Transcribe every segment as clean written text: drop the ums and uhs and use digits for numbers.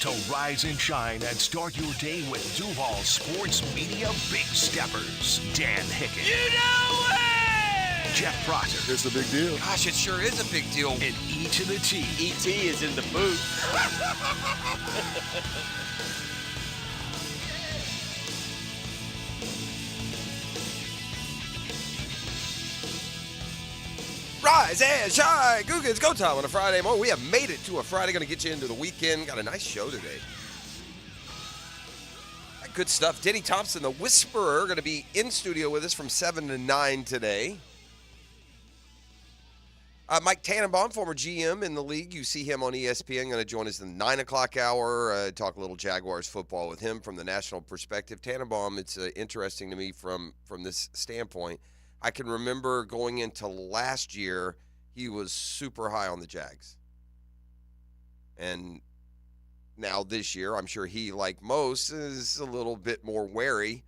So rise and shine and start your day with Duval Sports Media Big Steppers. Dan Hicken. You know it! Jeff Prosser. It's a big deal. Gosh, it sure is a big deal. And E to the T. E.T. is in the booth. Rise and shine. Google, it's go time on a Friday morning. We have made it to a Friday. Going to get you into the weekend. Got a nice show today. Good stuff. Denny Thompson, the Whisperer, going to be in studio with us from 7 to 9 today. Mike Tannenbaum, former GM in the league. You see him on ESPN. Going to join us in the 9 o'clock hour. Talk a little Jaguars football with him from the national perspective. Tannenbaum, it's interesting to me from this standpoint. I can remember going into last year, he was super high on the Jags. And now this year, I'm sure he, like most, is a little bit more wary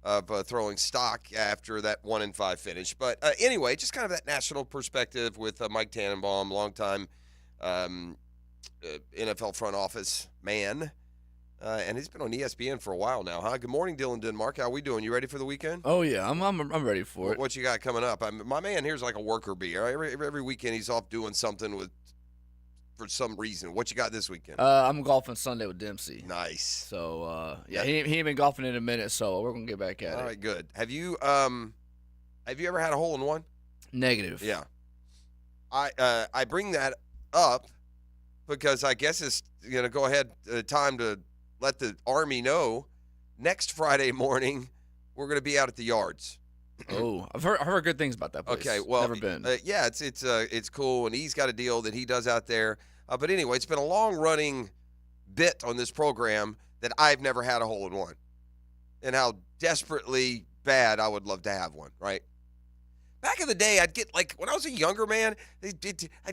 of throwing stock after that 1-5 finish. But anyway, just kind of that national perspective with Mike Tannenbaum, longtime NFL front office man. And he's been on ESPN for a while now, huh? Good morning, Dylan Denmark. How we doing? You ready for the weekend? Oh yeah, I'm ready for it. What you got coming up? My man here's like a worker bee. Every weekend he's off doing something for some reason. What you got this weekend? I'm golfing Sunday with Dempsey. Nice. So he ain't been golfing in a minute, so we're gonna get back at it. All right, good. Have you ever had a hole in one? Negative. Yeah. I bring that up because I guess it's gonna go ahead time to let the Army know next Friday morning we're going to be out at the yards. Oh, I've heard good things about that place. Okay, well, never been. Yeah, it's cool, and he's got a deal that he does out there. But anyway, it's been a long-running bit on this program that I've never had a hole in one, and how desperately bad I would love to have one. Right? Back in the day, I'd get, like, when I was a younger man, I'd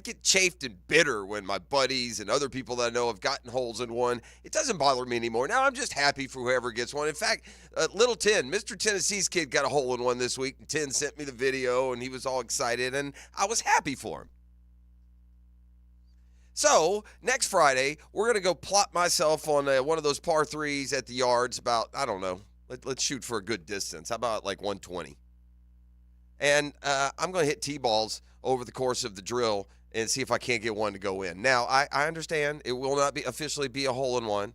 get chafed and bitter when my buddies and other people that I know have gotten holes in one. It doesn't bother me anymore. Now I'm just happy for whoever gets one. In fact, little Tin, Mr. Tennessee's kid, got a hole in one this week. And Tin sent me the video, and he was all excited, and I was happy for him. So, next Friday, we're going to go plot myself on one of those par threes at the yards about, I don't know, let's shoot for a good distance. How about like 120? And I'm going to hit T-balls over the course of the drill and see if I can't get one to go in. Now, I understand it will not officially be a hole in one.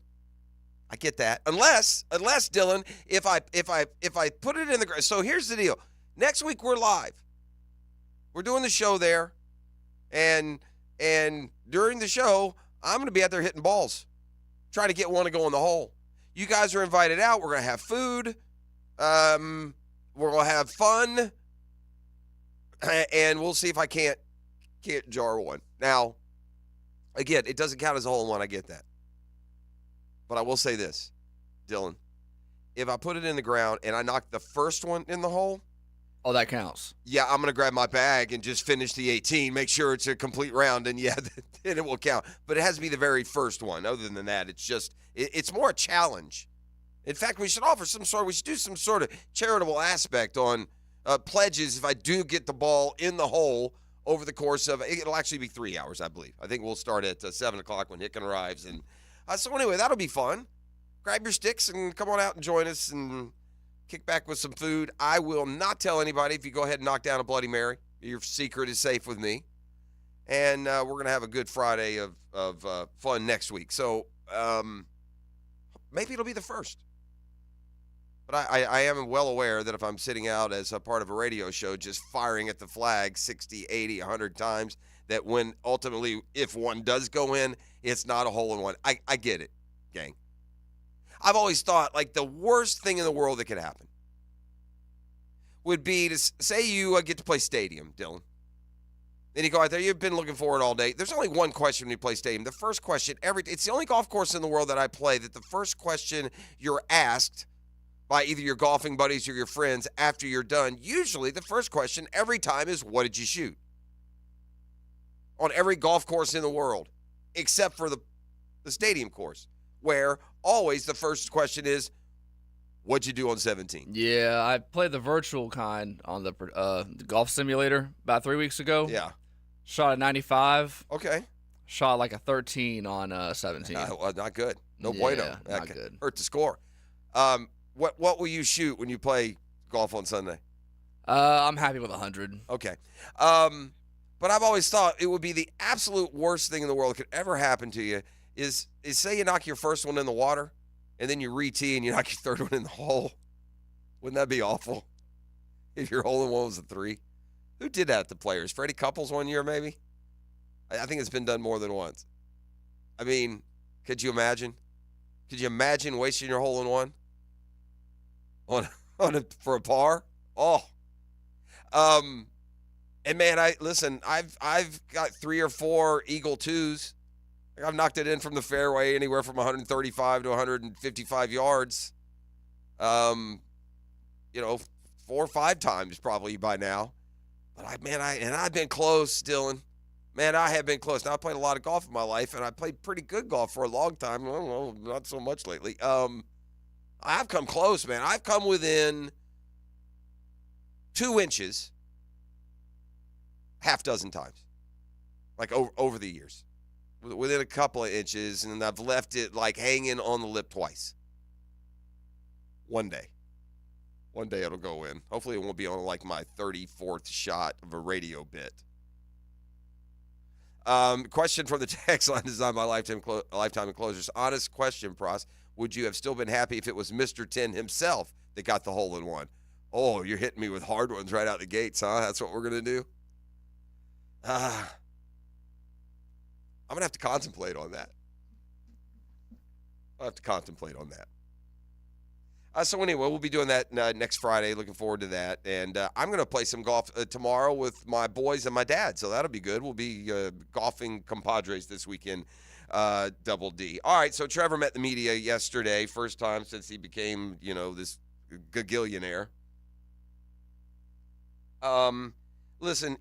I get that. Unless Dylan, if I put it in the ground. So here's the deal. Next week we're live. We're doing the show there, and during the show I'm going to be out there hitting balls, trying to get one to go in the hole. You guys are invited out. We're going to have food. We're going to have fun. And we'll see if I can't jar one. Now, again, it doesn't count as a hole in one. I get that. But I will say this, Dylan. If I put it in the ground and I knock the first one in the hole. Oh, that counts. Yeah, I'm going to grab my bag and just finish the 18, make sure it's a complete round, and yeah, then it will count. But it has to be the very first one. Other than that, it's more a challenge. In fact, we should do some sort of charitable aspect on pledges if I do get the ball in the hole over the course of, it'll actually be 3 hours, I believe. I think we'll start at 7 o'clock when Hicken arrives. And so anyway, that'll be fun. Grab your sticks and come on out and join us and kick back with some food. I will not tell anybody if you go ahead and knock down a Bloody Mary. Your secret is safe with me. And we're going to have a good Friday of fun next week. So maybe it'll be the first. But I am well aware that if I'm sitting out as a part of a radio show just firing at the flag 60, 80, 100 times, that when ultimately, if one does go in, it's not a hole in one. I get it, gang. I've always thought, like, the worst thing in the world that could happen would be to say you get to play stadium, Dylan. Then you go out there, you've been looking forward all day. There's only one question when you play stadium. The first question, it's the only golf course in the world that I play that the first question you're asked by either your golfing buddies or your friends after you're done, usually the first question every time is, what did you shoot? On every golf course in the world, except for the stadium course, where always the first question is, what'd you do on 17? Yeah, I played the virtual kind on the golf simulator about 3 weeks ago. Yeah. Shot at 95. Okay. Shot like a 13 on 17. Well, not good. No Yeah, bueno. not That good. hurt to score. What will you shoot when you play golf on Sunday? I'm happy with 100. Okay. But I've always thought it would be the absolute worst thing in the world that could ever happen to you is say you knock your first one in the water and then you re-tee and you knock your third one in the hole. Wouldn't that be awful? If your hole-in-one was a 3. Who did that to players? Freddie Couples one year maybe? I think it's been done more than once. I mean, could you imagine? Could you imagine wasting your hole-in-one for a par? Oh. And man, I've got 3 or 4 Eagle 2s. I've knocked it in from the fairway anywhere from 135 to 155 yards. 4 or 5 times probably by now. But I've been close, Dylan. Man, I have been close. Now, I played a lot of golf in my life, and I played pretty good golf for a long time. Well, not so much lately. I've come close, man. I've come within 2 inches half dozen times, like over the years, within a couple of inches, and I've left it like hanging on the lip twice. One day it'll go in. Hopefully it won't be on like my 34th shot of a radio bit. Question from the text line is on my lifetime enclosures. Honest question, Pross. Would you have still been happy if it was Mr. 10 himself that got the hole-in-one? Oh, you're hitting me with hard ones right out the gates, huh? That's what we're going to do? I'm going to have to contemplate on that. So anyway, we'll be doing that next Friday. Looking forward to that. And I'm going to play some golf tomorrow with my boys and my dad. So that'll be good. We'll be golfing compadres this weekend, Double D. All right, so Trevor met the media yesterday. First time since he became, this gagillionaire. Listen,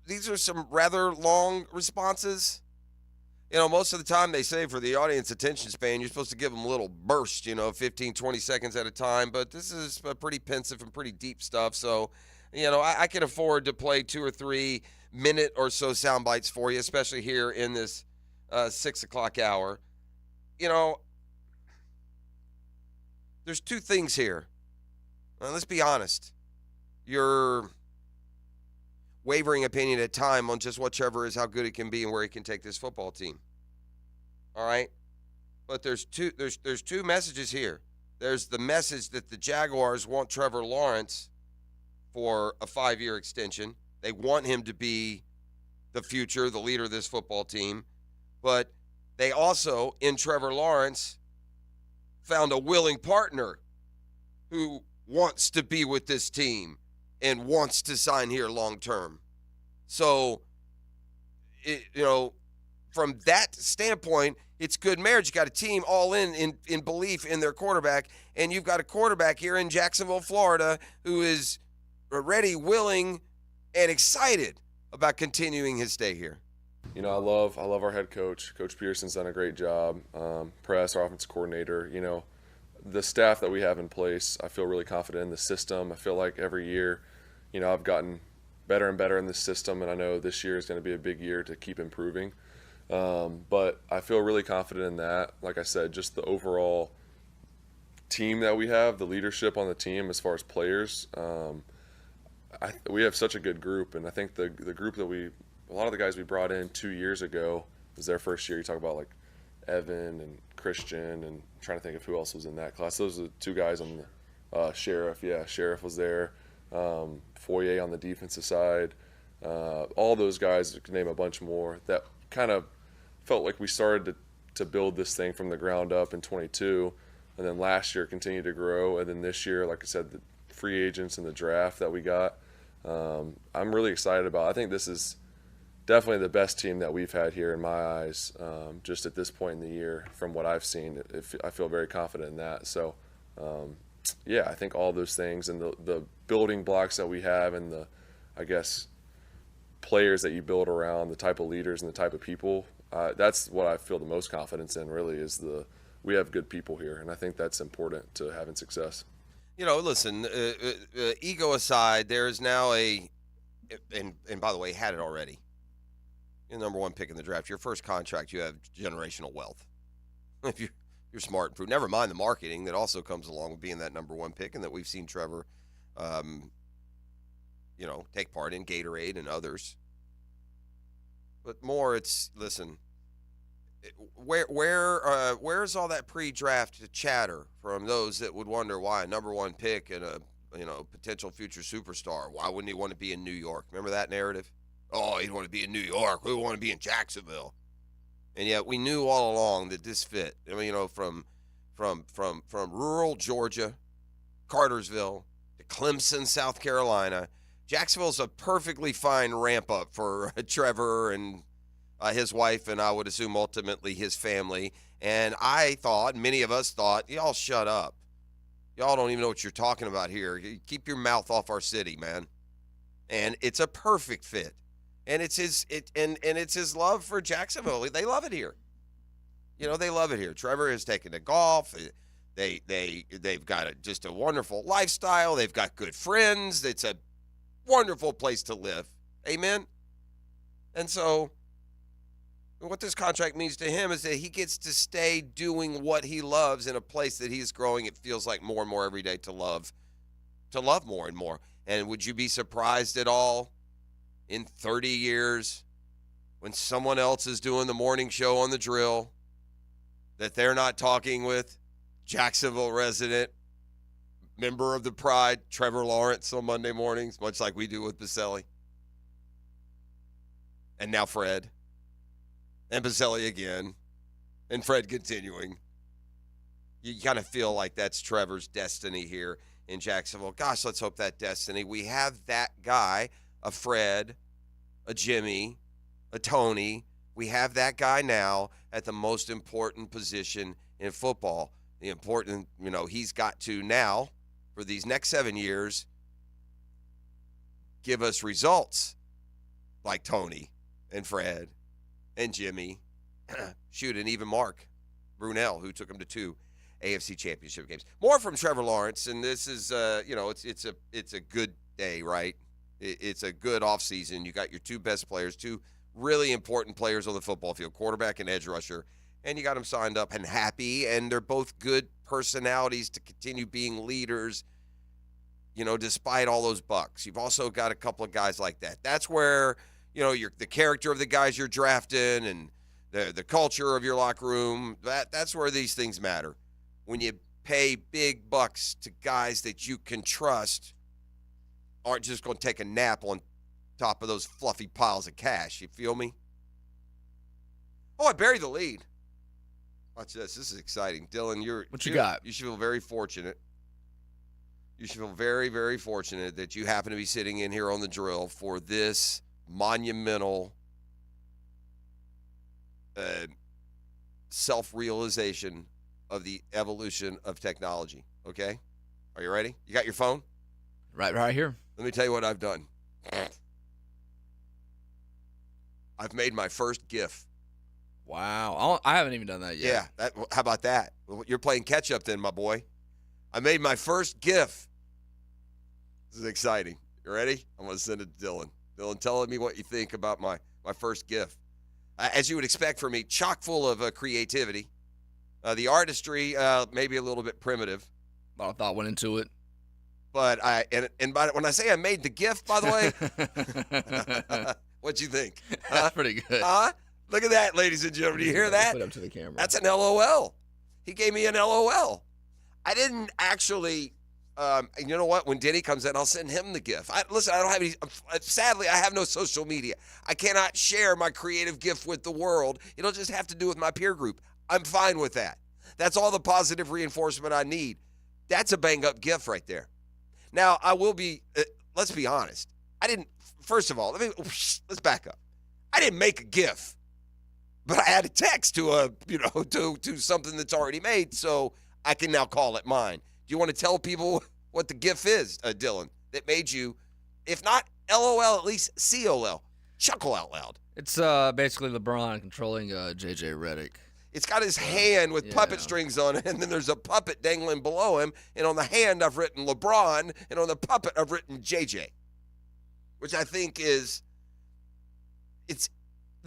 these are some rather long responses. Most of the time they say for the audience attention span, you're supposed to give them a little burst, 15, 20 seconds at a time. But this is pretty pensive and pretty deep stuff. So, I can afford to play 2 or 3 minute or so sound bites for you, especially here in this 6 o'clock hour. There's 2 things here. Let's be honest. Your wavering opinion at time on just what Trevor is, how good he can be, and where he can take this football team. All right? But there's two messages here. There's the message that the Jaguars want Trevor Lawrence for a 5-year extension. They want him to be the future, the leader of this football team. But they also, in Trevor Lawrence, found a willing partner who wants to be with this team and wants to sign here long term. So, from that standpoint, it's good marriage. You got a team all in belief in their quarterback, and you've got a quarterback here in Jacksonville, Florida, who is ready, willing, and excited about continuing his stay here. I love our head coach. Coach Pearson's done a great job. Press, our offensive coordinator, the staff that we have in place, I feel really confident in the system. I feel like every year, I've gotten better and better in this system, and I know this year is going to be a big year to keep improving. But I feel really confident in that. Like I said, just the overall team that we have, the leadership on the team as far as players, we have such a good group, and I think the group that a lot of the guys we brought in 2 years ago was their first year. You talk about like Evan and Christian, and I'm trying to think of who else was in that class. Those are the 2 guys on the Sheriff. Yeah, Sheriff was there. Foyer on the defensive side. All those guys, I could name a bunch more, that kind of felt like we started to build this thing from the ground up in 22, and then last year continued to grow, and then this year, like I said, the free agents and the draft that we got, I'm really excited about. I think this is definitely the best team that we've had here in my eyes, just at this point in the year. From what I've seen, I feel very confident in that. So, I think all those things and the building blocks that we have and the, I guess, players that you build around, the type of leaders and the type of people, that's what I feel the most confidence in, really, is we have good people here, and I think that's important to having success. Listen, ego aside, there is now and by the way, had it already. You're the number one pick in the draft. Your first contract, you have generational wealth. If you're smart and prudent. Never mind the marketing that also comes along with being that number one pick, and that we've seen Trevor, take part in, Gatorade and others. But more, it's listen. Where's all that pre-draft chatter from those that would wonder why a number one pick and a potential future superstar? Why wouldn't he want to be in New York? Remember that narrative? Oh, he'd want to be in New York. We want to be in Jacksonville. And yet we knew all along that this fit. I mean, from rural Georgia, Cartersville, to Clemson, South Carolina, Jacksonville's a perfectly fine ramp up for Trevor and his wife, and I would assume ultimately his family. And I thought, many of us thought, y'all shut up. Y'all don't even know what you're talking about here. Keep your mouth off our city, man. And it's a perfect fit. And it's his love for Jacksonville. They love it here. They love it here. Trevor has taken to golf. They've got just a wonderful lifestyle. They've got good friends. It's a wonderful place to live. Amen. And so what this contract means to him is that he gets to stay doing what he loves in a place that he's growing, it feels like, more and more every day to love more and more. And would you be surprised at all in 30 years when someone else is doing the morning show on the Drill that they're not talking with Jacksonville resident, member of the Pride, Trevor Lawrence on Monday mornings, much like we do with Baselli? And now Fred. And Baselli again. And Fred continuing. You kind of feel like that's Trevor's destiny here in Jacksonville. Gosh, let's hope that destiny. We have that guy, a Fred, a Jimmy, a Tony. We have that guy now at the most important position in football. The important, he's got to now, for these next 7 years, give us results like Tony and Fred and Jimmy, and even Mark Brunell, who took him to 2 AFC Championship games. More from Trevor Lawrence, and this is, it's a good day, right? It's a good offseason. You got your 2 best players, 2 really important players on the football field, quarterback and edge rusher, and you got them signed up and happy, and they're both good personalities to continue being leaders, despite all those bucks. You've also got a couple of guys like that. That's where the character of the guys you're drafting and the culture of your locker room, that's where these things matter. When you pay big bucks to guys that you can trust, aren't just going to take a nap on top of those fluffy piles of cash. You feel me? Oh, I buried the lead. Watch this. This is exciting. Dylan, What you got? You should feel very fortunate. You should feel very, very fortunate that you happen to be sitting in here on the Drill for this monumental self-realization of the evolution of technology. Okay? Are you ready? You got your phone? Right here. Let me tell you what I've done. I've made my first GIF. Wow. I haven't even done that yet. Yeah. How about that? You're playing catch up then, my boy. I made my first GIF. This is exciting. You ready? I'm going to send it to Dylan. Dylan, tell me what you think about my first GIF. As you would expect from me, chock full of creativity. The artistry, maybe a little bit primitive. A lot of thought went into it. But when I say I made the GIF, by the way, what'd you think? That's pretty good. Look at that, ladies and gentlemen. Do you hear that? Put it up to the camera. That's an LOL. He gave me an LOL. I didn't actually, you know what? When Denny comes in, I'll send him the GIF. Listen, I don't have any, sadly, I have no social media. I cannot share my creative gift with the world. It'll just have to do with my peer group. I'm fine with that. That's all the positive reinforcement I need. That's a bang-up GIF right there. Now, I will be, let's be honest. First of all, let's back up. I didn't make a GIF, but I had a text to to something that's already made, so I can now call it mine. Do you want to tell people what the GIF is, Dylan, that made you, if not LOL, at least COL, chuckle out loud? It's basically LeBron controlling J.J. Redick. It's got his hand with puppet strings on it, and then there's a puppet dangling below him. And on the hand, I've written LeBron, and on the puppet, I've written JJ, which I think is,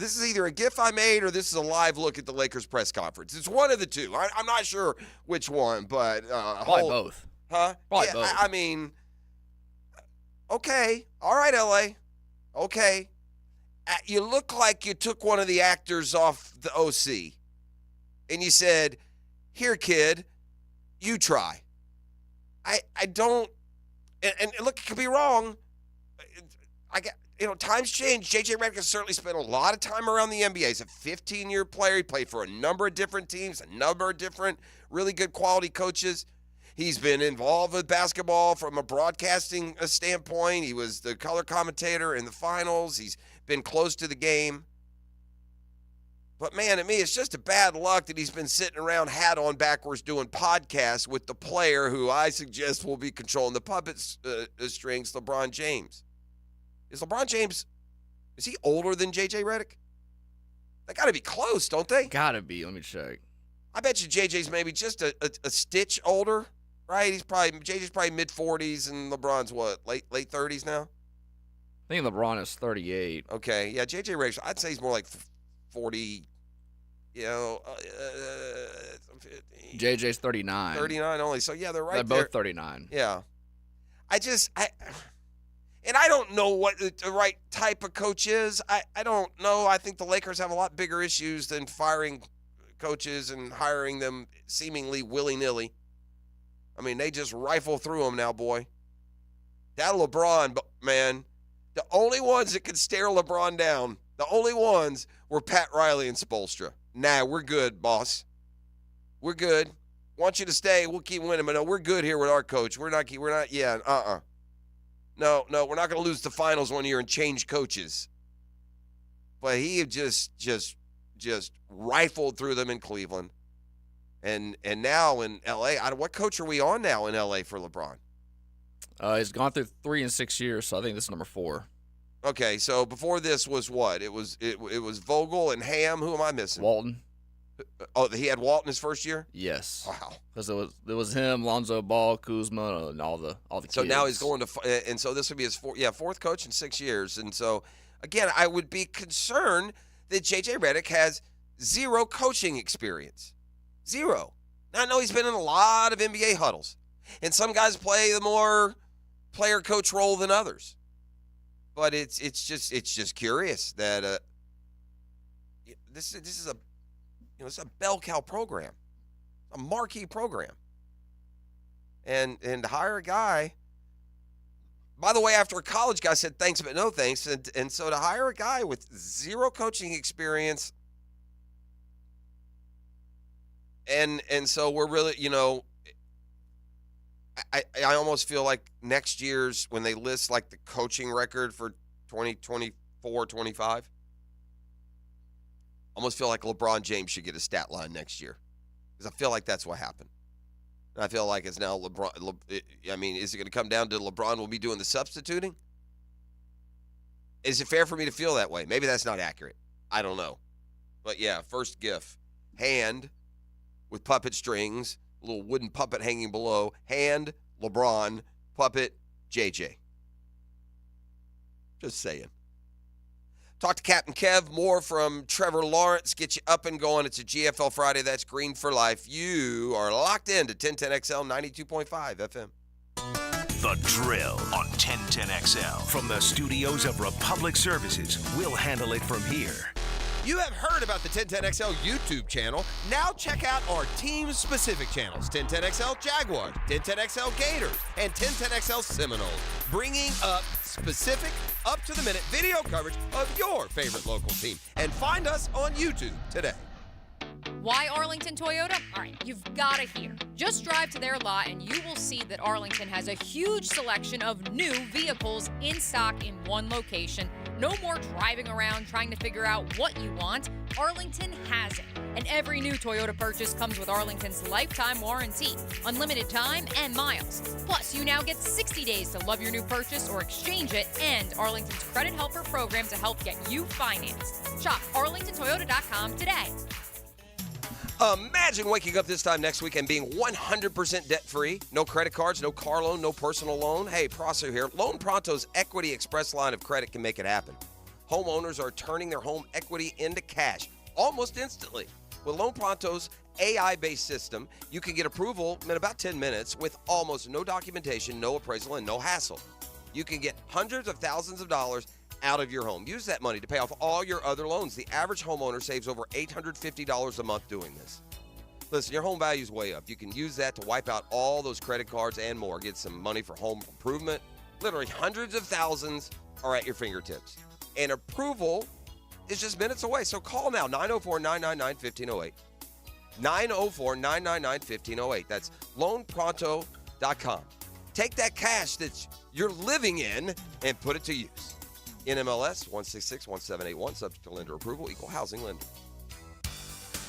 this is either a GIF I made or this is a live look at the Lakers press conference. It's one of the two. I'm not sure which one, but Probably both. Huh? Probably yeah, both. I mean, okay, all right, LA, okay. You look like you took one of the actors off the OC, and you said, "Here, kid, you try." I don't, and look, it could be wrong. Times change. J.J. Redick has certainly spent a lot of time around the NBA. He's a 15-year player. He played for a number of different teams, a number of different really good quality coaches. He's been involved with basketball from a broadcasting standpoint. He was the color commentator in the finals. He's been close to the game. But, man, to me, it's just a bad luck that he's been sitting around hat on backwards doing podcasts with the player who I suggest will be controlling the puppet strings, LeBron James. Is LeBron James, is he older than J.J. Redick? They got to be close, don't they? Gotta be. Let me check. I bet you J.J.'s maybe just a stitch older, right? J.J.'s probably mid-40s, and LeBron's what, late 30s now? I think LeBron is 38. Okay, yeah, J.J. Redick, I'd say he's more like 40, JJ's 39. 39 only. So, yeah, they're right They're there. both 39. Yeah. And I don't know what the right type of coach is. I don't know. I think the Lakers have a lot bigger issues than firing coaches and hiring them seemingly willy-nilly. I mean, they just rifle through them now, boy. That LeBron, man, the only ones that could stare LeBron down, the only ones were Pat Riley and Spoelstra. Nah, we're good, boss. We're good. Want you to stay. We'll keep winning. But no, we're good here with our coach. We're not, No, we're not going to lose the finals one year and change coaches. But he just rifled through them in Cleveland. And now in L.A., what coach are we on now in L.A. for LeBron? He's gone through 3 and 6 years, so I think this is number 4. Okay, so before this was what? It was Vogel and Ham. Who am I missing? Walton. Oh, he had Walton his first year? Yes. Wow. Because it was him, Lonzo Ball, Kuzma, and all the kids. So now he's going to, and so this would be his fourth coach in 6 years. And so, again, I would be concerned that J.J. Redick has zero coaching experience. Zero. Now, I know he's been in a lot of NBA huddles, and some guys play the more player-coach role than others. But it's just curious that this is a bell cow program, a marquee program, and to hire a guy. By the way, after a college guy said thanks but no thanks, and so to hire a guy with zero coaching experience, and so we're really, I almost feel like next year's when they list like the coaching record for 2024-25. Almost feel like LeBron James should get a stat line next year because I feel like that's what happened. And I feel like it's now LeBron. I mean, is it going to come down to LeBron will be doing the substituting? Is it fair for me to feel that way? Maybe that's not accurate. I don't know. But, yeah, first GIF. Hand with puppet strings, a little wooden puppet hanging below. Hand, LeBron, puppet, JJ. Just saying. Talk to Captain Kev. More from Trevor Lawrence. Get you up and going. It's a GFL Friday. That's Green for Life. You are locked in to 1010XL 92.5 FM. The Drill on 1010XL. From the studios of Republic Services, we'll handle it from here. You have heard about the 1010XL YouTube channel. Now check out our team-specific channels, 1010XL Jaguars, 1010XL Gator, and 1010XL Seminoles, bringing up specific, up-to-the-minute video coverage of your favorite local team. And find us on YouTube today. Why Arlington Toyota? All right, you've got to hear. Just drive to their lot and you will see that Arlington has a huge selection of new vehicles in stock in one location. No more driving around trying to figure out what you want. Arlington has it. And every new Toyota purchase comes with Arlington's lifetime warranty, unlimited time and miles. Plus, you now get 60 days to love your new purchase or exchange it, and Arlington's Credit Helper program to help get you financed. Shop arlingtontoyota.com today. Imagine waking up this time next week and being 100% debt-free. No credit cards, no car loan, no personal loan. Hey, Prosser here. Loan Pronto's Equity Express line of credit can make it happen. Homeowners are turning their home equity into cash almost instantly. With Loan Pronto's AI-based system, you can get approval in about 10 minutes with almost no documentation, no appraisal, and no hassle. You can get hundreds of thousands of dollars out of your home. Use that money to pay off all your other loans. The average homeowner saves over $850 a month doing this. Listen, your home value is way up. You can use that to wipe out all those credit cards and more. Get some money for home improvement. Literally hundreds of thousands are at your fingertips. And approval is just minutes away. So call now, 904-999-1508. 904-999-1508. That's loanpronto.com. Take that cash that you're living in and put it to use. NMLS 1661781, subject to lender approval, equal housing lender.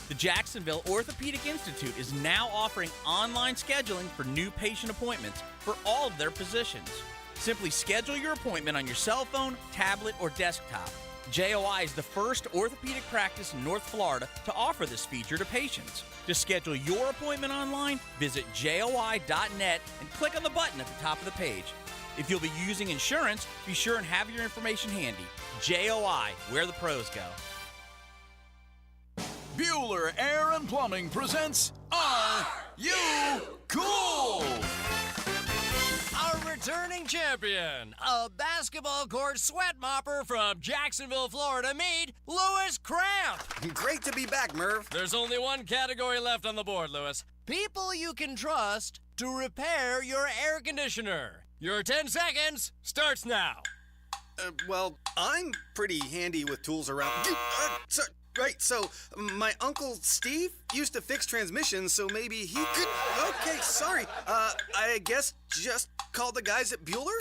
The Jacksonville Orthopedic Institute is now offering online scheduling for new patient appointments for all of their physicians. Simply schedule your appointment on your cell phone, tablet, or desktop. JOI is the first orthopedic practice in North Florida to offer this feature to patients. To schedule your appointment online, visit joi.net and click on the button at the top of the page. If you'll be using insurance, be sure and have your information handy. JOI, where the pros go. Bueller Air and Plumbing presents Are You Cool? Our returning champion, a basketball court sweat mopper from Jacksonville, Florida, meet Lewis Cramp. Great to be back, Merv. There's only one category left on the board, Lewis. People you can trust to repair your air conditioner. Your 10 seconds starts now. Well, I'm pretty handy with tools around. So my Uncle Steve used to fix transmissions, so maybe he could... Okay, sorry. I guess just call the guys at Bueller?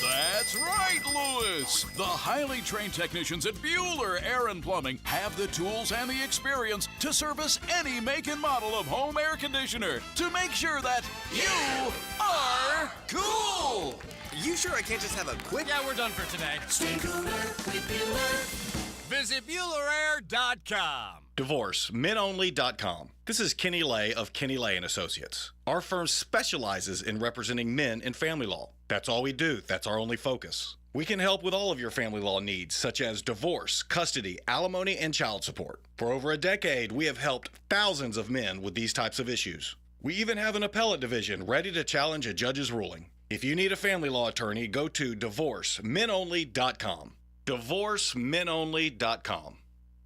That's right, Lewis. The highly trained technicians at Bueller Air and Plumbing have the tools and the experience to service any make and model of home air conditioner to make sure that you are cool. You sure I can't just have a quick... Yeah, we're done for today. Stay cooler with Bueller. Visit BuellerAir.com. DivorceMenOnly.com. This is Kenny Lay of Kenny Lay & Associates. Our firm specializes in representing men in family law. That's all we do. That's our only focus. We can help with all of your family law needs, such as divorce, custody, alimony, and child support. For over a decade, we have helped thousands of men with these types of issues. We even have an appellate division ready to challenge a judge's ruling. If you need a family law attorney, go to DivorceMenOnly.com. DivorceMenOnly.com.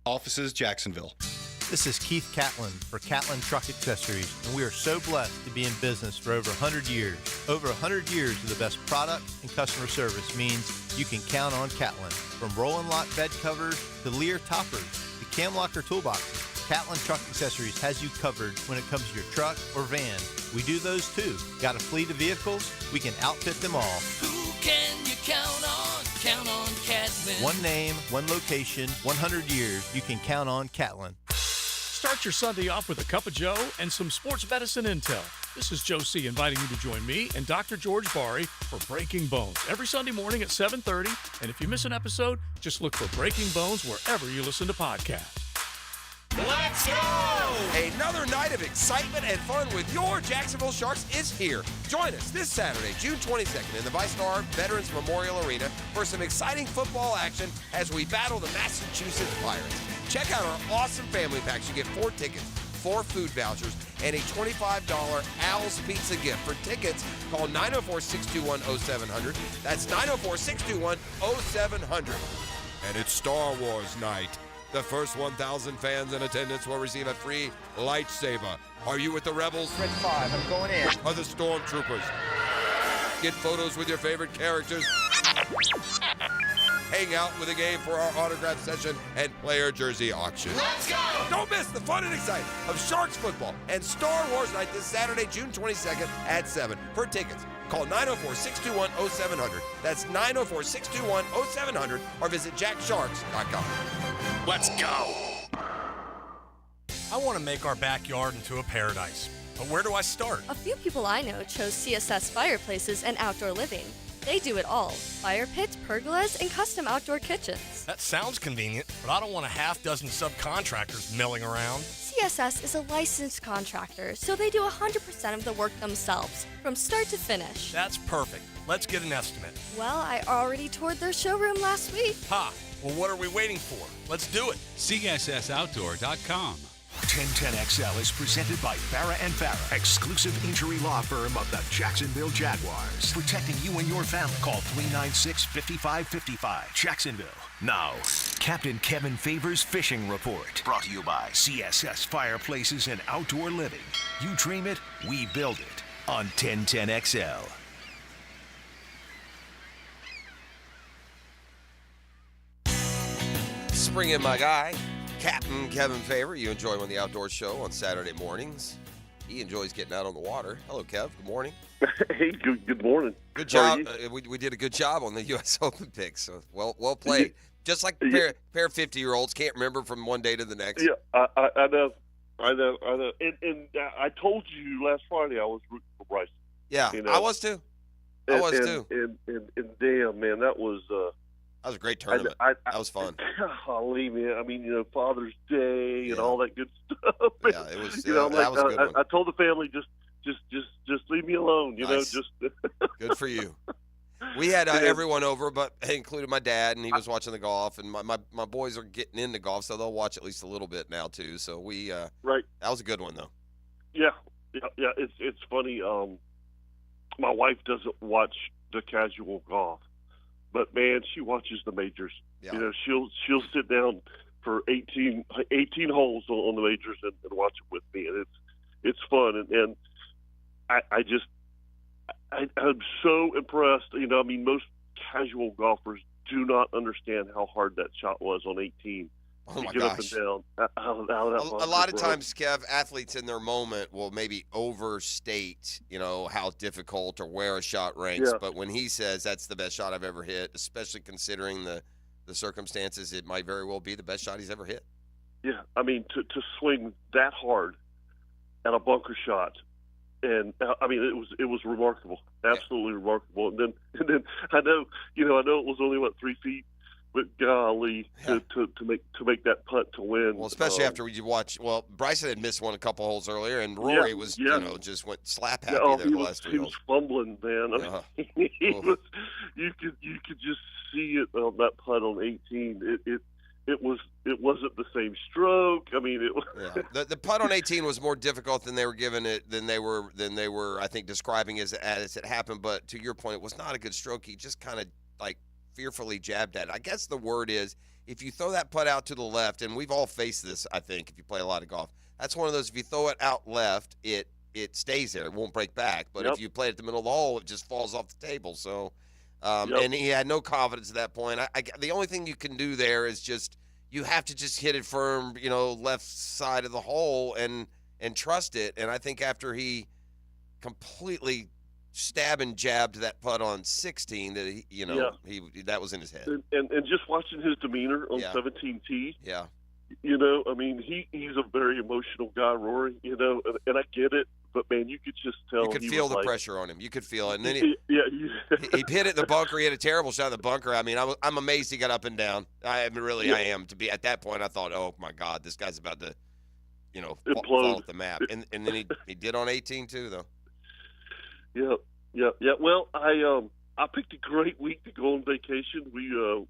Offices, Jacksonville. This is Keith Catlin for Catlin Truck Accessories, and we are so blessed to be in business for over 100 years. Over 100 years of the best product and customer service means you can count on Catlin. From Roll and Lock bed covers to Lear toppers to cam locker toolboxes, Catlin Truck Accessories has you covered when it comes to your truck or van. We do those too. Got a fleet of vehicles? We can outfit them all. Who can you count on? Count on Catlin. One name, one location, 100 years. You can count on Catlin. Start your Sunday off with a cup of Joe and some sports medicine intel. This is Joe C. inviting you to join me and Dr. George Bari for Breaking Bones every Sunday morning at 7:30. And if you miss an episode, just look for Breaking Bones wherever you listen to podcasts. Let's go! Another night of excitement and fun with your Jacksonville Sharks is here. Join us this Saturday, June 22nd in the ViStar Veterans Memorial Arena for some exciting football action as we battle the Massachusetts Pirates. Check out our awesome family packs. You get 4 tickets, 4 food vouchers, and a $25 Al's Pizza gift. For tickets, call 904-621-0700. That's 904-621-0700. And it's Star Wars night. The first 1,000 fans in attendance will receive a free lightsaber. Are you with the Rebels? Red 5, I'm going in. Are the Stormtroopers? Get photos with your favorite characters. Hang out with a game for our autograph session and player jersey auction. Let's go! Don't miss the fun and excitement of Sharks football and Star Wars night this Saturday, June 22nd at 7. For tickets, call 904-621-0700. That's 904-621-0700 or visit jacksharks.com. Let's go! I want to make our backyard into a paradise, but where do I start? A few people I know chose CSS Fireplaces and Outdoor Living. They do it all: fire pits, pergolas, and custom outdoor kitchens. That sounds convenient, but I don't want a half dozen subcontractors milling around. CSS is a licensed contractor, so they do 100% of the work themselves, from start to finish. That's perfect. Let's get an estimate. Well, I already toured their showroom last week. Ha! Well, what are we waiting for? Let's do it. CSSOutdoor.com. 1010XL is presented by Farrah & Farrah, exclusive injury law firm of the Jacksonville Jaguars. Protecting you and your family. Call 396-5555. Jacksonville. Now, Captain Kevin Favors Fishing Report. Brought to you by CSS Fireplaces and Outdoor Living. You dream it, we build it. On 1010XL. Bring in my guy, Captain Kevin Favor. You enjoy him on the Outdoor Show on Saturday mornings. He enjoys getting out on the water. Hello, Kev. Good morning. Hey, good morning. Good job. We did a good job on the U.S. Open picks. So well played. Just like a pair of 50-year-olds can't remember from one day to the next. Yeah, I know. And I told you last Friday I was rooting for Bryson. Yeah, you know? I was too. And damn, man, that was a great tournament. That was fun. Golly, man. I mean, Father's Day and all that good stuff. Yeah, it was. That was a good one. I told the family just leave me alone. Nice. Good for you. We had everyone over, but included my dad, and he was watching the golf. And my boys are getting into golf, so they'll watch at least a little bit now too. So we right. That was a good one though. Yeah. It's funny. My wife doesn't watch the casual golf. But man, she watches the majors. Yeah. She'll sit down for 18 holes on the majors and watch it with me, and it's fun. And I'm so impressed. Most casual golfers do not understand how hard that shot was on 18. Oh my get gosh. Up and down. A lot of times, Kev, athletes in their moment will maybe overstate, how difficult or where a shot ranks. Yeah. But when he says that's the best shot I've ever hit, especially considering the circumstances, it might very well be the best shot he's ever hit. Yeah, to swing that hard at a bunker shot, and it was remarkable, absolutely remarkable. And then I know it was only 3 feet. But golly, to make that putt to win. Well, especially after you watch. Well, Bryson had missed one a couple holes earlier, and Rory was just went slap happy there the last 3 he holes. Was fumbling, man. You could just see it on that putt on 18. It wasn't the same stroke. It was the putt on 18 was more difficult than they were giving it than they were I think describing as it happened. But to your point, it was not a good stroke. He just kind of fearfully jabbed at it. I guess the word is if you throw that putt out to the left, and we've all faced this, I think, if you play a lot of golf, that's one of those, if you throw it out left, it stays there. It won't break back. But if you play it at the middle of the hole, it just falls off the table. So, and he had no confidence at that point. The only thing you can do there is you have to just hit it firm, left side of the hole and trust it. And I think after he completely stab and jabbed that putt on 16 that he that was in his head. And just watching his demeanor on 17T. Yeah. He's a very emotional guy, Rory, and I get it, but man, you could just tell. You could feel the pressure on him. You could feel it. And then he hit it in the bunker. He had a terrible shot in the bunker. I'm amazed he got up and down. I am. To be at that point, I thought, oh my God, this guy's about to, fall off the map. And then he did on 18 too, though. Yeah. Well, I picked a great week to go on vacation. I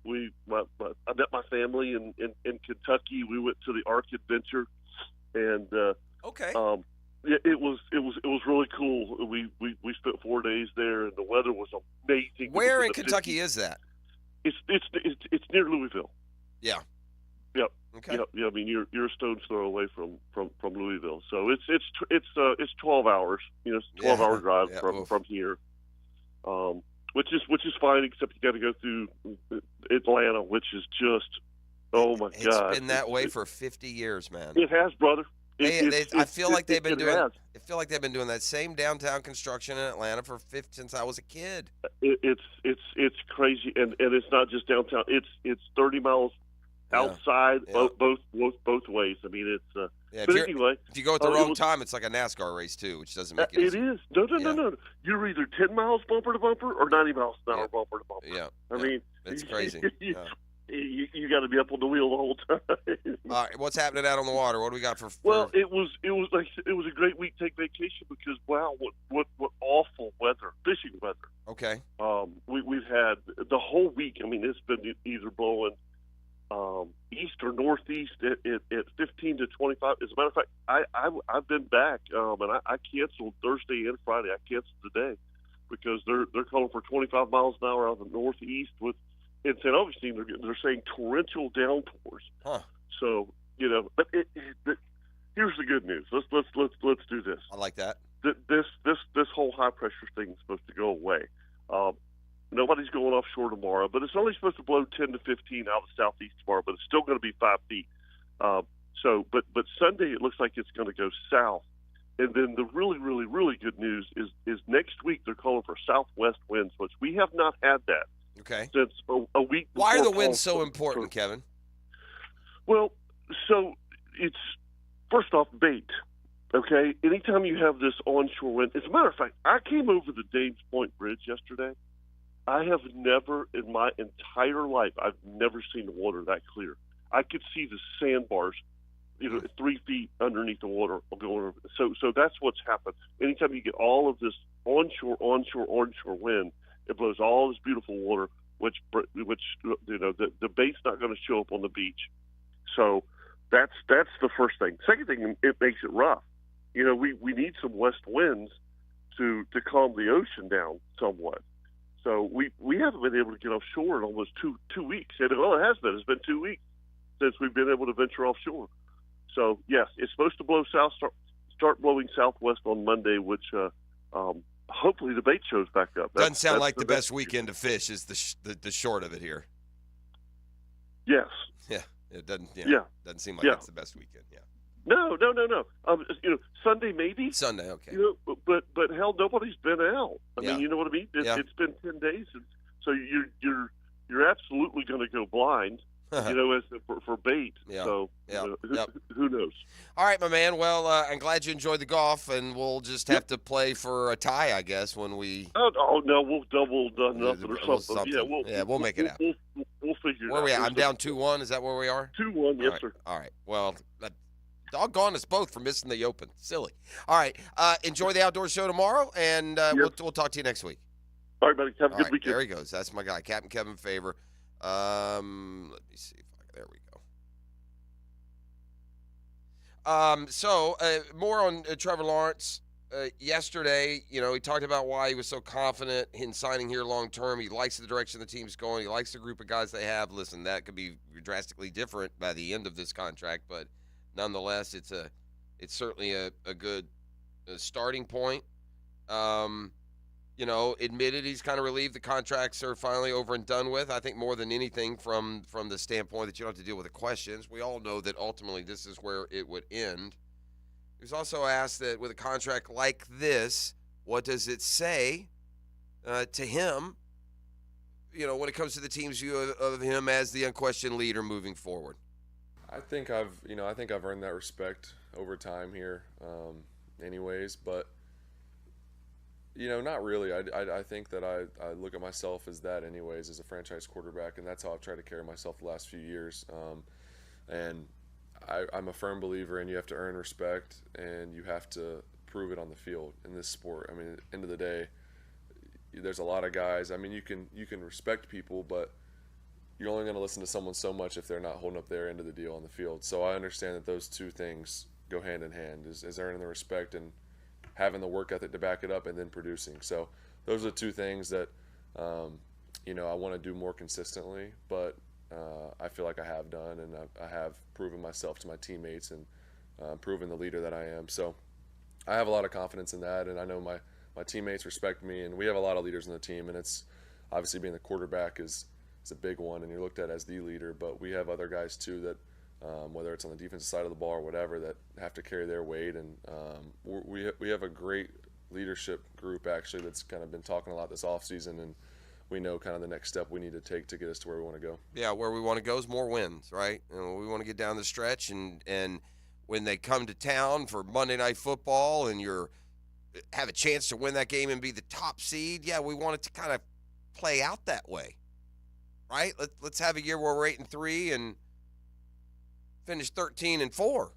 met my family in Kentucky. We went to the Ark Adventure, and it was really cool. We spent 4 days there, and the weather was amazing. Where in Kentucky is that? It's near Louisville. Yeah. Yep. Okay. Yep. You're a stone's throw away from Louisville, so it's 12 hours. It's a 12-hour drive from here, which is fine. Except you got to go through Atlanta, which is just God. It's been that way for 50 years, man. It has, brother. I feel like they've been doing that same downtown construction in Atlanta since I was a kid. It's crazy, and it's not just downtown. It's 30 miles. Outside, both ways. It's but anyway. If you go at the wrong time, it's like a NASCAR race too, which doesn't make any sense. It is. No. You're either 10 miles bumper to bumper or 90 miles an hour bumper to bumper. Yeah. It's crazy. You got to be up on the wheel the whole time. All right, what's happening out on the water? What do we got for? Well, it was a great week to take vacation because wow, what awful weather, fishing weather. Okay. We've had the whole week. It's been either blowing east or northeast at 15 to 25. As a matter of fact, I've been back, and I canceled Thursday and Friday. I canceled today because they're calling for 25 miles an hour out of the northeast in St. Augustine. They're saying torrential downpours. Huh. So but here's the good news. Let's do this. I like that. This whole high pressure thing is supposed to go away. Nobody's going offshore tomorrow, but it's only supposed to blow 10 to 15 out of the southeast tomorrow, but it's still going to be 5 feet. But Sunday it looks like it's going to go south. And then the really, really, really good news is next week they're calling for southwest winds, which we have not had that since a week. Why are the winds so important, Kevin? Well, so it's first off bait. Okay, anytime you have this onshore wind. As a matter of fact, I came over the Dames Point Bridge yesterday. I have never in my entire life, I've never seen the water that clear. I could see the sandbars, 3 feet underneath the water going over. So that's what's happened. Anytime you get all of this onshore wind, it blows all this beautiful water, which the bait's not going to show up on the beach. So that's the first thing. Second thing, it makes it rough. We need some west winds to calm the ocean down somewhat. So we haven't been able to get offshore in almost two weeks. And it has been. It's been 2 weeks since we've been able to venture offshore. So yes, it's supposed to blow south, start blowing southwest on Monday, which hopefully the bait shows back up. Doesn't sound like the best weekend to fish. Is the short of it here? Yes. Yeah. It doesn't. Yeah. Doesn't seem like it's the best weekend. Yeah. No. Sunday maybe. Sunday, okay. But hell, nobody's been out. I mean, you know what I mean? It's been 10 days, and so you're absolutely going to go blind. As for bait. Yeah. So who knows? All right, my man. Well, I'm glad you enjoyed the golf, and we'll just have to play for a tie, I guess, when we. Oh no, we'll double nothing or something. We'll make it out. We'll figure it out. Where are we at? I'm down 2-1. Is that where we are? 2-1, yes, sir. All right. Well, doggone us both for missing the Open. Silly. All right. Enjoy the outdoor show tomorrow, and we'll talk to you next week. All right, buddy. Have a good weekend. There he goes. That's my guy, Captain Kevin Favor. Let me see. There we go. So more on Trevor Lawrence. Yesterday, he talked about why he was so confident in signing here long term. He likes the direction the team's going. He likes the group of guys they have. Listen, that could be drastically different by the end of this contract, but nonetheless, it's certainly a good starting point. Admitted he's kind of relieved the contracts are finally over and done with. I think more than anything from the standpoint that you don't have to deal with the questions. We all know that ultimately this is where it would end. He was also asked that with a contract like this, what does it say to him, when it comes to the team's view of him as the unquestioned leader moving forward? I think I've earned that respect over time here, anyways. But not really. I think that I look at myself as that, anyways, as a franchise quarterback, and that's how I've tried to carry myself the last few years. And I'm a firm believer in you have to earn respect, and you have to prove it on the field in this sport. I mean, at the end of the day, there's a lot of guys. I mean, you can respect people, but you're only going to listen to someone so much if they're not holding up their end of the deal on the field. So I understand that those two things go hand in hand, is earning the respect and having the work ethic to back it up, and then producing. So those are the two things that, I want to do more consistently, but I feel like I have done, and I have proven myself to my teammates and proven the leader that I am. So I have a lot of confidence in that, and I know my teammates respect me, and we have a lot of leaders on the team, and it's obviously being the quarterback is a big one, and you're looked at as the leader, but we have other guys too that whether it's on the defensive side of the ball or whatever, that have to carry their weight, and we have a great leadership group actually that's kind of been talking a lot this offseason, and we know kind of the next step we need to take to get us to where we want to go. Yeah, where we want to go is more wins, right? We want to get down the stretch, and when they come to town for Monday Night Football and you have a chance to win that game and be the top seed, we want it to kind of play out that way, right? Let's have a year where we're 8-3 and finish 13-4.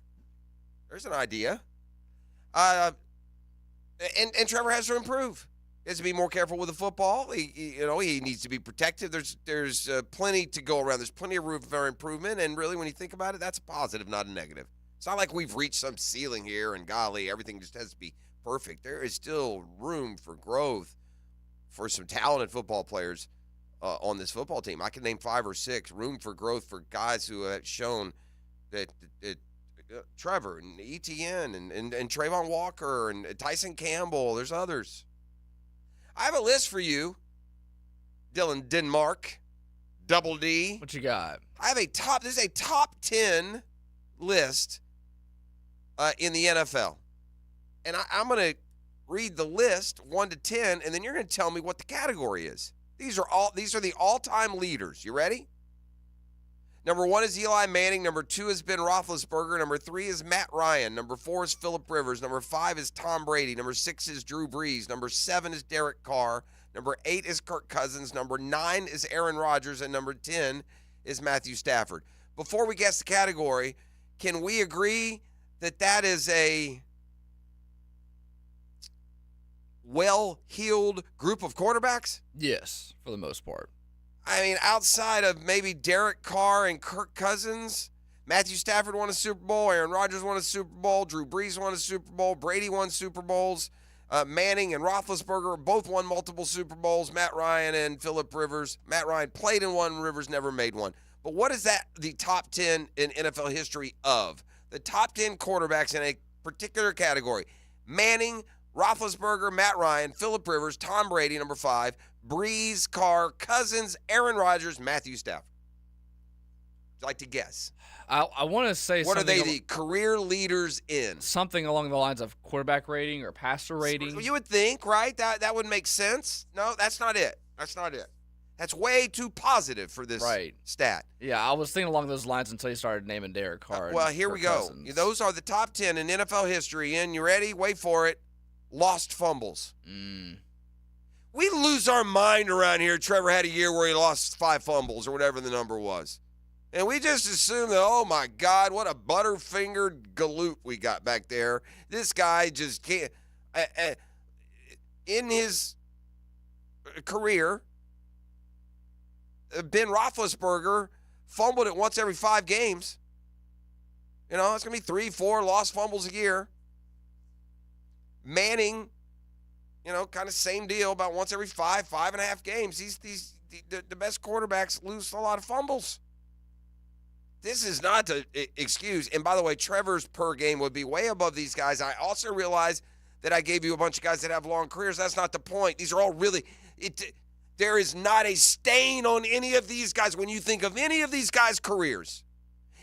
There's an idea. And Trevor has to improve. He has to be more careful with the football. He needs to be protected. There's plenty to go around. There's plenty of room for improvement, and really, when you think about it, that's a positive, not a negative. It's not like we've reached some ceiling here, and golly, everything just has to be perfect. There is still room for growth for some talented football players on this football team. I can name 5 or 6. Room for growth for guys who have shown that Trevor and ETN and Trayvon Walker and Tyson Campbell. There's others. I have a list for you, Dylan Denmark, Double D. What you got? This is a top 10 list in the NFL. And I'm going to read the list 1 to 10, and then you're going to tell me what the category is. These are the all-time leaders. You ready? Number 1 is Eli Manning. Number 2 is Ben Roethlisberger. Number 3 is Matt Ryan. Number 4 is Phillip Rivers. Number 5 is Tom Brady. Number 6 is Drew Brees. Number 7 is Derek Carr. Number 8 is Kirk Cousins. Number 9 is Aaron Rodgers. And number 10 is Matthew Stafford. Before we guess the category, can we agree that is a well-heeled group of quarterbacks? Yes, for the most part. I mean, outside of maybe Derek Carr and Kirk Cousins, Matthew Stafford won a Super Bowl, Aaron Rodgers won a Super Bowl, Drew Brees won a Super Bowl, Brady won Super Bowls, Manning and Roethlisberger both won multiple Super Bowls, Matt Ryan and Phillip Rivers. Matt Ryan played in one, Rivers never made one. But what is that the top 10 in NFL history of? The top 10 quarterbacks in a particular category. Manning, Roethlisberger, Matt Ryan, Phillip Rivers, Tom Brady, number 5, Brees, Carr, Cousins, Aaron Rodgers, Matthew Stafford. Would you like to guess? I want to say what something. What are they the career leaders in? Something along the lines of quarterback rating or passer rating. You would think, right? That would make sense. No, that's not it. That's way too positive for this stat. Yeah, I was thinking along those lines until you started naming Derek Carr. Well, here we go. Cousins. Those are the top 10 in NFL history. And you ready? Wait for it. Lost fumbles. We lose our mind around here. Trevor had a year where he lost 5 fumbles or whatever the number was. And we just assume that, oh, my God, what a butterfingered galoot we got back there. This guy just can't. In his career, Ben Roethlisberger fumbled it once every 5 games. It's going to be 3, 4 lost fumbles a year. Manning, kind of same deal, about once every 5.5 games. The best quarterbacks lose a lot of fumbles. This is not to excuse. And by the way, Trevor's per game would be way above these guys. I also realize that I gave you a bunch of guys that have long careers. That's not the point. These are all really there is not a stain on any of these guys when you think of any of these guys' careers.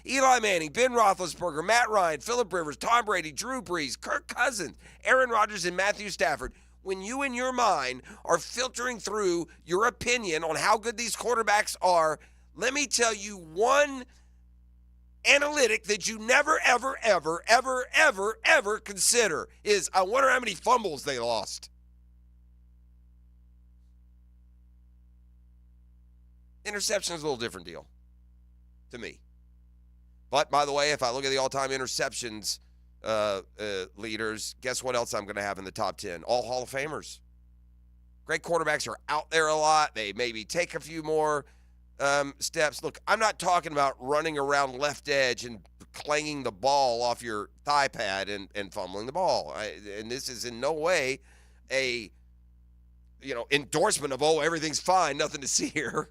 Eli Manning, Ben Roethlisberger, Matt Ryan, Phillip Rivers, Tom Brady, Drew Brees, Kirk Cousins, Aaron Rodgers, and Matthew Stafford. When you in your mind are filtering through your opinion on how good these quarterbacks are, let me tell you one analytic that you never, ever, ever, ever, ever, ever consider is, I wonder how many fumbles they lost. Interception is a little different deal to me. But, by the way, if I look at the all-time interceptions leaders, guess what else I'm going to have in the top 10? All Hall of Famers. Great quarterbacks are out there a lot. They maybe take a few more steps. Look, I'm not talking about running around left edge and clanging the ball off your thigh pad and fumbling the ball. And this is in no way a endorsement of, everything's fine, nothing to see here.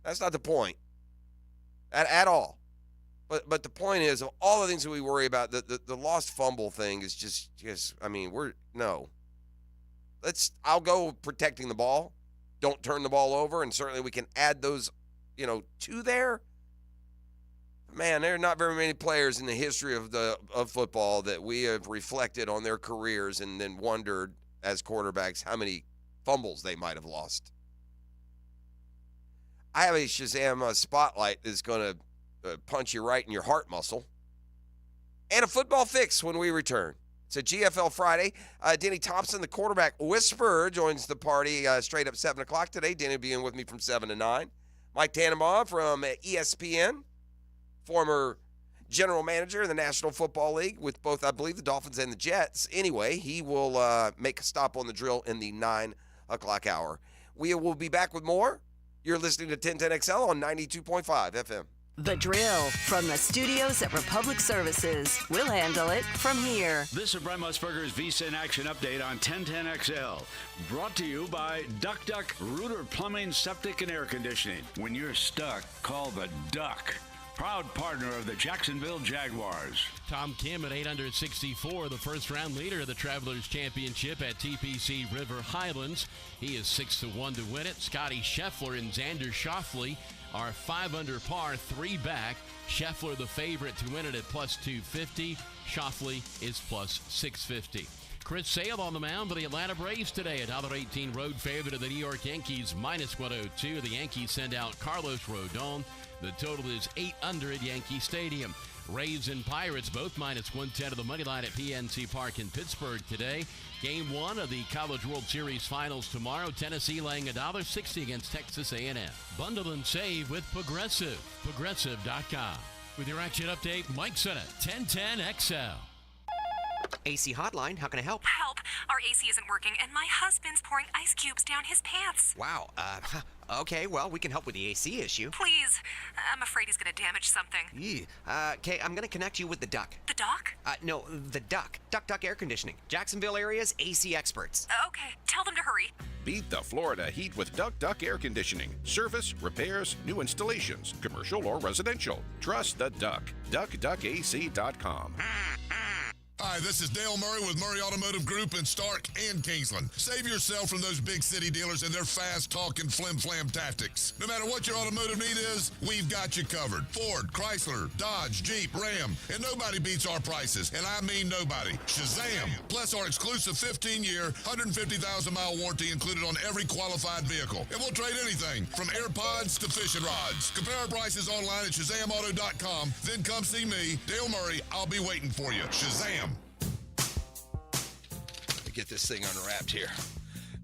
That's not the point at all. But the point is, of all the things that we worry about, the lost fumble thing is just I'll go protecting the ball. Don't turn the ball over, and certainly we can add those, to there. Man, there are not very many players in the history of football that we have reflected on their careers and then wondered as quarterbacks how many fumbles they might have lost. I have a Shazam spotlight that's going to punch you right in your heart muscle. And a football fix when we return. It's a GFL Friday. Denny Thompson, the quarterback whisperer, joins the party straight up 7 o'clock today. Denny will be in with me from 7 to 9. Mike Tannenbaum from ESPN, former general manager in the National Football League with both, I believe, the Dolphins and the Jets. Anyway, he will make a stop on the drill in the 9 o'clock hour. We will be back with more. You're listening to 1010XL on 92.5 FM. The Drill from the studios at Republic Services. We'll handle it from here. This is Brent Musburger's Visa in Action update on 1010XL. Brought to you by Duck Duck Rooter Plumbing, Septic, and Air Conditioning. When you're stuck, call the Duck. Proud partner of the Jacksonville Jaguars. Tom Kim at 864, the first-round leader of the Travelers Championship at TPC River Highlands. He is 6-1 to win it. Scotty Scheffler and Xander Schauffele are 5 under par, 3 back. Scheffler the favorite to win it at plus 250. Schauffele is plus 650. Chris Sale on the mound for the Atlanta Braves today. $1.18 road favorite of the New York Yankees, minus 102. The Yankees send out Carlos Rodon. The total is 800 at Yankee Stadium. Rays and Pirates both minus 110 of the money line at PNC Park in Pittsburgh today. Game 1 of the College World Series Finals tomorrow. Tennessee laying $1.60 against Texas A&M. Bundle and save with Progressive. Progressive.com. With your action update, Mike Sennett, 1010XL. AC Hotline, how can I help? Help! Our AC isn't working, and my husband's pouring ice cubes down his pants. Wow, okay, well, we can help with the AC issue. Please. I'm afraid he's going to damage something. Okay, I'm going to connect you with the Duck. The Doc? No, the Duck. Duck Air Conditioning. Jacksonville area's AC experts. Okay, tell them to hurry. Beat the Florida heat with Duck Air Conditioning. Service, repairs, new installations, commercial or residential. Trust the Duck. DuckDuckAC.com. Hi, this is Dale Murray with Murray Automotive Group in Stark and Kingsland. Save yourself from those big city dealers and their fast-talking flim-flam tactics. No matter what your automotive need is, we've got you covered. Ford, Chrysler, Dodge, Jeep, Ram, and nobody beats our prices, and I mean nobody. Shazam! Plus our exclusive 15-year, 150,000-mile warranty included on every qualified vehicle. And we'll trade anything from AirPods to fishing rods. Compare our prices online at ShazamAuto.com. Then come see me, Dale Murray. I'll be waiting for you. Shazam! Get this thing unwrapped here.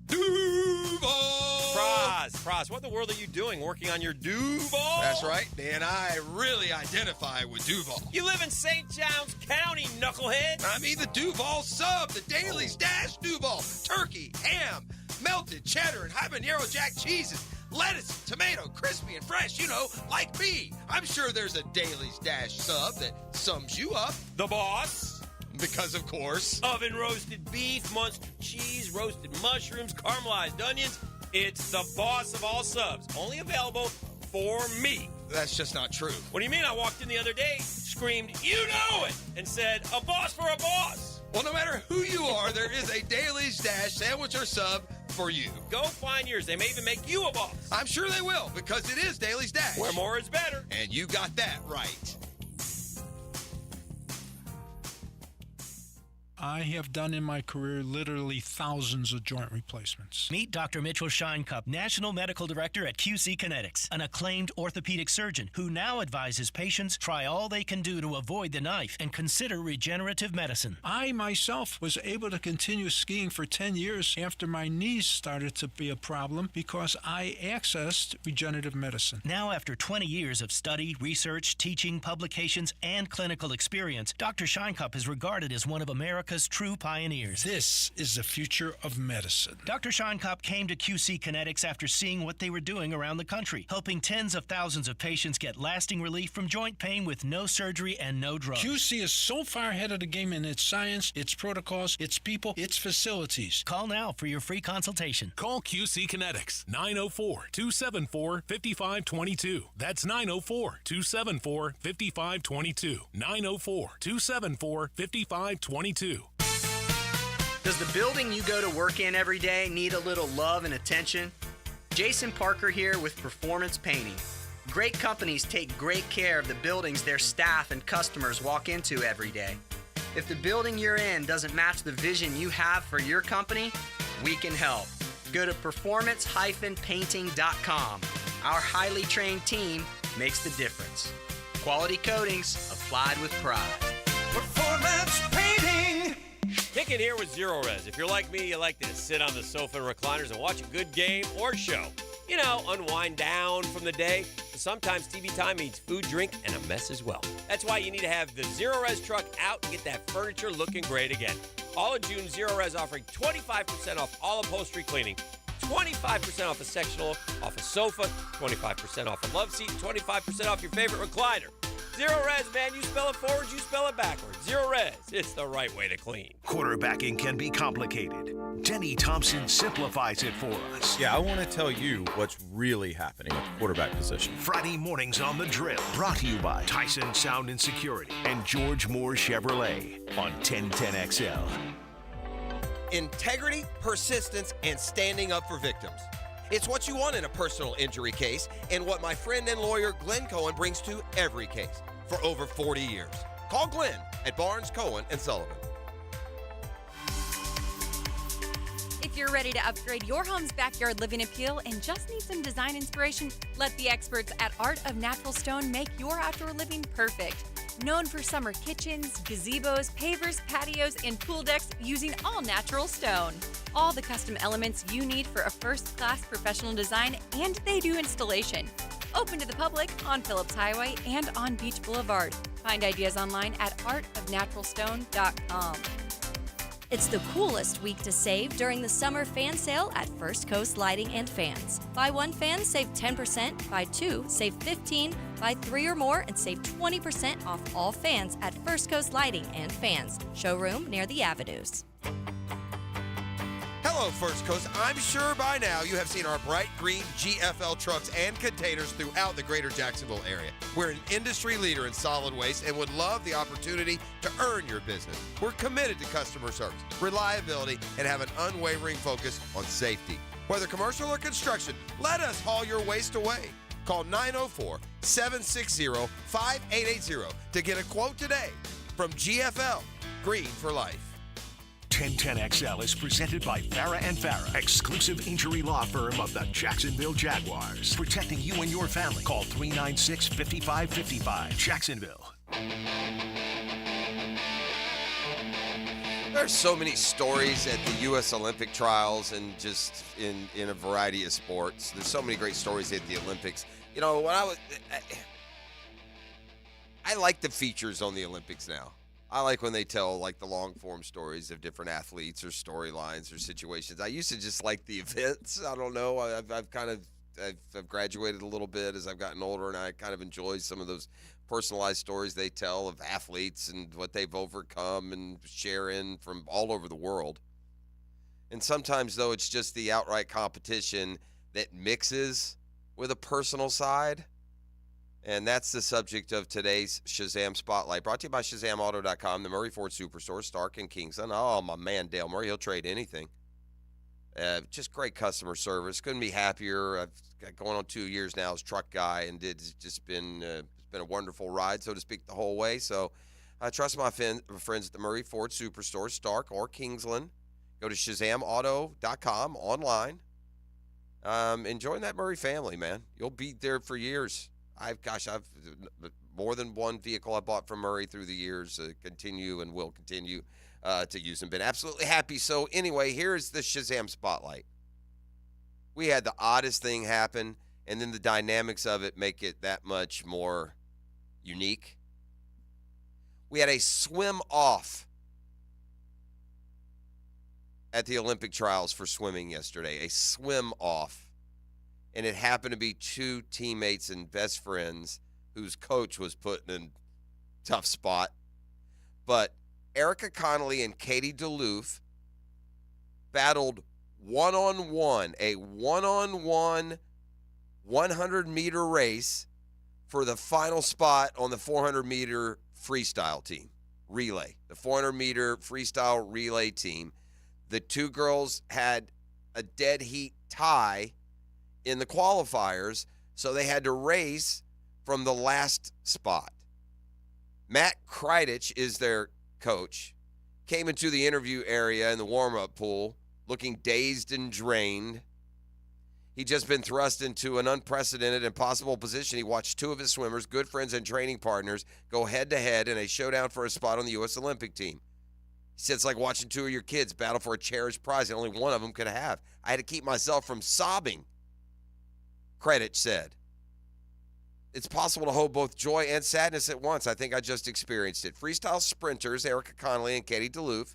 Duval! Praz, what in the world are you doing working on your Duval? That's right, Dan. I really identify with Duval. You live in St. Johns County, knucklehead. I mean the Duval sub, the Dailies Dash Duval. Turkey, ham, melted cheddar, and habanero jack cheeses. Lettuce, tomato, crispy and fresh, you know, like me. I'm sure there's a Dailies Dash sub that sums you up. The boss. Because, of course, oven roasted beef, Munster cheese, roasted mushrooms, caramelized onions. It's the boss of all subs. Only available for me. That's just not true. What do you mean? I walked in the other day, screamed, "You know it!" and said, "A boss for a boss." Well, no matter who you are, there is a Dailies Dash sandwich or sub for you. Go find yours. They may even make you a boss. I'm sure they will, because it is Dailies Dash. Where more is better. And you got that right. I have done in my career literally thousands of joint replacements. Meet Dr. Mitchell Scheinkup, National Medical Director at QC Kinetics, an acclaimed orthopedic surgeon who now advises patients try all they can do to avoid the knife and consider regenerative medicine. I myself was able to continue skiing for 10 years after my knees started to be a problem because I accessed regenerative medicine. Now, after 20 years of study, research, teaching, publications, and clinical experience, Dr. Scheinkup is regarded as one of America's true pioneers. This is the future of medicine. Dr. Scheinkup came to QC Kinetics after seeing what they were doing around the country, helping tens of thousands of patients get lasting relief from joint pain with no surgery and no drugs. QC is so far ahead of the game in its science, its protocols, its people, its facilities. Call now for your free consultation. Call QC Kinetics, 904-274-5522. That's 904-274-5522. 904-274-5522. Does the building you go to work in every day need a little love and attention? Jason Parker here with Performance Painting. Great companies take great care of the buildings their staff and customers walk into every day. If the building you're in doesn't match the vision you have for your company, we can help. Go to performance-painting.com. Our highly trained team makes the difference. Quality coatings applied with pride. Performance Painting! Hicken here with Zero Res. If you're like me, you like to sit on the sofa and recliners and watch a good game or show. You know, unwind down from the day. sometimes TV time means food, drink, and a mess as well. That's why you need to have the Zero Res truck out and get that furniture looking great again. All of June, Zero Res offering 25% off all upholstery cleaning, 25% off a sectional, off a sofa, 25% off a love seat, 25% off your favorite recliner. Zero Res, man. You spell it forward, you spell it backwards. Zero Res. It's the right way to clean. Quarterbacking can be complicated. Denny Thompson simplifies it for us. Yeah, I want to tell you what's really happening at the quarterback position. Friday mornings on The Drill. Brought to you by Tyson Sound and Security and George Moore Chevrolet on 1010XL. Integrity, persistence, and standing up for victims. It's what you want in a personal injury case and what my friend and lawyer Glenn Cohen brings to every case for over 40 years. Call Glenn at Barnes, Cohen & Sullivan. If you're ready to upgrade your home's backyard living appeal and just need some design inspiration, let the experts at Art of Natural Stone make your outdoor living perfect. Known for summer kitchens, gazebos, pavers, patios, and pool decks using all natural stone. All the custom elements you need for a first-class professional design, and they do installation. Open to the public on Phillips Highway and on Beach Boulevard. Find ideas online at artofnaturalstone.com. It's the coolest week to save during the summer fan sale at First Coast Lighting and Fans. Buy one fan, save 10%. Buy two, save 15%. Buy three or more and save 20% off all fans at First Coast Lighting and Fans. Showroom near the Avenues. Hello, First Coast. I'm sure by now you have seen our bright green GFL trucks and containers throughout the greater Jacksonville area. We're an industry leader in solid waste and would love the opportunity to earn your business. We're committed to customer service, reliability, and have an unwavering focus on safety. Whether commercial or construction, let us haul your waste away. Call 904-760-5880 to get a quote today from GFL, Green for Life. 1010XL is presented by Farah & Farah, exclusive injury law firm of the Jacksonville Jaguars. Protecting you and your family. Call 396-5555. Jacksonville. There's so many stories at the U.S. Olympic trials and just in a variety of sports. There's so many great stories at the Olympics. You know, when I like the features on the Olympics now. I like when they tell, like, the long-form stories of different athletes or storylines or situations. I used to just like the events. I don't know. I've graduated a little bit as I've gotten older, and I kind of enjoy some of those personalized stories they tell of athletes and what they've overcome and share in from all over the world. And sometimes, though, it's just the outright competition that mixes with a personal side. And that's the subject of today's Shazam Spotlight, brought to you by ShazamAuto.com, the Murray Ford Superstore, Stark and Kingston. Oh, my man, Dale Murray, he'll trade anything. Just great customer service. Couldn't be happier. I've got going on 2 years now as truck guy, and it's just been a wonderful ride, so to speak, the whole way. So I trust my friends at the Murray Ford Superstore, Stark or Kingsland. Go to ShazamAuto.com online. Enjoying that Murray family, man. You'll be there for years. I've more than one vehicle I bought from Murray through the years, continue and will continue to use them. Been absolutely happy. So anyway, here's the Shazam Spotlight. We had the oddest thing happen, and then the dynamics of it make it that much more unique. We had a swim off at the Olympic trials for swimming yesterday, a swim off. And it happened to be two teammates and best friends whose coach was put in a tough spot. But Erica Connolly and Katie DeLoof battled one-on-one, a one-on-one 100-meter race for the final spot on the 400-meter freestyle team, relay, the 400-meter freestyle relay team. The two girls had a dead heat tie in the qualifiers, so they had to race from the last spot. Matt Kreidich is their coach, came into the interview area in the warm-up pool looking dazed and drained. He'd just been thrust into an unprecedented, impossible position. He watched two of his swimmers, good friends and training partners, go head-to-head in a showdown for a spot on the U.S. Olympic team. He said it's like watching two of your kids battle for a cherished prize that only one of them could have. I had to keep myself from sobbing, Kreidich said. it's possible to hold both joy and sadness at once. I think I just experienced it. Freestyle sprinters Erica Connolly and Katie DeLuve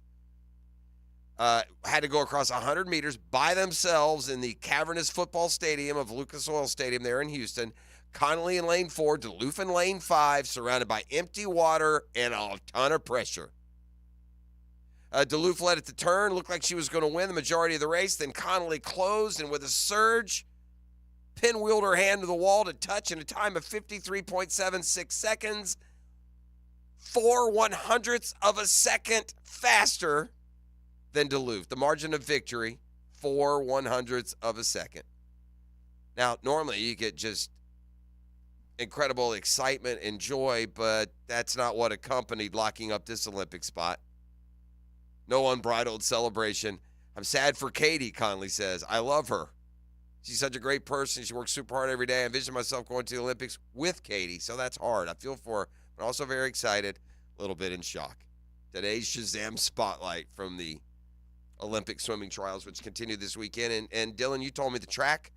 had to go across 100 meters by themselves in the cavernous football stadium of Lucas Oil Stadium there in Houston. Connolly in lane 4, DeLuve in lane 5, surrounded by empty water and a ton of pressure. DeLuve led at the turn, looked like she was going to win the majority of the race. Then Connolly closed, and with a surge, pinwheeled her hand to the wall to touch in a time of 53.76 seconds, 4/100ths of a second faster than DeLuve. The margin of victory, 4/100ths of a second. Now, normally you get just incredible excitement and joy, but that's not what accompanied locking up this Olympic spot. No unbridled celebration. I'm sad for Katie, Connolly says. I love her. She's such a great person. She works super hard every day. I envision myself going to the Olympics with Katie, so that's hard. I feel for her, but also very excited, a little bit in shock. Today's Shazam Spotlight from the Olympic swimming trials, which continue this weekend. And Dylan, you told me the track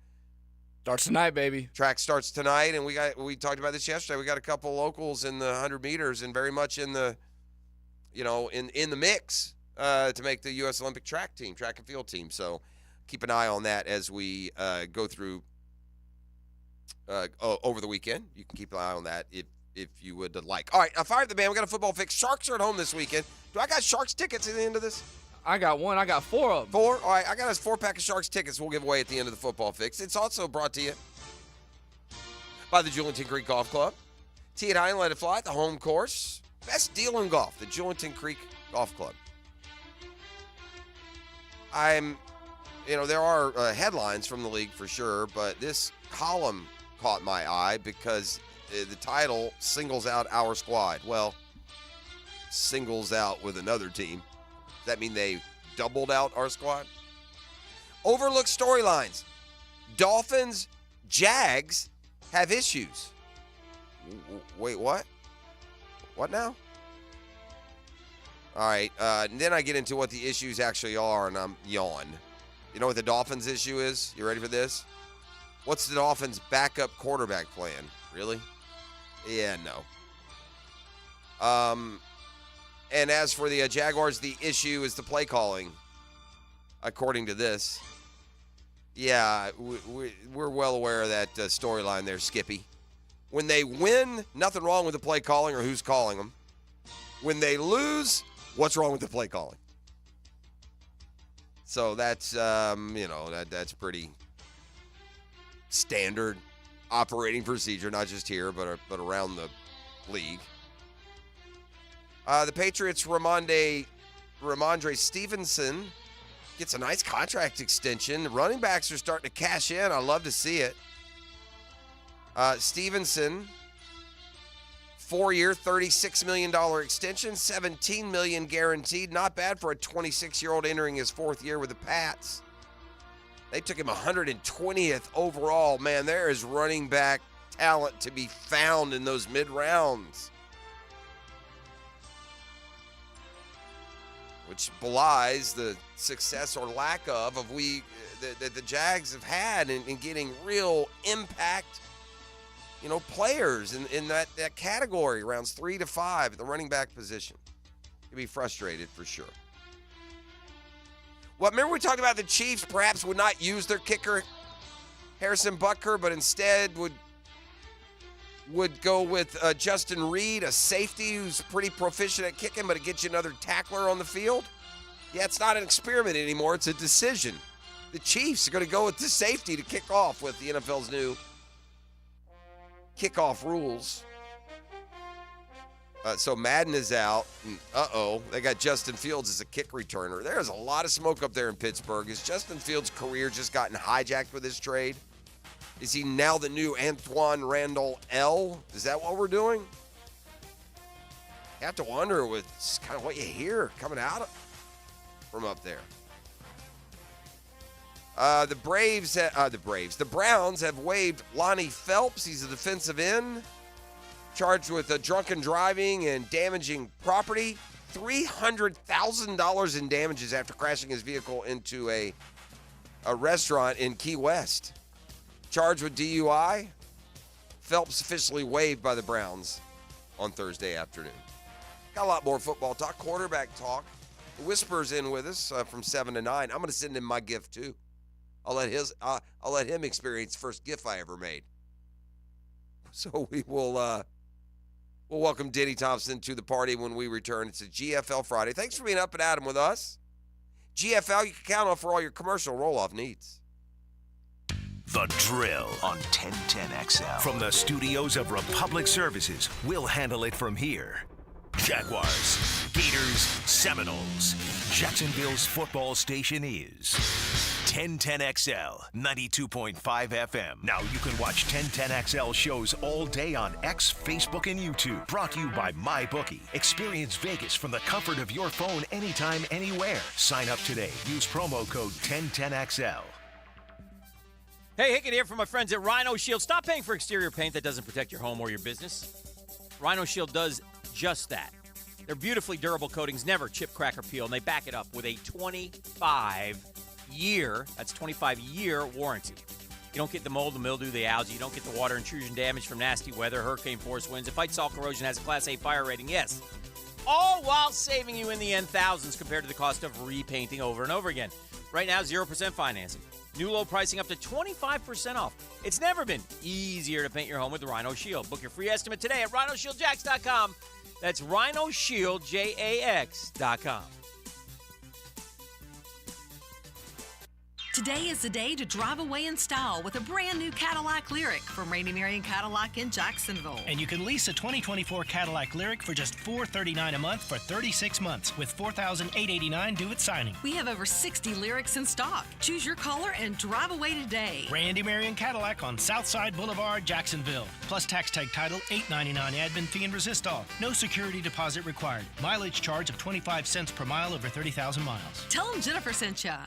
starts tonight, baby. Track starts tonight, and we talked about this yesterday. We got a couple locals in the 100 meters and very much in the, in the mix to make the U.S. Olympic track and field team. So keep an eye on that as we go through over the weekend. You can keep an eye on that if you would like. All right, fire up the band. We got a football fix. Sharks are at home this weekend. Do I got Sharks tickets at the end of this? I got one. I got 4 of them. 4? All right, I got us 4-pack of Sharks tickets we'll give away at the end of the football fix. It's also brought to you by the Julington Creek Golf Club. Tee it high and let it fly at the home course. Best deal in golf, the Julington Creek Golf Club. There are headlines from the league for sure, but this column caught my eye because the title singles out our squad. Well, singles out with another team. Does that mean they doubled out our squad? Overlooked storylines. Dolphins, Jags have issues. Wait, what? What now? All right, and then I get into what the issues actually are, and I'm yawn. You know what the Dolphins' issue is? You ready for this? What's the Dolphins' backup quarterback plan? Really? Yeah, no. And as for the Jaguars, the issue is the play calling, according to this. Yeah, we're well aware of that storyline there, Skippy. When they win, nothing wrong with the play calling or who's calling them. When they lose, what's wrong with the play calling? So that's, that's pretty standard operating procedure, not just here, but around the league. The Patriots' Ramondre Stevenson gets a nice contract extension. The running backs are starting to cash in. I love to see it. Stevenson, 4-year, $36 million extension, $17 million guaranteed. Not bad for a 26-year-old entering his 4th year with the Pats. They took him 120th overall. Man, there is running back talent to be found in those mid-rounds, which belies the success or lack of that the Jags have had in getting real impact, players in that category, rounds 3 to 5 at the running back position. You'd be frustrated for sure. Well, remember we talked about the Chiefs perhaps would not use their kicker, Harrison Butker, but instead would go with Justin Reed, a safety who's pretty proficient at kicking, but it gets you another tackler on the field. Yeah, it's not an experiment anymore. It's a decision. The Chiefs are going to go with the safety to kick off with the NFL's new kickoff rules. So Madden is out. And, they got Justin Fields as a kick returner. There's a lot of smoke up there in Pittsburgh. Has Justin Fields' career just gotten hijacked with this trade? Is he now the new Antoine Randall L? Is that what we're doing? You have to wonder with kind of what you hear coming out from up there. The Browns have waived Lonnie Phelps. He's a defensive end, charged with drunken driving and damaging property. $300,000 in damages after crashing his vehicle into a restaurant in Key West. Charged with DUI. Phelps officially waived by the Browns on Thursday afternoon. Got a lot more football talk, quarterback talk. The Whisper's in with us from 7 to 9. I'm going to send him my gift, too. I'll let him experience the first gift I ever made. So we'll welcome Denny Thompson to the party when we return. It's a GFL Friday. Thanks for being up and at 'em with us. GFL, you can count on for all your commercial roll-off needs. The Drill on 1010XL. From the studios of Republic Services, we'll handle it from here. Jaguars, Gators, Seminoles. Jacksonville's football station is 1010XL, 92.5 FM. Now you can watch 1010XL shows all day on X, Facebook, and YouTube. Brought to you by MyBookie. Experience Vegas from the comfort of your phone anytime, anywhere. Sign up today. Use promo code 1010XL. Hey, Hicken here from my friends at Rhino Shield. Stop paying for exterior paint that doesn't protect your home or your business. Rhino Shield does just that. Their beautifully durable coatings never chip, crack, or peel, and they back it up with a 25-year warranty. You don't get the mold, the mildew, the algae. You don't get the water intrusion damage from nasty weather, hurricane force winds. It fights salt corrosion, has a Class A fire rating, yes. All while saving you in the end thousands compared to the cost of repainting over and over again. Right now, 0% financing. New low pricing up to 25% off. It's never been easier to paint your home with the Rhino Shield. Book your free estimate today at rhinoshieldjax.com. That's rhinoshieldjax.com. Today is the day to drive away in style with a brand new Cadillac Lyriq from Randy Marion Cadillac in Jacksonville. And you can lease a 2024 Cadillac Lyriq for just $439 a month for 36 months with $4,889 due at signing. We have over 60 Lyriqs in stock. Choose your color and drive away today. Randy Marion Cadillac on Southside Boulevard, Jacksonville. Plus tax tag title, $899 admin fee and resistol. No security deposit required. Mileage charge of 25 cents per mile over 30,000 miles. Tell them Jennifer sent ya.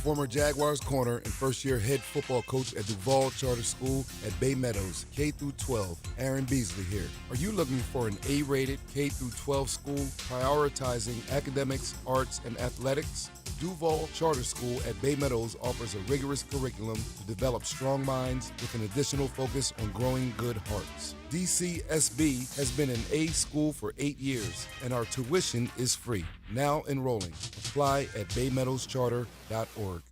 Former Jaguars corner and first-year head football coach at Duval Charter School at Bay Meadows, K-12, Aaron Beasley here. Are you looking for an A-rated K-12 school prioritizing academics, arts, and athletics? Duval Charter School at Bay Meadows offers a rigorous curriculum to develop strong minds with an additional focus on growing good hearts. DCSB has been an A school for 8 years, and our tuition is free. Now enrolling. Apply at baymeadowscharter.org.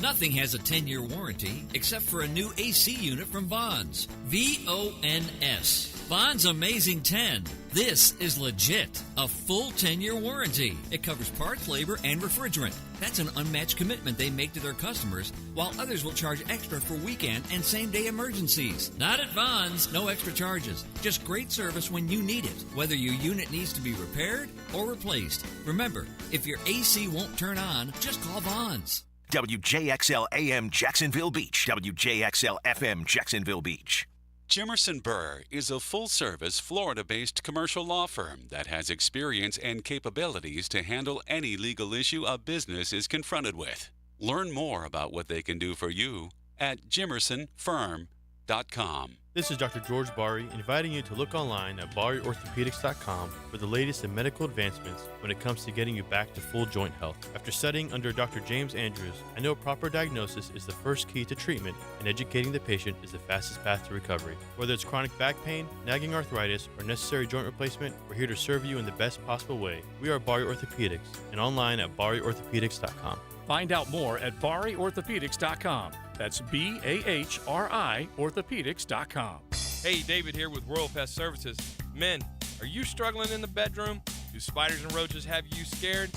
Nothing has a 10-year warranty except for a new AC unit from Vons. V-O-N-S. Vons Amazing 10. This is legit. A full 10-year warranty. It covers parts, labor, and refrigerant. That's an unmatched commitment they make to their customers, while others will charge extra for weekend and same-day emergencies. Not at Vons. No extra charges. Just great service when you need it, whether your unit needs to be repaired or replaced. Remember, if your AC won't turn on, just call Vons. WJXL AM Jacksonville Beach. WJXL FM Jacksonville Beach. Jimerson Burr is a full-service, Florida-based commercial law firm that has experience and capabilities to handle any legal issue a business is confronted with. Learn more about what they can do for you at jimersonfirm.com. This is Dr. George Bari inviting you to look online at bariorthopedics.com for the latest in medical advancements when it comes to getting you back to full joint health. After studying under Dr. James Andrews, I know proper diagnosis is the first key to treatment, and educating the patient is the fastest path to recovery. Whether it's chronic back pain, nagging arthritis, or necessary joint replacement, we're here to serve you in the best possible way. We are Bari Orthopedics, and online at bariorthopedics.com. Find out more at bariorthopedics.com. That's BAHRI orthopedics.com. Hey, David here with Royal Pest Services. Men, are you struggling in the bedroom? Do spiders and roaches have you scared?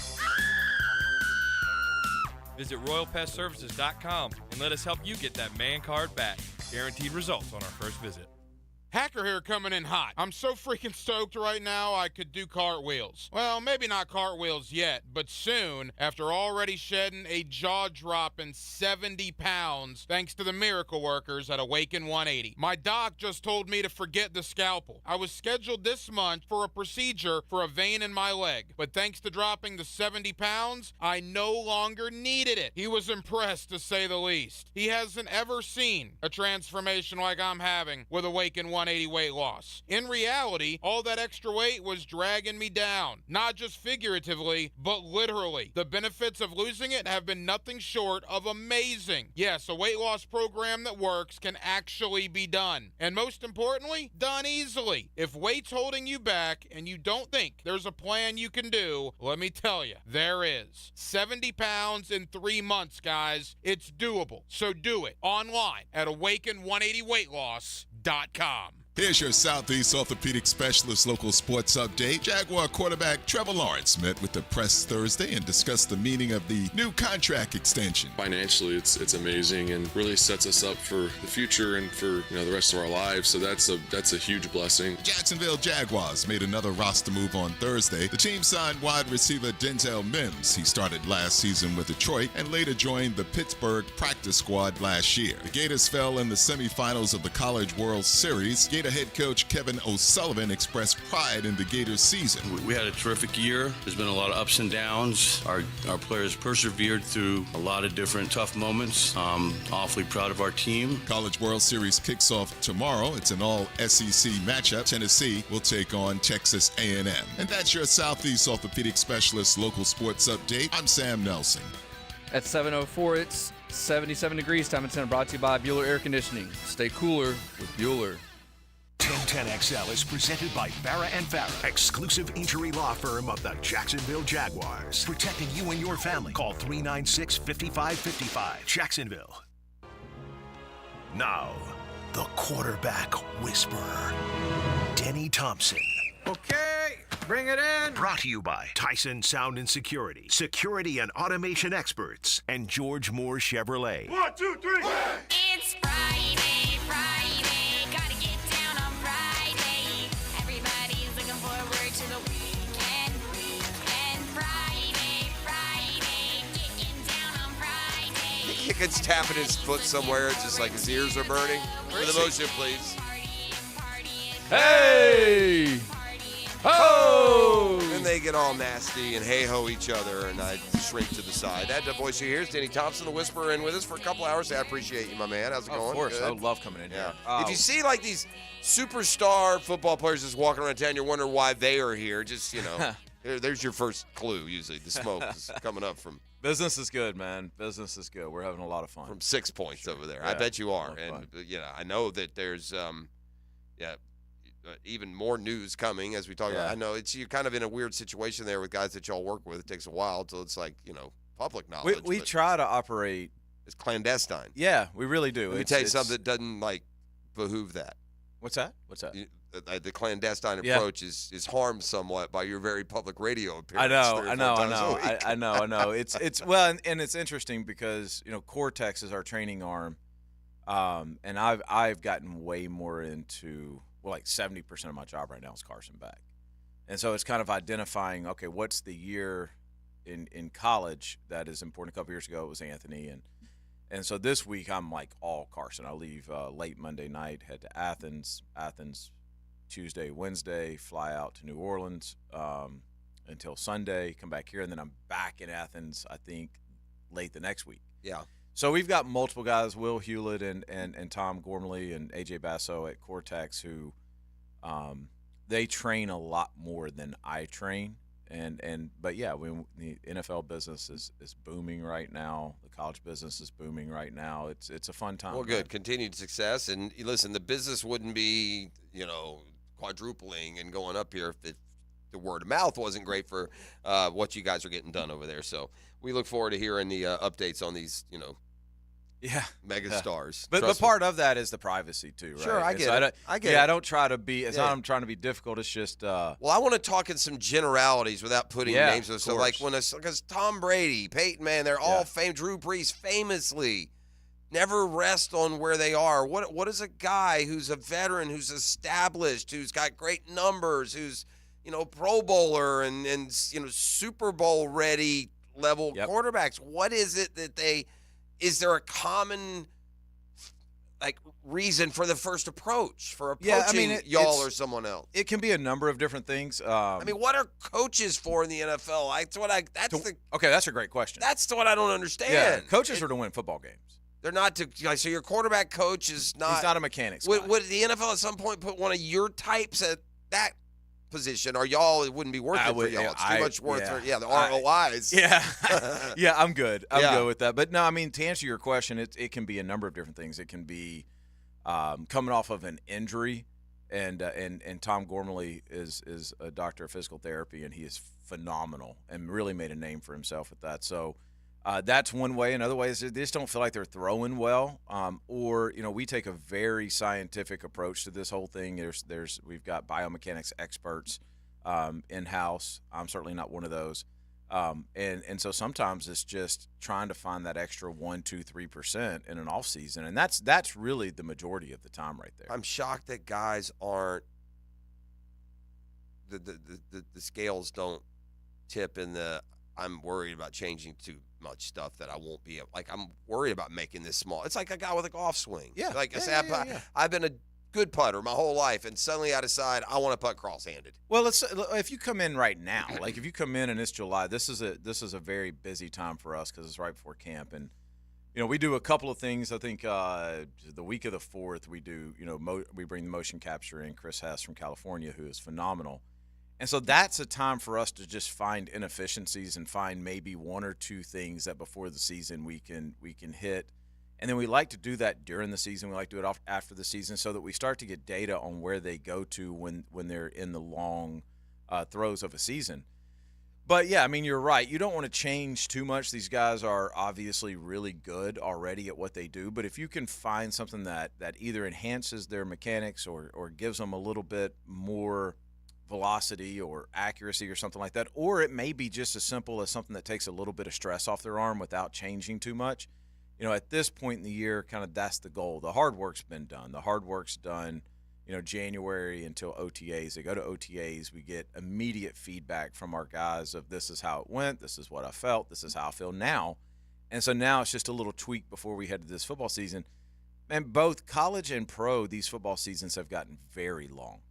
Visit RoyalPestServices.com and let us help you get that man card back. Guaranteed results on our first visit. Hacker here coming in hot. I'm so freaking stoked right now I could do cartwheels. Well, maybe not cartwheels yet, but soon, after already shedding a jaw-dropping 70 pounds thanks to the miracle workers at Awaken 180. My doc just told me to forget the scalpel. I was scheduled this month for a procedure for a vein in my leg, but thanks to dropping the 70 pounds, I no longer needed it. He was impressed, to say the least. He hasn't ever seen a transformation like I'm having with Awaken 180. 180 weight loss. In reality, all that extra weight was dragging me down. Not just figuratively, but literally. The benefits of losing it have been nothing short of amazing. Yes, a weight loss program that works can actually be done. And most importantly, done easily. If weight's holding you back and you don't think there's a plan you can do, let me tell you, there is. 70 pounds in 3 months, guys. It's doable. So do it online at awaken180weightloss.com. Here's your Southeast Orthopedic Specialist local sports update. Jaguar quarterback Trevor Lawrence met with the press Thursday and discussed the meaning of the new contract extension. Financially, it's amazing and really sets us up for the future and for the rest of our lives. So that's a huge blessing. Jacksonville Jaguars made another roster move on Thursday. The team signed wide receiver Denzel Mims. He started last season with Detroit and later joined the Pittsburgh practice squad last year. The Gators fell in the semifinals of the College World Series. Gator head coach Kevin O'Sullivan expressed pride in the Gators season. We had a terrific year. There's been a lot of ups and downs. Our players persevered through a lot of different tough moments. I'm awfully proud of our team. College World Series kicks off tomorrow. It's an all-SEC matchup. Tennessee will take on Texas A&M. And that's your Southeast Orthopedic Specialist local sports update. I'm Sam Nelson. At 7:04, it's 77 degrees. Time and 10 brought to you by Bueller Air Conditioning. Stay cooler with Bueller. 1010XL is presented by Farrah & Farrah, exclusive injury law firm of the Jacksonville Jaguars. Protecting you and your family. Call 396-5555. Jacksonville. Now, the quarterback whisperer, Denny Thompson. Okay, bring it in. Brought to you by Tyson Sound and Security, security and automation experts, and George Moore Chevrolet. 1, 2, 3. It's Friday, gotta get down on Friday. Everybody's looking forward to the weekend. Friday, getting down on Friday. Hicken's tapping his foot somewhere, it's just like his ears are burning. With emotion, please. Hey! Ho! And they get all nasty and hey-ho each other, and I shrink to the side. That voice you hear is Denny Thompson, the Whisperer, in with us for a couple hours. I appreciate you, my man. How's it going? Of course. Good? I love coming in here. If you see, like, these superstar football players just walking around town, you're wondering why they are here. Just, there's your first clue, usually. The smoke is coming up from... Business is good, man. Business is good. We're having a lot of fun. From 6 points over there. Yeah, I bet you are. And, I know that there's, even more news coming as we talk about. I know you're kind of in a weird situation there with guys that y'all work with. It takes a while until it's like, public knowledge. We try to operate. It's clandestine. Yeah, we really do. Let me tell you something that doesn't, behoove that. What's that? The clandestine approach is harmed somewhat by your very public radio appearance. I know. It's well, and it's interesting because Cortex is our training arm, and I've gotten way more into 70% of my job right now is Carson Beck, and so it's kind of identifying what's the year in college that is important. A couple years ago it was Anthony, and so this week I'm all Carson. I leave late Monday night, head to Athens Tuesday, Wednesday, fly out to New Orleans until Sunday, come back here, and then I'm back in Athens, I think, late the next week. Yeah. So we've got multiple guys, Will Hewlett and Tom Gormley and A.J. Basso at Cortex, who they train a lot more than I train. But the NFL business is booming right now. The college business is booming right now. It's a fun time. Well, good. Continued success. And listen, the business wouldn't be, quadrupling and going up here if the word of mouth wasn't great for what you guys are getting done over there. So we look forward to hearing the updates on these, mega stars. But part of that is the privacy too, right? Sure, I get it. I don't try to be. It's not I'm trying to be difficult. It's just. Well, I want to talk in some generalities without putting names. So, because Tom Brady, Peyton Manning, they're all famed. Drew Brees, famously, never rest on where they are. What is a guy who's a veteran, who's established, who's got great numbers, who's Pro Bowler and Super Bowl ready level quarterbacks? What is it that they? Is there a common reason for the first approach for approaching y'all or someone else? It can be a number of different things. What are coaches for in the NFL? Okay, that's a great question. That's what I don't understand. Yeah, coaches are to win football games. They're not so your quarterback coach is not. He's not a mechanics Would, guy. would the NFL at some point put one of your types at that position, or y'all, it wouldn't be worth it for y'all? It's too much worth for the ROIs. Yeah, I'm good. I'm Yeah. good with that. But no, I mean, to answer your question, it can be a number of different things. It can be coming off of an injury, and Tom Gormley is a doctor of physical therapy, and he is phenomenal and really made a name for himself with that. So that's one way. Another way is they just don't feel like they're throwing well, or we take a very scientific approach to this whole thing. We've got biomechanics experts in house. I'm certainly not one of those. And so sometimes it's just trying to find that extra 1%, 2%, 3% in an off season, and that's really the majority of the time right there. I'm shocked that guys aren't the scales don't tip in the I'm worried about changing too much stuff that I won't be able. Like, I'm worried about making this small. It's like a guy with a golf swing. Yeah. Like Yeah. I've been a good putter my whole life, and suddenly I decide I want to putt cross-handed. Well, if you come in right now, like if you come in and it's July, this is a very busy time for us because it's right before camp, and we do a couple of things. I think the week of the 4th we do we bring the motion capture in. Chris Hess from California, who is phenomenal, and so that's a time for us to just find inefficiencies and find maybe one or two things that before the season we can hit. And then we like to do that during the season. We like to do it after the season so that we start to get data on where they go to when they're in the long throes of a season. But, yeah, I mean, you're right. You don't want to change too much. These guys are obviously really good already at what they do. But if you can find something that either enhances their mechanics or gives them a little bit more velocity or accuracy or something like that, or it may be just as simple as something that takes a little bit of stress off their arm without changing too much. At this point in the year, kind of that's the goal. The hard work's been done. The hard work's done, January until OTAs. They go to OTAs. We get immediate feedback from our guys of this is how it went, this is what I felt, this is how I feel now. And so now it's just a little tweak before we head to this football season. And both college and pro, these football seasons have gotten very long.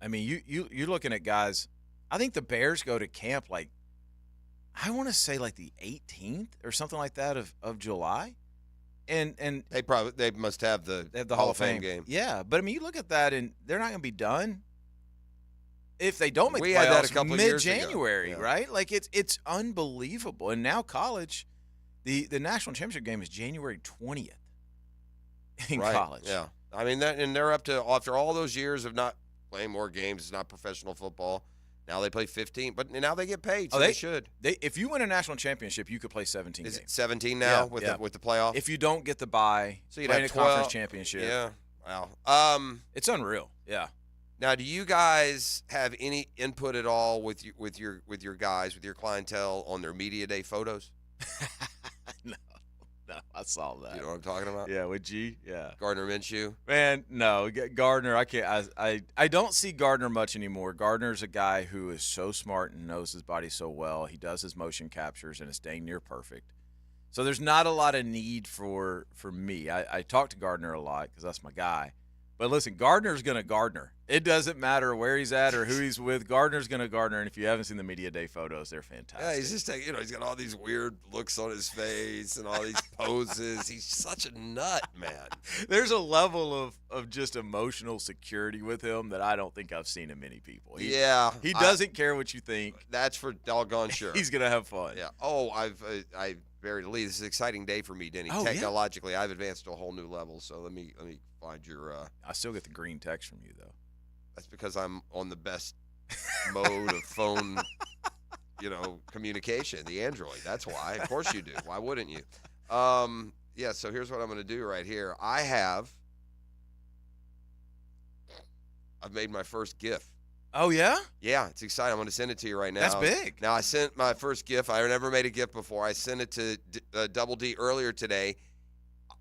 I mean, you're looking at guys, I think the Bears go to camp I want to say the 18th or something like that of July. And they must have the Hall of Fame Fame game. Yeah, but I mean, you look at that, and they're not going to be done if they don't make the had that a playoffs couple years ago. mid-January, Yeah. right? Like it's unbelievable. And now college, the national championship game is January 20th in college. Yeah, I mean and they're up to after all those years of not playing more games. It's not professional football. Now they play 15, but now they get paid, so they should. If you win a national championship, you could play 17 Is games. it 17 now with the playoff? If you don't get the bye, So you'd playing have a 12 conference championship. Yeah. Wow. It's unreal. Yeah. Now, do you guys have any input at all with your guys, with your clientele on their media day photos? No, I saw that. You know what I'm talking about? Yeah, with G. Yeah. Gardner Minshew. Man, no, Gardner. I can't. I don't see Gardner much anymore. Gardner's a guy who is so smart and knows his body so well. He does his motion captures and it's dang near perfect. So there's not a lot of need for me. I talk to Gardner a lot because that's my guy. But listen, Gardner's going to Gardner. It doesn't matter where he's at or who he's with. Gardner's going to Gardner. And if you haven't seen the media day photos, they're fantastic. Yeah, he's just he's got all these weird looks on his face and all these poses. He's such a nut, man. There's a level of just emotional security with him that I don't think I've seen in many people. He doesn't care what you think. That's for doggone sure. He's going to have fun. Yeah. Oh, I've buried a lead. This is an exciting day for me, Denny. Oh, yeah. Technologically, I've advanced to a whole new level. So let me find your. I still get the green text from you though. That's because I'm on the best mode of phone, communication, the Android. That's why. Of course you do. Why wouldn't you? Yeah. So here's what I'm going to do right here. I've made my first GIF. Oh yeah? Yeah, it's exciting. I'm going to send it to you right now. That's big. Now I sent my first GIF. I never made a GIF before. I sent it to Double D earlier today.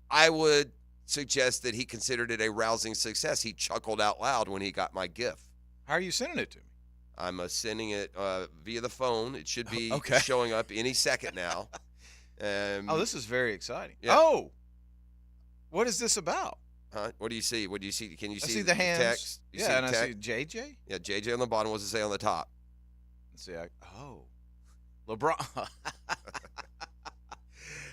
I would suggest that he considered it a rousing success. He chuckled out loud when he got my GIF. How are you sending it to me? I'm sending it via the phone. It should be Okay. showing up any second now. This is very exciting. Yeah. Oh, what is this about? Huh? What do you see? What do you see? Can you I see see the hands. text? You see And the I see text? JJ. Yeah, JJ on the bottom. What's it say on the top? Let's see. LeBron.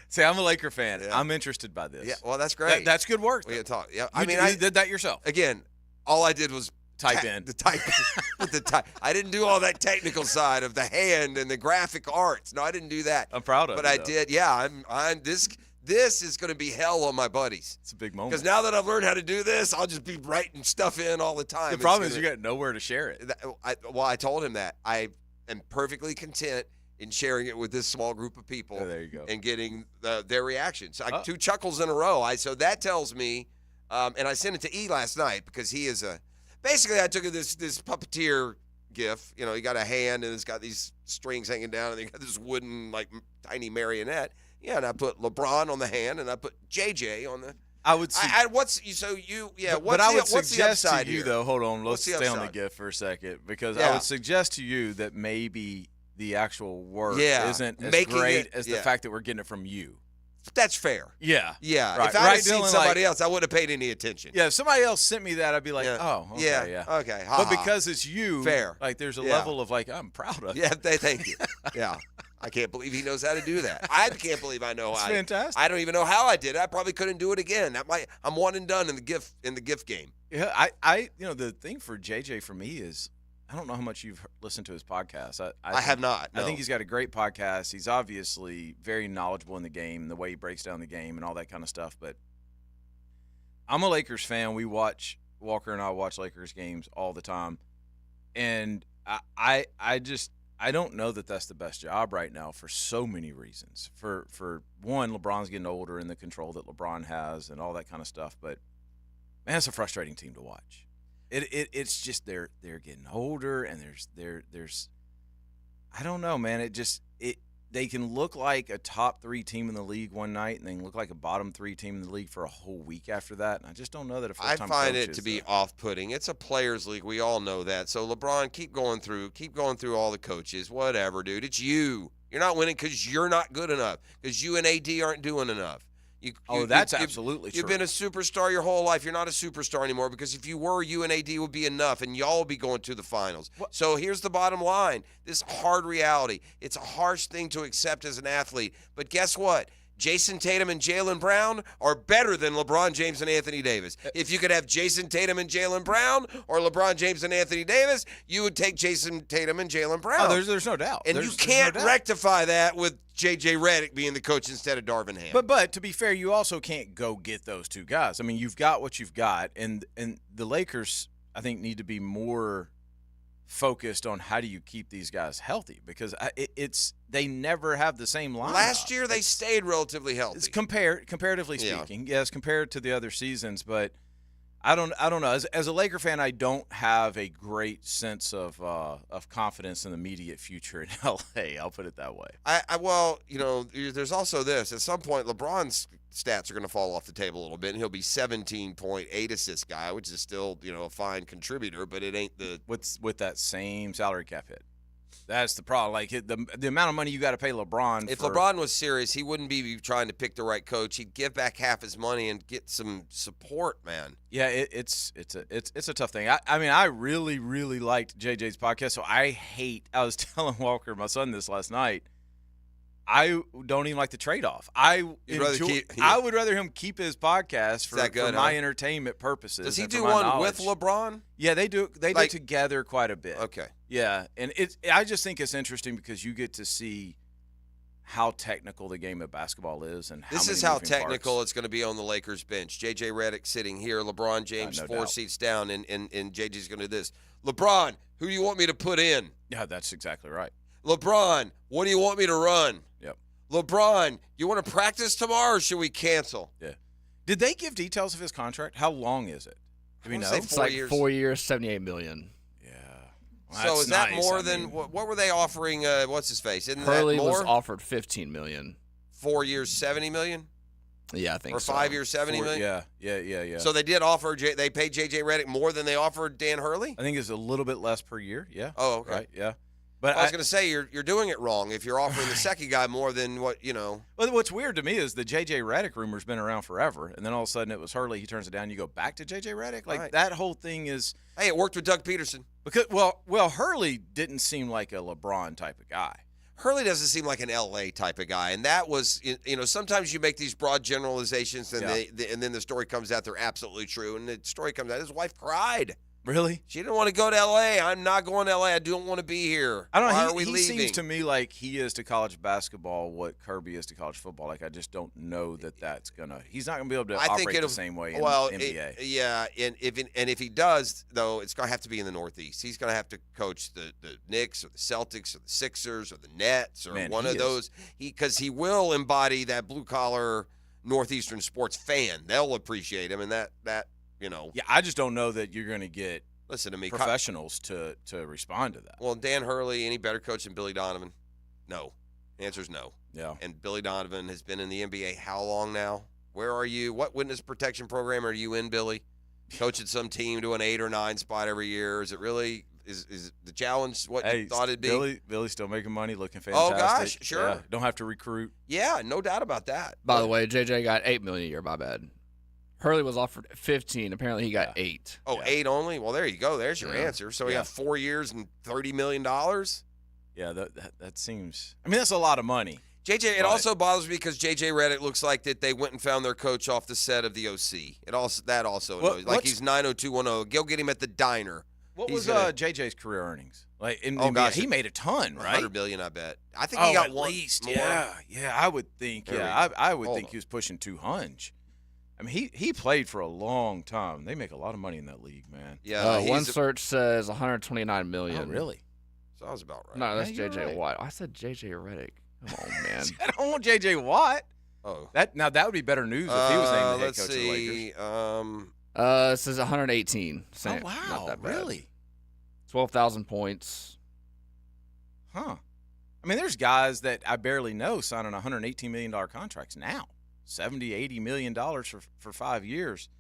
See, I'm a Laker fan. Yeah. I'm interested by this. Yeah, well, that's great. That's good work. We had talk. Yeah, You did that yourself. Again, all I did was Type with the type. I didn't do all that technical side of the hand and the graphic arts. No, I didn't do that. I'm proud of but you, I though. did. Yeah, I'm this is going to be hell on my buddies. It's a big moment. Because now that I've learned how to do this, I'll just be writing stuff in all the time. The problem is you got nowhere to share it. I told him that I am perfectly content in sharing it with this small group of people. Oh, there you go. And getting their reactions. 2 chuckles in a row. So that tells me, and I sent it to E last night because he is basically I took this puppeteer gif. You know, he got a hand and it's got these strings hanging down and he got this wooden like tiny marionette. Yeah, and I put LeBron on the hand and I put JJ on the. I would. What's the suggest upside to you here? though. Hold on, let's stay on the upside? GIF for a second because Yeah. I would suggest to you that maybe the actual work Yeah, isn't as making great it- as the yeah. fact that we're getting it from you. That's fair. Yeah. Yeah. Right. If I Right, had seen Dylan, somebody like- else, I wouldn't have paid any attention. Yeah, if somebody else sent me that, I'd be like, Yeah. oh, okay, Yeah, yeah. okay, But ha-ha. because it's you, Fair. like there's a Yeah. level of like, I'm proud of Yeah, you. thank you. Yeah. I can't believe he knows how to do that. I can't believe I know It's how. fantastic. I don't even know how I did it. I probably couldn't do it again. I'm one and done in the gift game. Yeah, the thing for JJ for me is I don't know how much you've listened to his podcast. I have not, I no. think he's got a great podcast. He's obviously very knowledgeable in the game, the way he breaks down the game and all that kind of stuff. But I'm a Lakers fan. Walker and I watch Lakers games all the time. And I don't know that that's the best job right now for so many reasons. For one, LeBron's getting older and the control that LeBron has and all that kind of stuff. But man, it's a frustrating team to watch. It's just they're getting older and there's I don't know, man. They can look like a top 3 team in the league one night and they can look like a bottom 3 team in the league for a whole week after that. And I just don't know that a I full-time find coach it is to be that. off-putting. It's a players' league. We all know that. So LeBron, keep going through all the coaches. Whatever, dude. It's you. You're not winning because you're not good enough. Because you and AD aren't doing enough. That's absolutely You've true. been a superstar your whole life. You're not a superstar anymore because if you were, you and AD would be enough, and y'all will be going to the finals. So here's the bottom line. This hard reality. It's a harsh thing to accept as an athlete. But guess what? Jason Tatum and Jaylen Brown are better than LeBron James and Anthony Davis. If you could have Jason Tatum and Jaylen Brown or LeBron James and Anthony Davis, you would take Jason Tatum and Jaylen Brown. Oh, there's no doubt. And you can't rectify that with J.J. Redick being the coach instead of Darvin Ham. But to be fair, you also can't go get those 2 guys. I mean, you've got what you've got, and the Lakers, I think, need to be more focused on how do you keep these guys healthy because they never have the same lineup. Last year they stayed relatively healthy. It's comparatively speaking, yes, compared to the other seasons, but I don't know. As a Laker fan, I don't have a great sense of confidence in the immediate future in LA. I'll put it that way. Well, there's also this. At some point, LeBron's stats are going to fall off the table a little bit, and he'll be 17.8 assist guy, which is still a fine contributor, but it ain't the with that same salary cap hit. That's the problem. Like the amount of money you got to pay LeBron. If LeBron was serious, he wouldn't be trying to pick the right coach. He'd give back half his money and get some support, man. Yeah, it's a tough thing. I mean, I really, really liked JJ's podcast, so I was telling Walker, my son, this last night. I don't even like the trade-off. I would rather him keep his podcast for my entertainment purposes. Does he do one with LeBron? Yeah, they do. They do together quite a bit. Okay. Yeah, and I just think it's interesting because you get to see how technical the game of basketball is, and this is how technical it's going to be on the Lakers bench. J.J. Redick sitting here, LeBron James 4 seats down, and J.J.'s going to do this. LeBron, who do you want me to put in? Yeah, that's exactly right. LeBron, what do you want me to run? Yep. LeBron, you want to practice tomorrow or should we cancel? Yeah. Did they give details of his contract? How long is it? Do we know? It's like 4 years, $78 million. Well, so is that nice. more than what were they offering? What's his face? Isn't Hurley that more? was offered $15 million. 4 years, $70 million. Yeah, I think or so. 5 years, $70 million. Yeah. So they did offer. They paid J.J. Redick more than they offered Dan Hurley. I think it's a little bit less per year. Yeah. Oh, okay. Right. Yeah. But I was going to say you're doing it wrong if you're offering the second guy more than what you know. Well, what's weird to me is the J.J. Redick rumor's been around forever, and then all of a sudden it was Hurley. He turns it down. You go back to J.J. Redick. Like that whole thing is. Hey, it worked with Doug Peterson. Because well, Hurley didn't seem like a LeBron type of guy. Hurley doesn't seem like an L.A. type of guy, and that was, sometimes you make these broad generalizations, and and then the story comes out they're absolutely true, and the story comes out his wife cried. Really? She didn't want to go to L.A. I'm not going to L.A. I don't want to be here. I don't know. Why are we He leaving? seems to me like he is to college basketball what Kirby is to college football. Like, I just don't know that's gonna. He's not gonna be able to operate the same way in the NBA. And if he does, though, it's gonna have to be in the Northeast. He's gonna have to coach the Knicks or the Celtics or the Sixers or the Nets or one of those. Because he will embody that blue collar Northeastern sports fan. They'll appreciate him, and that. Yeah, I just don't know that you're going to get listen to me professionals to respond to that. Well, Dan Hurley, any better coach than Billy Donovan? No. The answer is no. Yeah. And Billy Donovan has been in the NBA how long now? Where are you? What witness protection program are you in, Billy? Coaching some team to an 8 or 9 spot every year? Is it really is the challenge what you thought it'd be? Billy's still making money, looking fantastic. Oh gosh, sure. Yeah, don't have to recruit. Yeah, no doubt about that. By the way, JJ got $8 million a year. My bad. Hurley was offered 15. Apparently, he got 8. Oh, 8 only? Well, there you go. There's your answer. So he got 4 years and $30 million? Yeah, that seems – I mean, that's a lot of money. JJ, it also bothers me because JJ Redick looks like that they went and found their coach off the set of the OC. That also annoys. Like he's 90210. Go get him at the diner. What was JJ's career earnings? Like in NBA, he made a ton, right? $100 million, I bet. I think he got at one. Least, more. Yeah, I would think. I would think he was pushing 200. I mean, he played for a long time. They make a lot of money in that league, man. Yeah. One search says $129 million. Oh, really? Sounds about right. No, that's JJ Watt. I said JJ Redick. Come on, man. I don't want JJ Watt. Oh, that would be better news if he was named the head coach of the Lakers. It says 118. Oh wow, not that bad. Really? 12,000 points. Huh. I mean, there's guys that I barely know signing $118 million contracts now. $70, $80 million for 5 years.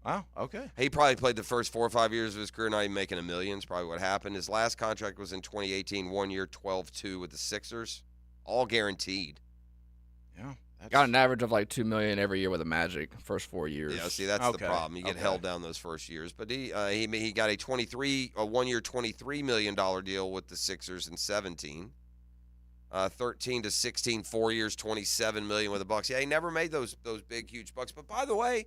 Wow, okay. He probably played the first 4 or 5 years of his career not even making $1 million. Is probably what happened. His last contract was in 2018, 1 year, 12-2 with the Sixers. All guaranteed. Yeah. Got an average of like $2 million every year with the Magic, first 4 years. Yeah, see, that's the problem. You get held down those first years. But he got a 1 year, $23 million deal with the Sixers in 17. 13 to 16, 4 years, $27 million with the Bucks. Yeah, he never made those big, huge bucks. But by the way,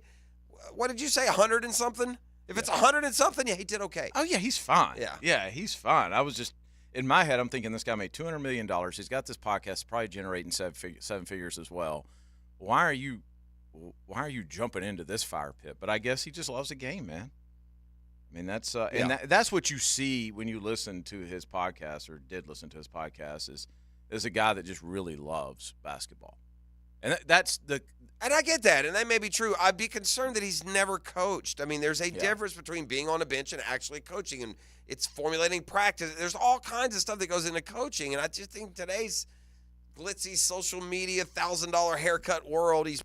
what did you say? 100 and something? If it's 100 and something, yeah, he did okay. Oh yeah, he's fine. Yeah, he's fine. I was just in my head, I'm thinking this guy made $200 million. He's got this podcast, probably generating seven figures as well. Why are you jumping into this fire pit? But I guess he just loves the game, man. I mean, that's and that's what you see when you listen to his podcast or did listen to his podcast is a guy that just really loves basketball, and that's the. And I get that, and that may be true. I'd be concerned that he's never coached. I mean, there's a difference between being on a bench and actually coaching, and it's formulating practice. There's all kinds of stuff that goes into coaching, and I just think today's glitzy social media $1,000 haircut world, he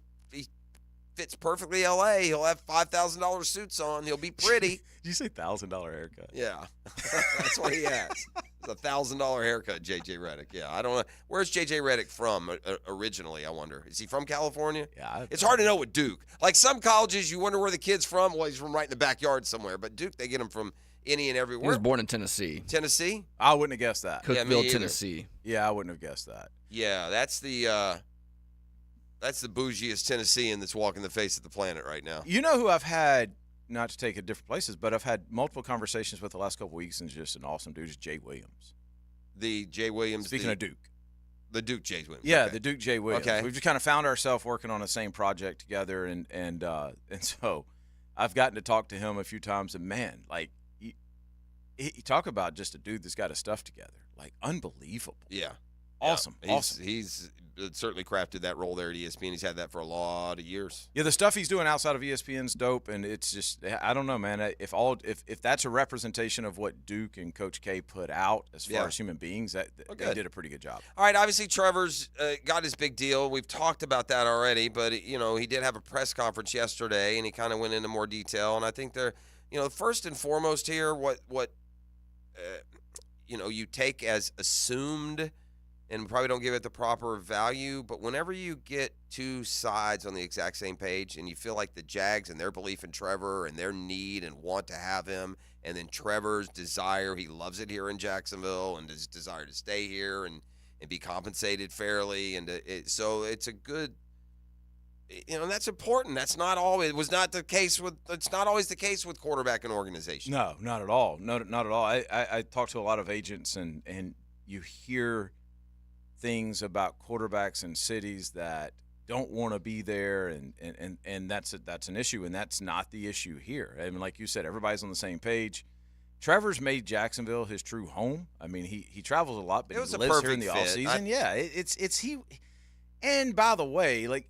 fits perfectly L.A. He'll have $5,000 suits on. He'll be pretty. Did you say $1,000 haircut? Yeah, that's what he has. It's a $1,000 haircut, J.J. Redick. Yeah, I don't know. Where's J.J. Redick from originally, I wonder? Is he from California? Yeah. It's hard to know with Duke. Like some colleges, you wonder where the kid's from. Well, he's from right in the backyard somewhere. But Duke, they get him from any and everywhere. He was born in Tennessee. Tennessee? I wouldn't have guessed that. Cookeville, Tennessee. Yeah, I wouldn't have guessed that. Yeah, that's the bougiest Tennessean that's walking the face of the planet right now. You know who I've had, not to take it different places, but I've had multiple conversations with the last couple of weeks, and just an awesome dude is Jay Williams. The Jay Williams. Speaking of Duke. The Duke Jay Williams. Yeah, okay. the Duke Jay Williams. Okay. We've just kind of found ourselves working on the same project together, and so I've gotten to talk to him a few times, and man, like he talk about just a dude that's got his stuff together, like unbelievable. Yeah. Awesome. Yeah. Awesome. He's certainly crafted that role there at ESPN. He's had that for a lot of years. Yeah, the stuff he's doing outside of ESPN's dope, and it's just I don't know, man. If that's a representation of what Duke and Coach K put out as far as human beings, they did a pretty good job. All right, obviously Trevor's got his big deal. We've talked about that already, but he did have a press conference yesterday, and he kind of went into more detail. And I think they're, first and foremost here, what you take as assumed and probably don't give it the proper value, but whenever you get two sides on the exact same page and you feel like the Jags and their belief in Trevor and their need and want to have him, and then Trevor's desire, he loves it here in Jacksonville and his desire to stay here, and and be compensated fairly. And so it's a good, and that's important. That's not always, it's not always the case with quarterback and organization. No, not at all. Not at all. I talk to a lot of agents, and you hear things about quarterbacks in cities that don't want to be there, and that's an issue, and that's not the issue here. I mean, like you said, everybody's on the same page. Trevor's made Jacksonville his true home. I mean, he travels a lot, but he lives here in the offseason. Yeah, it's he. And by the way, like,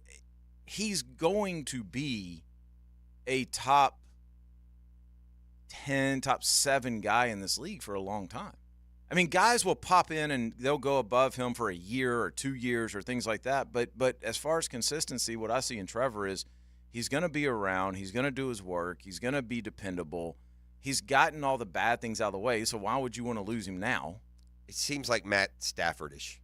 he's going to be a top 10, top 7 guy in this league for a long time. I mean, guys will pop in and they'll go above him for a year or 2 years or things like that. But as far as consistency, what I see in Trevor is he's going to be around. He's going to do his work. He's going to be dependable. He's gotten all the bad things out of the way, so why would you want to lose him now? It seems like Matt Stafford-ish.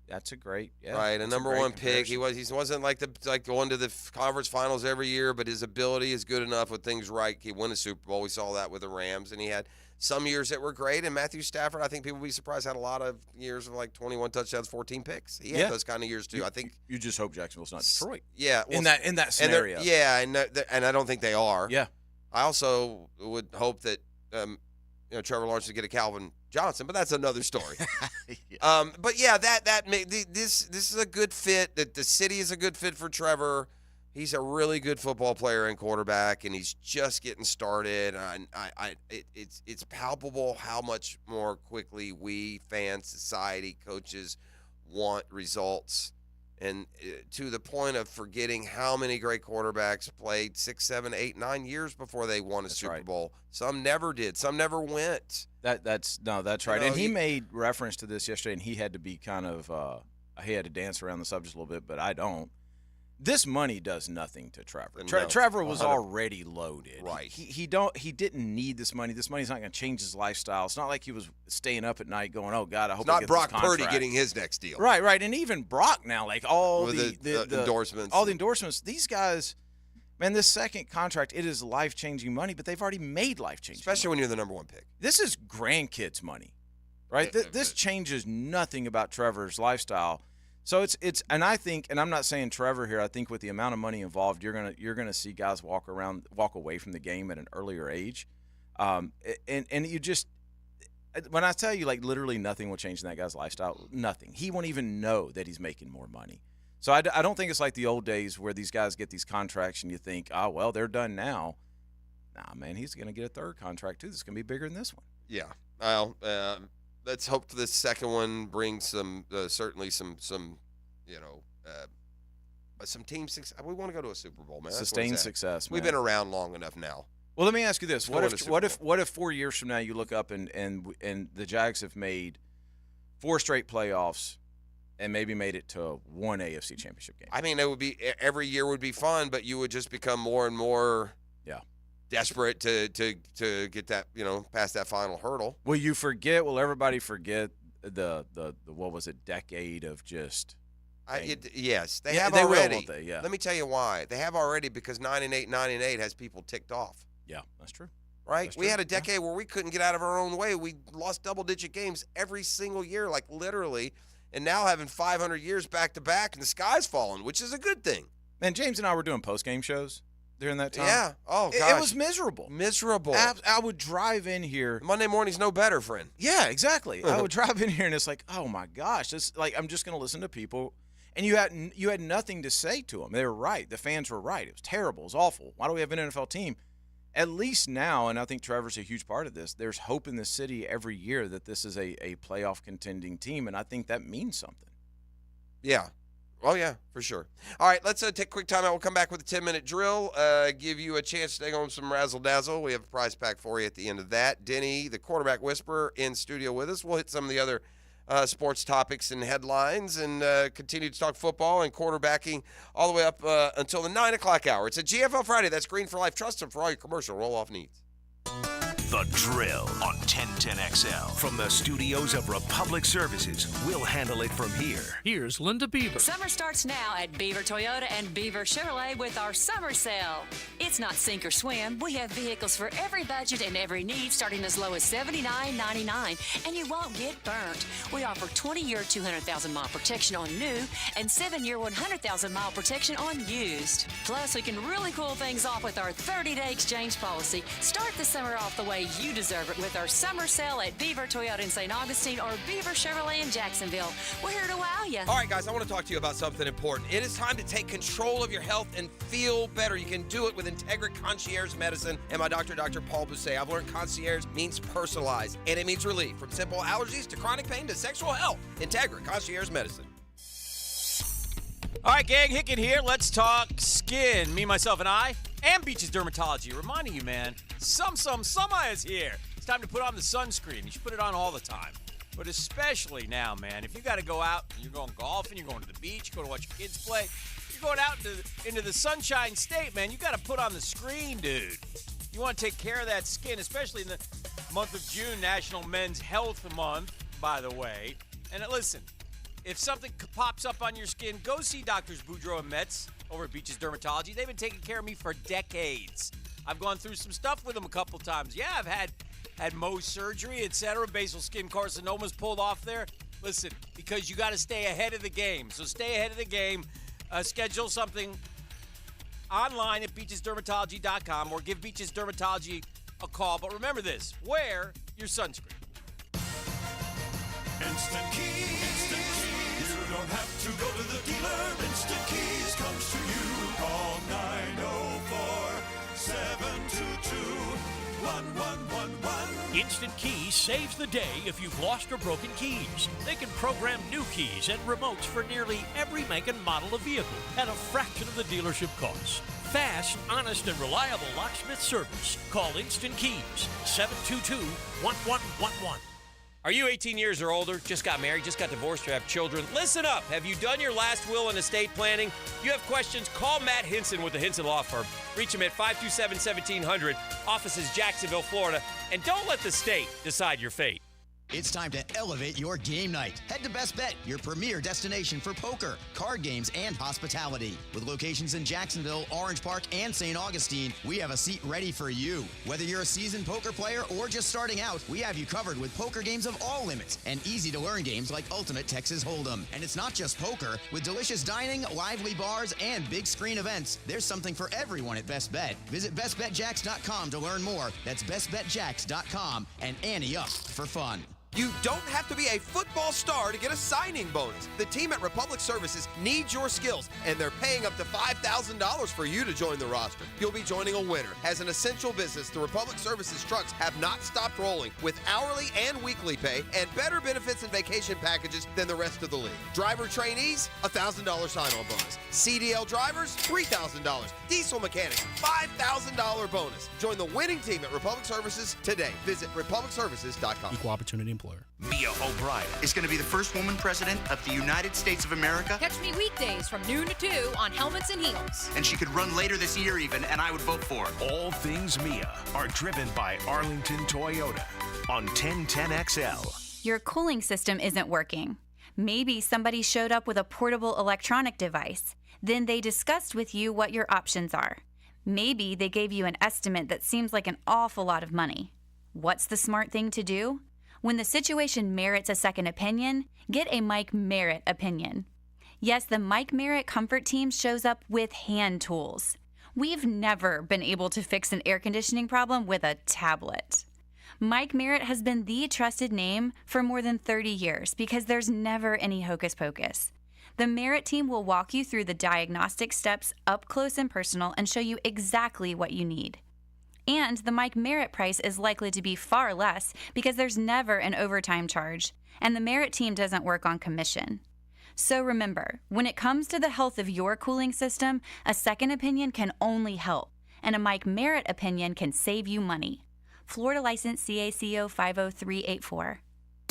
That's a great, right. A number one pick. He wasn't like going to the conference finals every year, but his ability is good enough with things right. He won a Super Bowl. We saw that with the Rams, and he had some years that were great. And Matthew Stafford, I think people would be surprised, had a lot of years of like 21 touchdowns, 14 picks. He had those kind of years too. I think you just hope Jacksonville's not Detroit. Yeah, well, in that scenario. And I don't think they are. Yeah, I also would hope that Trevor Lawrence would get a Calvin Johnson, but that's another story. But yeah, this is a good fit. That the city is a good fit for Trevor. He's a really good football player and quarterback, and he's just getting started. It's palpable how much more quickly we, fans, society, coaches, want results, and to the point of forgetting how many great quarterbacks played 6, 7, 8, 9 years before they won a Super Bowl. Some never did. Some never went. That's right. And he made reference to this yesterday, and he had to be kind of he had to dance around the subject a little bit, but I don't. This money does nothing to Trevor. Trevor was already loaded. Right. He didn't need this money. This money's not going to change his lifestyle. It's not like he was staying up at night going, "Oh God, I hope." It's not Brock Purdy getting his next deal. Right. And even Brock now, like all the endorsements, all the endorsements. These guys, man, this second contract, it is life-changing money, but they've already made life-changing. Especially when you're the number one pick. This is grandkids' money, right? This changes nothing about Trevor's lifestyle. So it's and I think, and I'm not saying Trevor here, I think with the amount of money involved, you're gonna see guys walk away from the game at an earlier age, and you just, when I tell you, like, literally nothing will change in that guy's lifestyle. Nothing. He won't even know that he's making more money. So I don't think it's like the old days where these guys get these contracts and you think, oh well, they're done now. Nah, man, he's gonna get a third contract too. This is gonna be bigger than this one. Yeah. Well. Let's hope the second one brings some team success. We want to go to a Super Bowl, man. Sustained success, man. We've been around long enough now. Well, let me ask you this: what if 4 years from now you look up and the Jags have made 4 straight playoffs and maybe made it to one AFC Championship game? I mean, it would be every year would be fun, but you would just become more and more desperate to get that, past that final hurdle. Will you forget? Will everybody forget the what was it, decade of just? Yes, they have already. Will, won't they? Yeah. Let me tell you why. They have already, because 9-8 has people ticked off. Yeah, that's true. Right? That's we true. had a decade where we couldn't get out of our own way. We lost double-digit games every single year, like literally, and now having 500 years back-to-back, and the sky's falling, which is a good thing. Man, James and I were doing post-game shows during that time. Yeah. Oh, gosh. It was miserable. Miserable. I would drive in here. Monday morning's no better, friend. Yeah, exactly. I would drive in here, and it's like, oh, my gosh. This, like, I'm just going to listen to people. And you had nothing to say to them. They were right. The fans were right. It was terrible. It was awful. Why do we have an NFL team? At least now, and I think Trevor's a huge part of this, there's hope in the city every year that this is a playoff contending team, and I think that means something. Yeah. Oh, yeah, for sure. All right, let's take a quick time out. We'll come back with a 10-minute drill, give you a chance to take home some razzle-dazzle. We have a prize pack for you at the end of that. Denny, the quarterback whisperer, in studio with us. We'll hit some of the other sports topics and headlines and continue to talk football and quarterbacking all the way up until the 9 o'clock hour. It's a GFL Friday. That's Green for Life. Trust them for all your commercial roll-off needs. The The Drill on 1010XL. From the studios of Republic Services, we'll handle it from here. Here's Linda Beaver. Summer starts now at Beaver Toyota and Beaver Chevrolet with our summer sale. It's not sink or swim. We have vehicles for every budget and every need, starting as low as $79.99, and you won't get burnt. We offer 20-year 200,000-mile protection on new and 7-year 100,000-mile protection on used. Plus, we can really cool things off with our 30-day exchange policy. Start the summer off the way you deserve it with our summer sale at Beaver Toyota in St. Augustine or Beaver Chevrolet in Jacksonville. We're here to wow you. All right, guys, I want to talk to you about something important. It is time to take control of your health and feel better. You can do it with Integra Concierge Medicine and my doctor, Dr. Paul Bousset. I've learned concierge means personalized, and it means relief from simple allergies to chronic pain to sexual health. Integra Concierge Medicine. All right, gang, Hicken here. Let's talk skin. Me, myself, and I, and Beaches Dermatology. Reminding you, man, summer is here. It's time to put on the sunscreen. You should put it on all the time. But especially now, man, if you got to go out and you're going golfing, you're going to the beach, you're going to watch your kids play, you're going out into the sunshine state, man, you got to put on the screen, dude. You want to take care of that skin, especially in the month of June, National Men's Health Month, by the way. And listen, if something pops up on your skin, go see Doctors Boudreaux and Metz over at Beaches Dermatology. They've been taking care of me for decades. I've gone through some stuff with them a couple times. Yeah, I've had Mohs surgery, etc. Basal skin carcinomas pulled off there. Listen, because you got to stay ahead of the game. So stay ahead of the game. Schedule something online at beachesdermatology.com or give Beaches Dermatology a call. But remember this, wear your sunscreen. Instant Keys. Instant Keys. You don't have to go to the dealer. Instant Keys comes to you. Call 904-722-1111. Instant Keys saves the day if you've lost or broken keys. They can program new keys and remotes for nearly every make and model of vehicle at a fraction of the dealership cost. Fast, honest, and reliable locksmith service. Call Instant Keys, 722-1111. Are you 18 years or older, just got married, just got divorced, or have children? Listen up. Have you done your last will and estate planning? You have questions? Call Matt Hinson with the Hinson Law Firm. Reach him at 527-1700. Office is Jacksonville, Florida. And don't let the state decide your fate. It's time to elevate your game night. Head to Best Bet, your premier destination for poker, card games, and hospitality. With locations in Jacksonville, Orange Park, and St. Augustine, we have a seat ready for you. Whether you're a seasoned poker player or just starting out, we have you covered with poker games of all limits and easy-to-learn games like Ultimate Texas Hold'em. And it's not just poker. With delicious dining, lively bars, and big screen events, there's something for everyone at Best Bet. Visit bestbetjacks.com to learn more. That's bestbetjacks.com and ante up for fun. You don't have to be a football star to get a signing bonus. The team at Republic Services needs your skills, and they're paying up to $5,000 for you to join the roster. You'll be joining a winner. As an essential business, the Republic Services trucks have not stopped rolling with hourly and weekly pay and better benefits and vacation packages than the rest of the league. Driver trainees, $1,000 sign-on bonus. CDL drivers, $3,000. Diesel mechanics, $5,000 bonus. Join the winning team at Republic Services today. Visit republicservices.com. Equal opportunity employer. Mia O'Brien is going to be the first woman president of the United States of America. Catch me weekdays from noon to 2 on Helmets and Heels. And she could run later this year even, and I would vote for her. All things Mia are driven by Arlington Toyota on 1010XL. Your cooling system isn't working. Maybe somebody showed up with a portable electronic device. Then they discussed with you what your options are. Maybe they gave you an estimate that seems like an awful lot of money. What's the smart thing to do? When the situation merits a second opinion, get a Mike Merritt opinion. Yes, the Mike Merritt Comfort Team shows up with hand tools. We've never been able to fix an air conditioning problem with a tablet. Mike Merritt has been the trusted name for more than 30 years because there's never any hocus pocus. The Merritt team will walk you through the diagnostic steps up close and personal and show you exactly what you need. And the Mike Merritt price is likely to be far less because there's never an overtime charge, and the Merritt team doesn't work on commission. So remember, when it comes to the health of your cooling system, a second opinion can only help, and a Mike Merritt opinion can save you money. Florida license CACO 50384.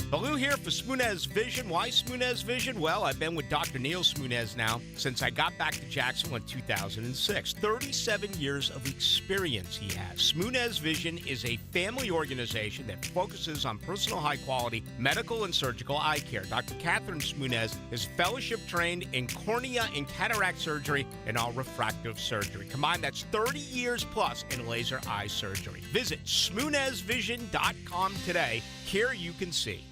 Baloo here for Smoonez Vision. Why Smoonez Vision? Well, I've been with Dr. Neil Smoonez now since I got back to Jacksonville in 2006. 37 years of experience he has. Smoonez Vision is a family organization that focuses on personal high-quality medical and surgical eye care. Dr. Catherine Smoonez is fellowship-trained in cornea and cataract surgery and all refractive surgery. Combined, that's 30 years plus in laser eye surgery. Visit SmoonezVision.com today. Here you can see.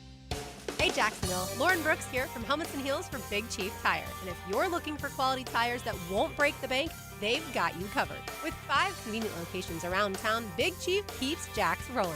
Hey Jacksonville, Lauren Brooks here from Helmets and Heels for Big Chief Tire. And if you're looking for quality tires that won't break the bank, they've got you covered. With 5 convenient locations around town, Big Chief keeps Jacks rolling.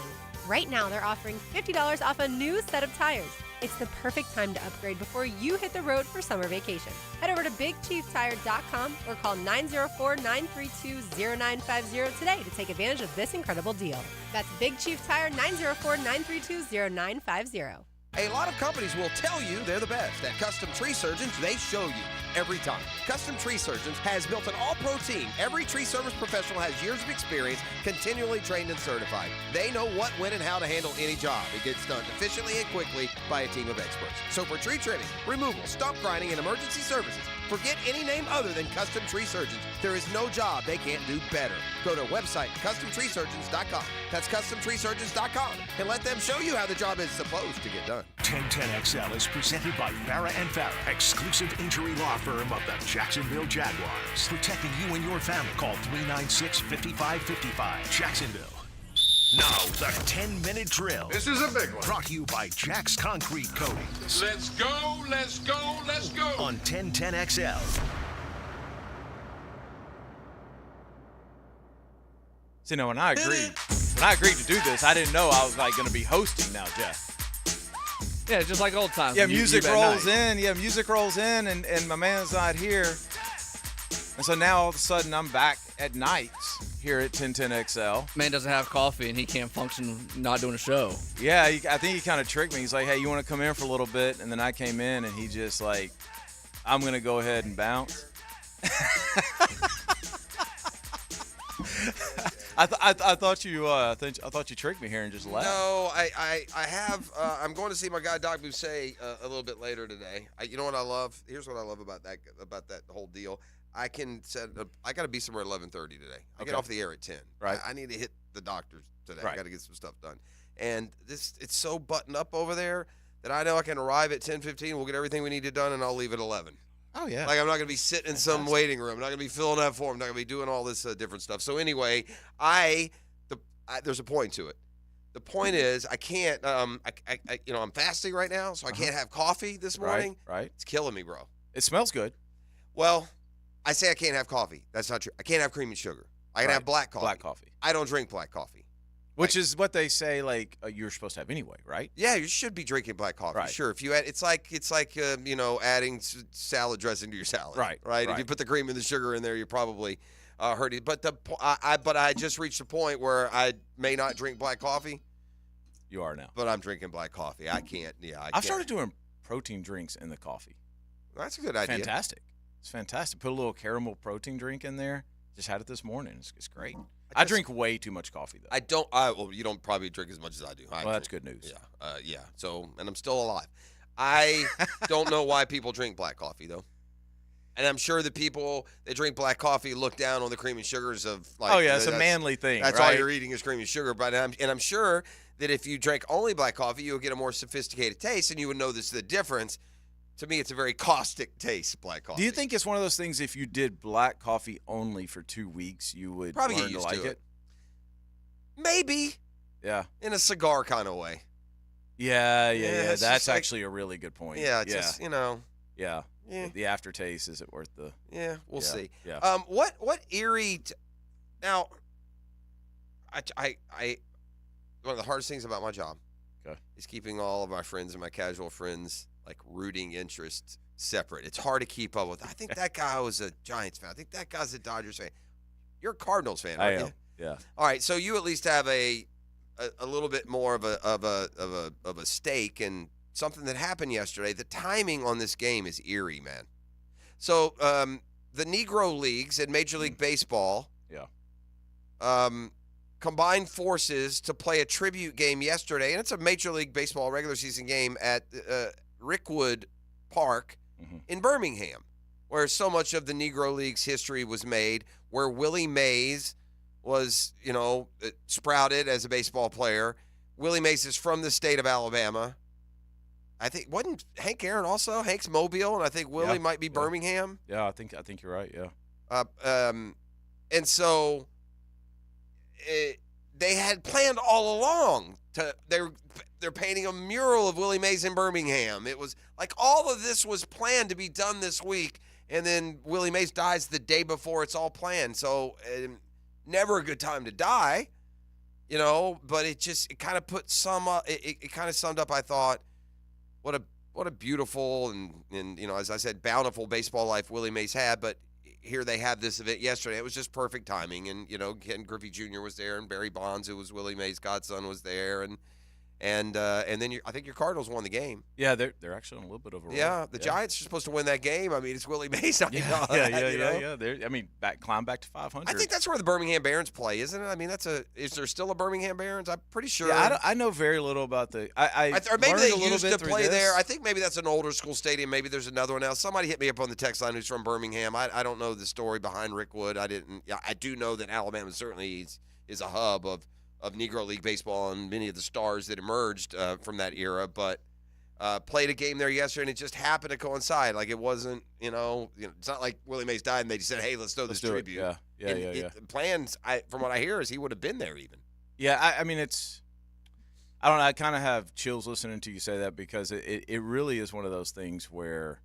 Right now, they're offering $50 off a new set of tires. It's the perfect time to upgrade before you hit the road for summer vacation. Head over to BigChiefTire.com or call 904-932-0950 today to take advantage of this incredible deal. That's Big Chief Tire, 904-932-0950. A lot of companies will tell you they're the best. At Custom Tree Surgeons, they show you every time. Custom Tree Surgeons has built an all-pro team. Every tree service professional has years of experience, continually trained and certified. They know what, when, and how to handle any job. It gets done efficiently and quickly by a team of experts. So for tree trimming, removal, stump grinding, and emergency services, forget any name other than Custom Tree Surgeons. There is no job they can't do better. Go to website CustomTreeSurgeons.com. That's CustomTreeSurgeons.com and let them show you how the job is supposed to get done. 1010XL is presented by Farah & Farah, exclusive injury law firm of the Jacksonville Jaguars. Protecting you and your family. Call 396-5555. Jacksonville. Now, the 10-minute drill. This is a big one. Brought to you by Jack's Concrete Coatings. Let's go, let's go, let's go. On 1010XL. So, when I agreed to do this, I didn't know I was like going to be hosting now, Jeff. Yeah, just like old times. Yeah, music rolls in. Yeah, music rolls in, and my man's not here. And so now all of a sudden I'm back at nights here at 1010XL. Man doesn't have coffee and he can't function not doing a show. Yeah, I think he kind of tricked me. He's like, hey, you want to come in for a little bit? And then I came in and he just like, I'm going to go ahead and bounce. I thought you tricked me here and just left. No, I have. I'm going to see my guy Doc Bousset a little bit later today. You know what I love? Here's what I love about that whole deal. I can I got to be somewhere at 11:30 today. I get off the air at 10. Right. I need to hit the doctors today. Right. I got to get some stuff done. And it's so buttoned up over there that I know I can arrive at 10:15. We'll get everything we need to done, and I'll leave at 11. Oh, yeah. Like, I'm not going to be sitting in some waiting room. I'm not going to be filling out form. I'm not going to be doing all this different stuff. So, anyway, there's a point to it. The point is I can't, I'm fasting right now, so I can't have coffee this morning. Right. It's killing me, bro. It smells good. Well, I say I can't have coffee. That's not true. I can't have cream and sugar. I can have black coffee. Black coffee. I don't drink black coffee. Which is what they say, like, you're supposed to have anyway, right? Yeah, you should be drinking black coffee. Right. Sure. If you add, it's like adding salad dressing to your salad. Right. If you put the cream and the sugar in there, you probably hurt it. But I just reached a point where I may not drink black coffee. You are now. But I'm drinking black coffee. I can't. Yeah, I've started doing protein drinks in the coffee. That's a good idea. Fantastic. It's fantastic. Put a little caramel protein drink in there. Just had it this morning. It's great. I drink way too much coffee, though. Well, you don't probably drink as much as I do. That's good news. Yeah. So, and I'm still alive. I don't know why people drink black coffee, though. And I'm sure the people that drink black coffee look down on the cream and sugars of like. Oh yeah, it's a manly thing. That's right? all you're eating is cream and sugar. But I'm sure that if you drank only black coffee, you'll get a more sophisticated taste, and you would know the difference. To me, it's a very caustic taste, black coffee. Do you think it's one of those things? If you did black coffee only for 2 weeks, you would probably learn get used to like to it? Maybe. Yeah. In a cigar kind of way. Yeah. It's That's like, actually a really good point. Yeah, just Yeah. The aftertaste, is it worth the? Yeah, we'll see. Yeah. What eerie? Now, I one of the hardest things about my job is keeping all of my friends and my casual friends like rooting interests separate. It's hard to keep up with. I think that guy was a Giants fan. I think that guy's a Dodgers fan. You're a Cardinals fan, right? I am. Yeah. All right, so you at least have a little bit more of a stake in something that happened yesterday. The timing on this game is eerie, man. So the Negro Leagues and Major League Baseball, combined forces to play a tribute game yesterday, and it's a Major League Baseball regular season game at Rickwood Park in Birmingham, where so much of the Negro League's history was made, where Willie Mays was, sprouted as a baseball player. Willie Mays is from the state of Alabama. I think, wasn't Hank Aaron also? Hank's Mobile, and I think Willie might be Birmingham. Yeah, I think you're right, yeah. And so they had planned all along they're painting a mural of Willie Mays in Birmingham. It was like all of this was planned to be done this week, and then Willie Mays dies the day before it's all planned. So never a good time to die, but it kind of put it kind of summed up, I thought, what a beautiful and as I said, bountiful baseball life Willie Mays had. But here they have this event yesterday. It was just perfect timing, and Ken Griffey Jr. was there, and Barry Bonds, who was Willie Mays' godson, was there, and then I think your Cardinals won the game. Yeah, they're actually on a little bit of a roll. Yeah, the Giants are supposed to win that game. I mean, it's Willie Mays. Yeah. Climb back to 500. I think that's where the Birmingham Barons play, isn't it? I mean, is there still a Birmingham Barons? I'm pretty sure. Yeah, I know very little about the. Or maybe they used to play there. I think maybe that's an older school stadium. Maybe there's another one now. Somebody hit me up on the text line who's from Birmingham. I don't know the story behind Rickwood. I do know that Alabama certainly is a hub of Negro League baseball and many of the stars that emerged from that era, but played a game there yesterday, and it just happened to coincide. Like, it wasn't, it's not like Willie Mays died and they just said, hey, let's throw this tribute. Yeah. Plans, from what I hear, is he would have been there even. Yeah, I mean, I don't know, I kind of have chills listening to you say that, because it really is one of those things where,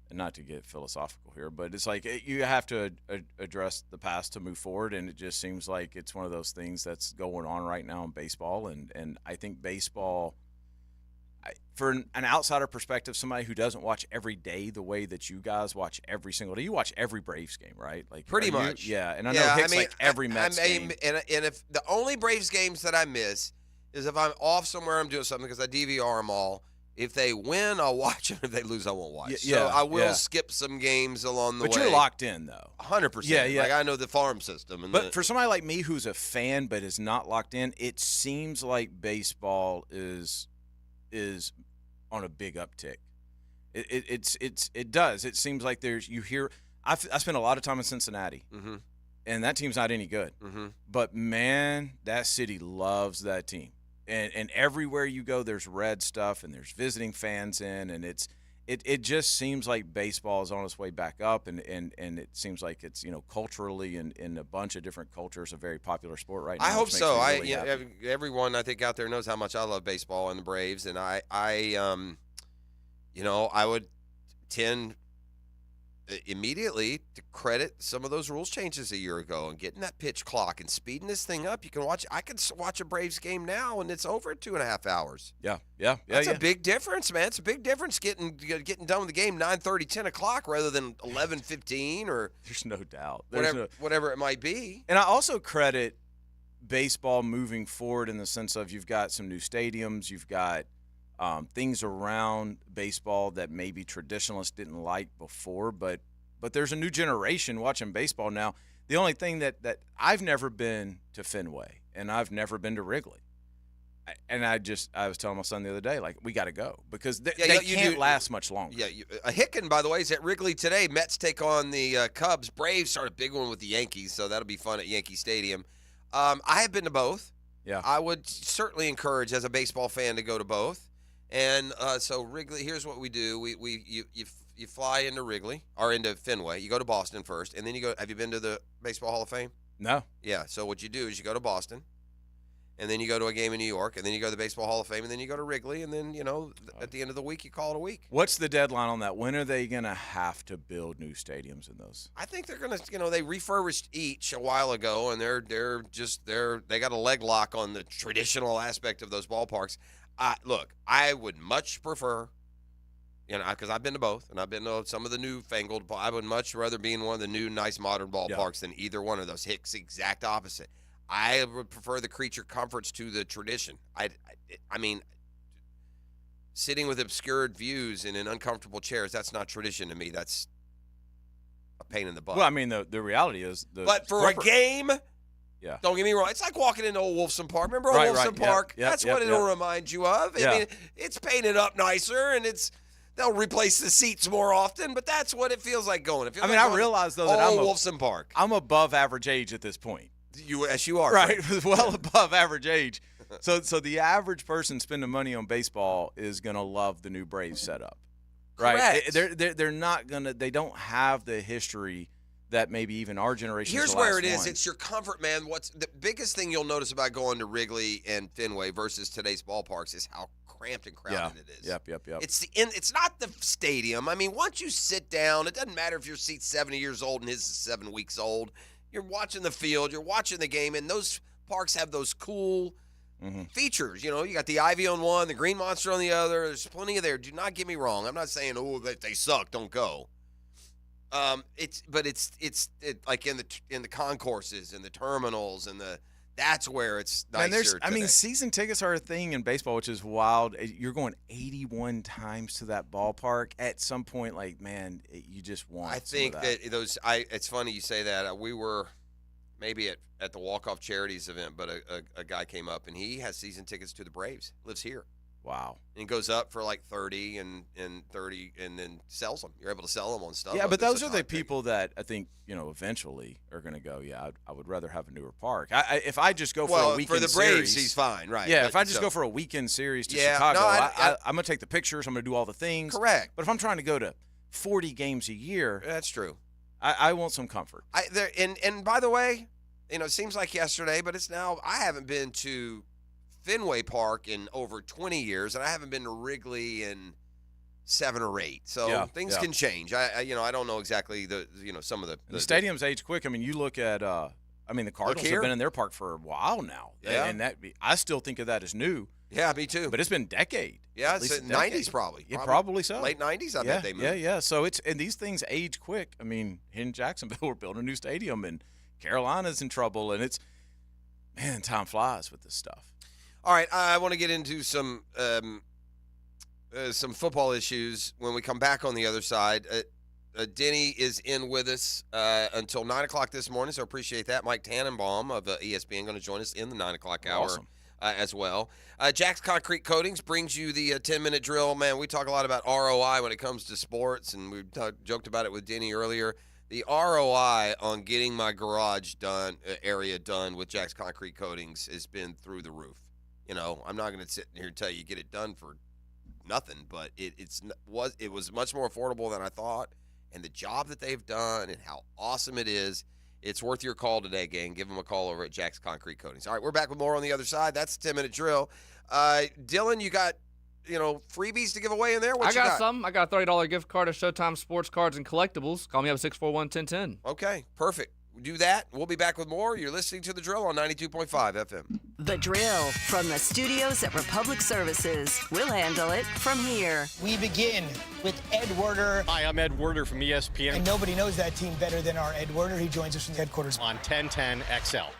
and not to get philosophical here, but it's like you have to address the past to move forward, and it just seems like it's one of those things that's going on right now in baseball, and I think baseball, for an outsider perspective, somebody who doesn't watch every day the way that you guys watch every single day, you watch every Braves game, right? Like pretty much. Yeah, and I know Hick's like every Mets game. And if the only Braves games that I miss is if I'm off somewhere, I'm doing something, because I DVR them all. If they win, I'll watch them. If they lose, I won't watch. So I will skip some games along the way. But you're locked in, though. 100%. Yeah. Like, I know the farm system. But for somebody like me who's a fan but is not locked in, it seems like baseball is on a big uptick. It does. It seems like I spent a lot of time in Cincinnati, and that team's not any good. But, man, that city loves that team. And everywhere you go, there's red stuff, and there's visiting fans in, and it just seems like baseball is on its way back up, and it seems like it's culturally and in a bunch of different cultures a very popular sport right now. I hope so. Everyone I think out there knows how much I love baseball and the Braves, and I would tend immediately to credit some of those rules changes a year ago and getting that pitch clock and speeding this thing up. I can watch a Braves game now and it's over in 2.5 hours. Yeah. That's a big difference, man. It's a big difference getting done with the game 9:30, 10 o'clock rather than 11:15 or there's no doubt. Whatever it might be. And I also credit baseball moving forward in the sense of you've got some new stadiums, you've got things around baseball that maybe traditionalists didn't like before, but there's a new generation watching baseball now. The only thing that I've never been to Fenway, and I've never been to Wrigley. I was telling my son the other day, like, we got to go because they can't last much longer. Yeah, Hicken, by the way, is at Wrigley today. Mets take on the Cubs. Braves start a big one with the Yankees, so that'll be fun at Yankee Stadium. I have been to both. Yeah, I would certainly encourage, as a baseball fan, to go to both. And so Wrigley, here's what we do: you fly into Wrigley or into Fenway. You go to Boston first, and then you go. Have you been to the Baseball Hall of Fame? No. Yeah. So what you do is you go to Boston, and then you go to a game in New York, and then you go to the Baseball Hall of Fame, and then you go to Wrigley, and then at the end of the week you call it a week. What's the deadline on that? When are they gonna have to build new stadiums in those? I think they're gonna. They refurbished each a while ago, and they got a leg lock on the traditional aspect of those ballparks. Look, I would much prefer, because I've been to both, and I've been to some of the newfangled. I would much rather be in one of the new, nice, modern ballparks than either one of those. Hick's exact opposite. I would prefer the creature comforts to the tradition. I mean, sitting with obscured views and in uncomfortable chairs, that's not tradition to me. That's a pain in the butt. Well, I mean, the reality is, but for a game, Yeah. Don't get me wrong. It's like walking into Old Wolfson Park. Remember Old Wolfson Park? That's what it'll remind you of. I mean, it's painted up nicer, and they'll replace the seats more often, but that's what it feels like going. It feels like I realize, though, that I'm Wolfson Park. I'm above average age at this point. Yes, you are. Right, well above average age. So the average person spending money on baseball is going to love the new Braves setup. Right? Correct. They're not going to – they don't have the history that maybe even our generation. Here's where it is. It's your comfort, man. What's the biggest thing you'll notice about going to Wrigley and Fenway versus today's ballparks is how cramped and crowded it is. Yep. It's not the stadium. I mean, once you sit down, it doesn't matter if your seat's 70 years old and his is 7 weeks old. You're watching the field. You're watching the game, and those parks have those cool features. You know, you got the Ivy on one, the Green Monster on the other. There's plenty of there. Do not get me wrong. I'm not saying they suck. Don't go. It's like in the concourses and the terminals and that's where it's nicer. Season tickets are a thing in baseball, which is wild. You're going 81 times to that ballpark. At some point, like, man, you just want. I think that it's funny you say that. We were maybe at the walk-off charities event, but a guy came up and he has season tickets to the Braves. Lives here. Wow. And goes up for like 30 and 30 and then sells them. You're able to sell them on stuff. Yeah, but those are the people that I think, eventually are going to go, I would rather have a newer park. If I just go for a weekend for the Braves, series, he's fine, right. Yeah, if I just go for a weekend series to Chicago, I'm going to take the pictures, I'm going to do all the things. Correct. But if I'm trying to go to 40 games a year. That's true. I want some comfort. And by the way, it seems like yesterday, but it's now, I haven't been to Fenway Park in over 20 years, and I haven't been to Wrigley in 7 or 8. So things can change. I don't know exactly some of the stadiums age quick. I mean, you look at the Cardinals have been in their park for a while now. Yeah. And I still think of that as new. Yeah, me too. But it's been a decade. Yeah, it's the 90s probably. Yeah, probably so. Late 90s, I bet they moved. Yeah. So and these things age quick. I mean, in Jacksonville, we're building a new stadium, and Carolina's in trouble, and time flies with this stuff. All right, I want to get into some football issues when we come back on the other side. Denny is in with us until 9 o'clock this morning, so appreciate that. Mike Tannenbaum of ESPN going to join us in the 9 o'clock hour as well. Jack's Concrete Coatings brings you the 10-minute drill. Man, we talk a lot about ROI when it comes to sports, and we joked about it with Denny earlier. The ROI on getting my garage area done with Jack's Concrete Coatings has been through the roof. I'm not going to sit here and tell you get it done for nothing, but it was much more affordable than I thought, and the job that they've done and how awesome it is, it's worth your call today, gang. Give them a call over at Jack's Concrete Coatings. All right, we're back with more on the other side. That's the 10-minute drill. Dylan, you got freebies to give away in there? What I you got some. I got a $30 gift card to Showtime Sports Cards and Collectibles. Call me up at 641-1010. Okay, perfect. Do that. We'll be back with more. You're listening to The Drill on 92.5 FM. The Drill from the studios at Republic Services. We'll handle it from here. We begin with Ed Werder. Hi, I'm Ed Werder from ESPN. And nobody knows that team better than our Ed Werder. He joins us from headquarters on 1010 XL.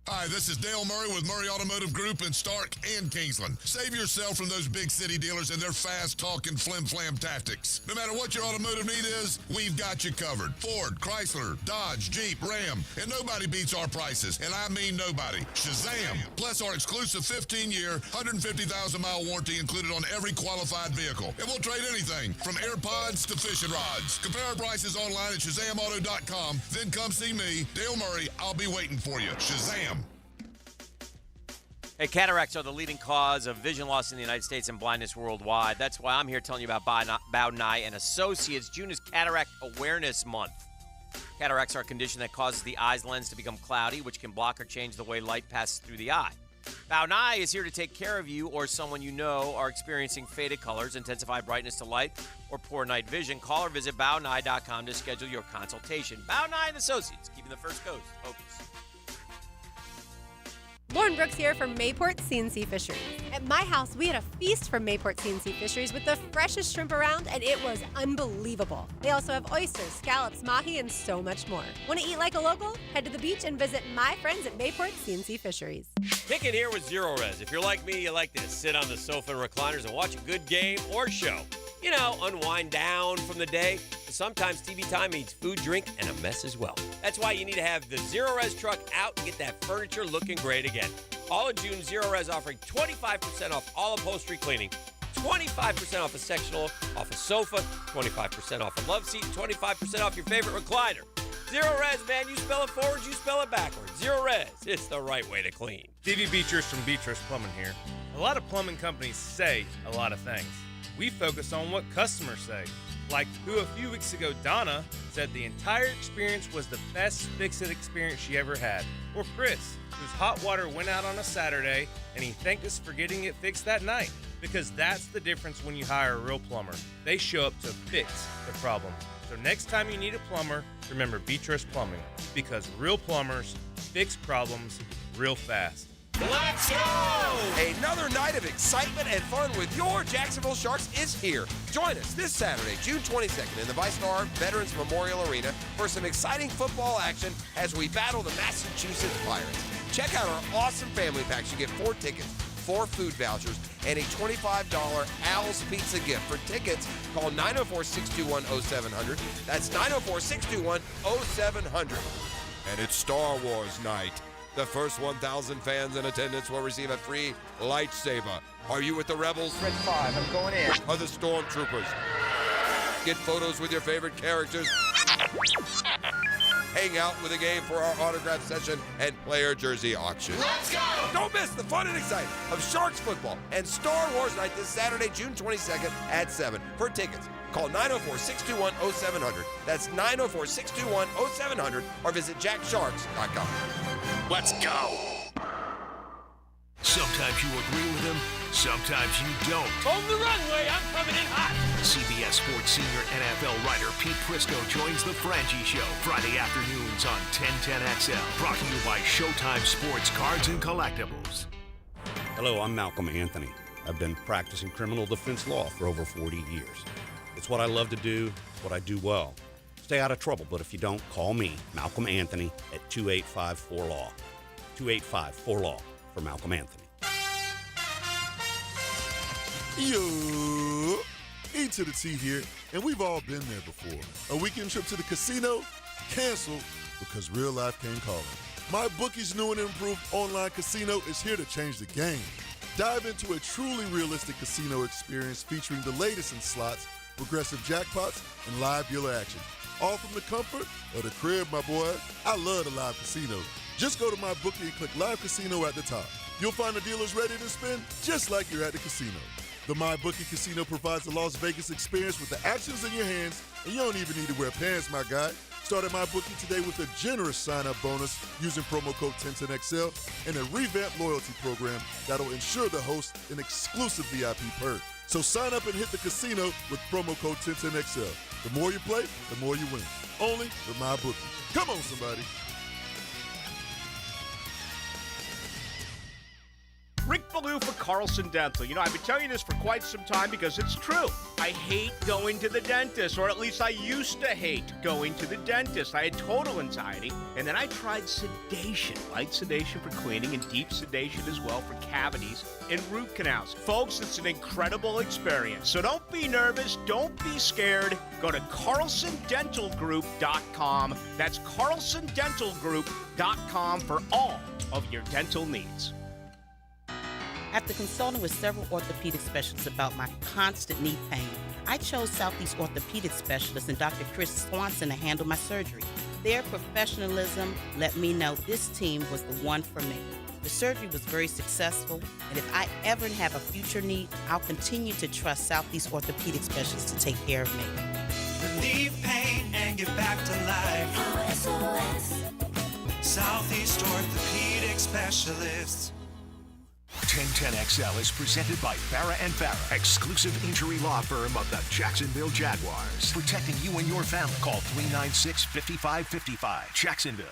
Hi, this is Dale Murray with Murray Automotive Group in Stark and Kingsland. Save yourself from those big city dealers and their fast-talking flim-flam tactics. No matter what your automotive need is, we've got you covered. Ford, Chrysler, Dodge, Jeep, Ram, and nobody beats our prices, and I mean nobody. Shazam! Plus our exclusive 15-year, 150,000-mile warranty included on every qualified vehicle. And we'll trade anything from AirPods to fishing rods. Compare our prices online at ShazamAuto.com. Then come see me, Dale Murray. I'll be waiting for you. Shazam! Hey, cataracts are the leading cause of vision loss in the United States and blindness worldwide. That's why I'm here telling you about Bao and Associates. June is Cataract Awareness Month. Cataracts are a condition that causes the eye's lens to become cloudy, which can block or change the way light passes through the eye. Bao is here to take care of you or someone you know are experiencing faded colors, intensified brightness to light, or poor night vision. Call or visit baonai.com to schedule your consultation. Bao and Associates, keeping the First Coast focused. Lauren Brooks here from Mayport CNC Fisheries. At my house, we had a feast from Mayport CNC Fisheries with the freshest shrimp around, and it was unbelievable. They also have oysters, scallops, mahi, and so much more. Want to eat like a local? Head to the beach and visit my friends at Mayport CNC Fisheries. Hicken here with Zero Res. If you're like me, you like to sit on the sofa and recliners and watch a good game or show. Unwind down from the day. sometimes TV time means food, drink, and a mess as well. That's why you need to have the Zero Res truck out and get that furniture looking great again. All of June, Zero Res offering 25% off all upholstery cleaning, 25% off a sectional, off a sofa, 25% off a love seat, 25% off your favorite recliner. Zero Res, man, you spell it forwards, you spell it backwards. Zero Res, it's the right way to clean. Stevie Beatrice from Beatrice Plumbing here. A lot of plumbing companies say a lot of things. We focus on what customers say. Like who a few weeks ago, Donna, said the entire experience was the best fix-it experience she ever had. Or Chris, whose hot water went out on a Saturday and he thanked us for getting it fixed that night. Because that's the difference when you hire a real plumber. They show up to fix the problem. So next time you need a plumber, remember Beatrice Plumbing. Because real plumbers fix problems real fast. Let's go! Another night of excitement and fun with your Jacksonville Sharks is here. Join us this Saturday, June 22nd in the ViStar Veterans Memorial Arena for some exciting football action as we battle the Massachusetts Pirates. Check out our awesome family packs. You get 4 tickets, 4 food vouchers, and a $25 Al's Pizza gift. For tickets, call 904-621-0700. That's 904-621-0700. And it's Star Wars night. The first 1,000 fans in attendance will receive a free lightsaber. Are you with the Rebels? Red 5, I'm going in. Are the Stormtroopers? Get photos with your favorite characters. Hang out with a game for our autograph session and player jersey auction. Let's go! Don't miss the fun and excitement of Sharks football and Star Wars night this Saturday, June 22nd at 7. For tickets, call 904-621-0700. That's 904-621-0700 or visit jacksharks.com. Let's go. Sometimes you agree with him, sometimes you don't. On the runway, I'm coming in hot. CBS Sports senior NFL writer Pete Prisco joins the Frangie Show Friday afternoons on 1010XL. Brought to you by Showtime Sports Cards and Collectibles. Hello, I'm Malcolm Anthony. I've been practicing criminal defense law for over 40 years. It's what I love to do, it's what I do well. Stay out of trouble, but if you don't, call me, Malcolm Anthony, at 2854-LAW. 2854-LAW for Malcolm Anthony. Yo, E to the T here, and we've all been there before. A weekend trip to the casino, canceled because real life came calling. My bookie's new and improved online casino is here to change the game. Dive into a truly realistic casino experience featuring the latest in slots, progressive jackpots, and live dealer action. All from the comfort of the crib, my boy. I love the live casino. Just go to my bookie and click Live Casino at the top. You'll find the dealers ready to spin just like you're at the casino. The MyBookie Casino provides the Las Vegas experience with the actions in your hands, and you don't even need to wear pants, my guy. Start at MyBookie today with a generous sign-up bonus using promo code 1010XL and a revamped loyalty program that'll ensure the host an exclusive VIP perk. So sign up and hit the casino with promo code 1010XL. The more you play, the more you win. Only with MyBookie. Come on, somebody. Rick Ballou for Carlson Dental. You know, I've been telling you this for quite some time because it's true. I hate going to the dentist, or at least I used to hate going to the dentist. I had total anxiety, and then I tried sedation. Light sedation for cleaning and deep sedation as well for cavities and root canals. Folks, it's an incredible experience. So don't be nervous. Don't be scared. Go to carlsondentalgroup.com. That's carlsondentalgroup.com for all of your dental needs. After consulting with several orthopedic specialists about my constant knee pain, I chose Southeast Orthopedic Specialist and Dr. Chris Swanson to handle my surgery. Their professionalism let me know this team was the one for me. The surgery was very successful, and if I ever have a future need, I'll continue to trust Southeast Orthopedic Specialists to take care of me. Relieve pain and get back to life. SOS. Southeast Orthopedic Specialists. 1010XL is presented by Farrah & Farrah, exclusive injury law firm of the Jacksonville Jaguars. Protecting you and your family. Call 396-5555. Jacksonville.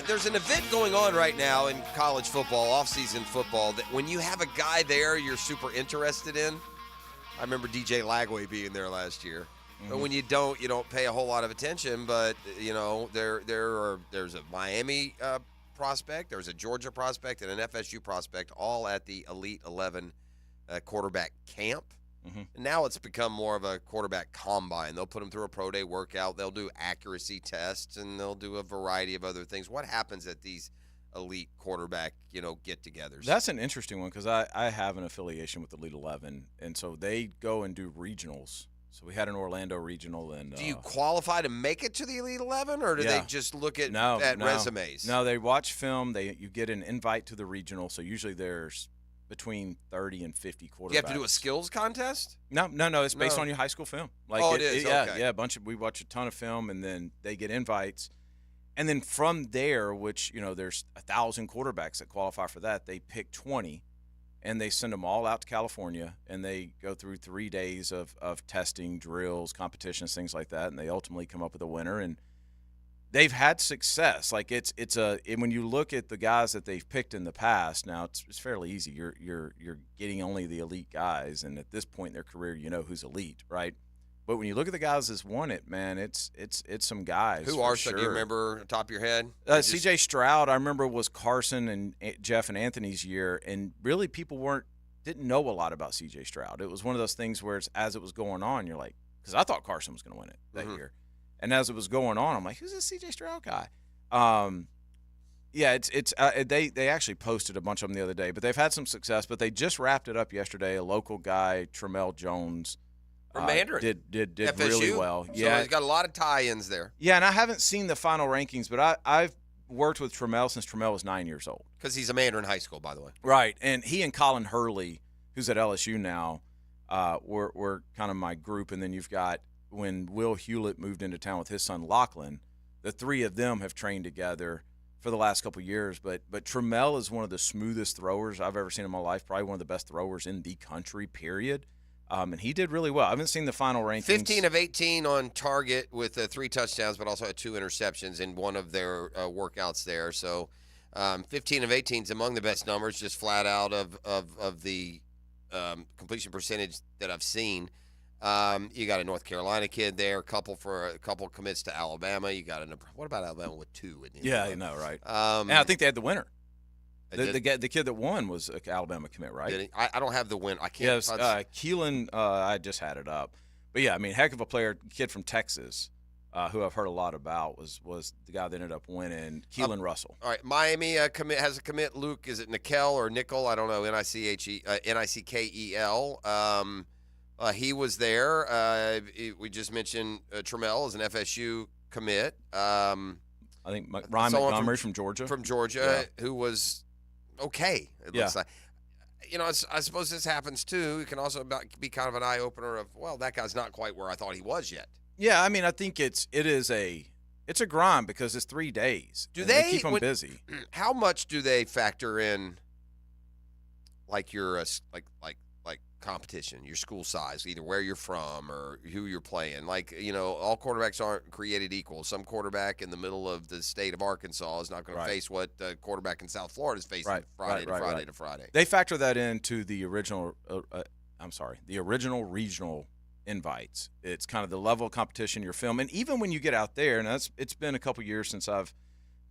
There's an event going on right now in college football, off-season football, that when you have a guy there you're super interested in. I remember DJ Lagway being there last year. But when you don't pay a whole lot of attention. But, you know, there's a Miami prospect, there's a Georgia prospect, and an FSU prospect, all at the Elite 11 quarterback camp. And now it's become more of a quarterback combine. They'll put them through a pro day workout. They'll do accuracy tests, and they'll do a variety of other things. What happens at these elite quarterback, get-togethers? That's an interesting one because I have an affiliation with Elite 11, and so they go and do regionals. So we had an Orlando regional. And do you qualify to make it to the Elite 11, or do they just look at resumes? No, they watch film. You get an invite to the regional, so usually there's between 30 and 50 quarterbacks. You have to do a skills contest? No. It's based on your high school film. It is. Okay. Yeah. We watch a ton of film, and then they get invites, and then from there, which there's 1,000 quarterbacks that qualify for that. They pick 20, and they send them all out to California, and they go through 3 days of testing, drills, competitions, things like that, and they ultimately come up with a winner. And they've had success. When you look at the guys that they've picked in the past, now it's fairly easy. You're getting only the elite guys, and at this point in their career, you know who's elite, right? But when you look at the guys that's won it, man, it's some guys. Who are some? Do you remember top of your head? C.J. Stroud, I remember, was Carson and Jeff and Anthony's year, and really people didn't know a lot about C.J. Stroud. It was one of those things where as it was going on, you're like, because I thought Carson was going to win it that year. And as it was going on, I'm like, who's this C.J. Stroud guy? They actually posted a bunch of them the other day, but they've had some success. But they just wrapped it up yesterday. A local guy, Tramel Jones, from Mandarin, did FSU? really well. So he's got a lot of tie-ins there. Yeah, and I haven't seen the final rankings, but I've worked with Tramel since Tramel was 9 years old. Because he's a Mandarin high school, by the way. Right, and he and Colin Hurley, who's at LSU now, were kind of my group. And then you've got, when Will Hewlett moved into town with his son Lachlan, the three of them have trained together for the last couple of years. But Tramel is one of the smoothest throwers I've ever seen in my life, probably one of the best throwers in the country, period. And he did really well. I haven't seen the final rankings. 15 of 18 on target with 3 touchdowns, but also had 2 interceptions in one of their workouts there. So 15 of 18 is among the best numbers, just flat out of the completion percentage that I've seen. You got a North Carolina kid there, a couple commits to Alabama. You got what about Alabama with 2? Yeah, I know, right? And I think they had the winner. The kid that won was an Alabama commit, right? Did he? I don't have the win. I can't. Yes, Keelan. I just had it up, but yeah, I mean, heck of a player, kid from Texas, who I've heard a lot about, was the guy that ended up winning, Keelan Russell. All right, Miami has a commit. Luke, is it Nickel or Nickel? I don't know. Nickel. He was there. We just mentioned Tramel as an FSU commit. I think Ryan Montgomery from Georgia. Who was okay, it looks like. I suppose this happens too. It can also be kind of an eye opener of, well, that guy's not quite where I thought he was yet. Yeah, I mean, I think it's a grind because it's 3 days. They keep them busy? How much do they factor in, like your like competition, your school size, either where you're from or who you're playing? Like, all quarterbacks aren't created equal. Some quarterback in the middle of the state of Arkansas is not going to face what the quarterback in South Florida is facing Friday to Friday. They factor that into the original regional invites. It's kind of the level of competition you're filming. Even when you get out there, and it's been a couple years since I've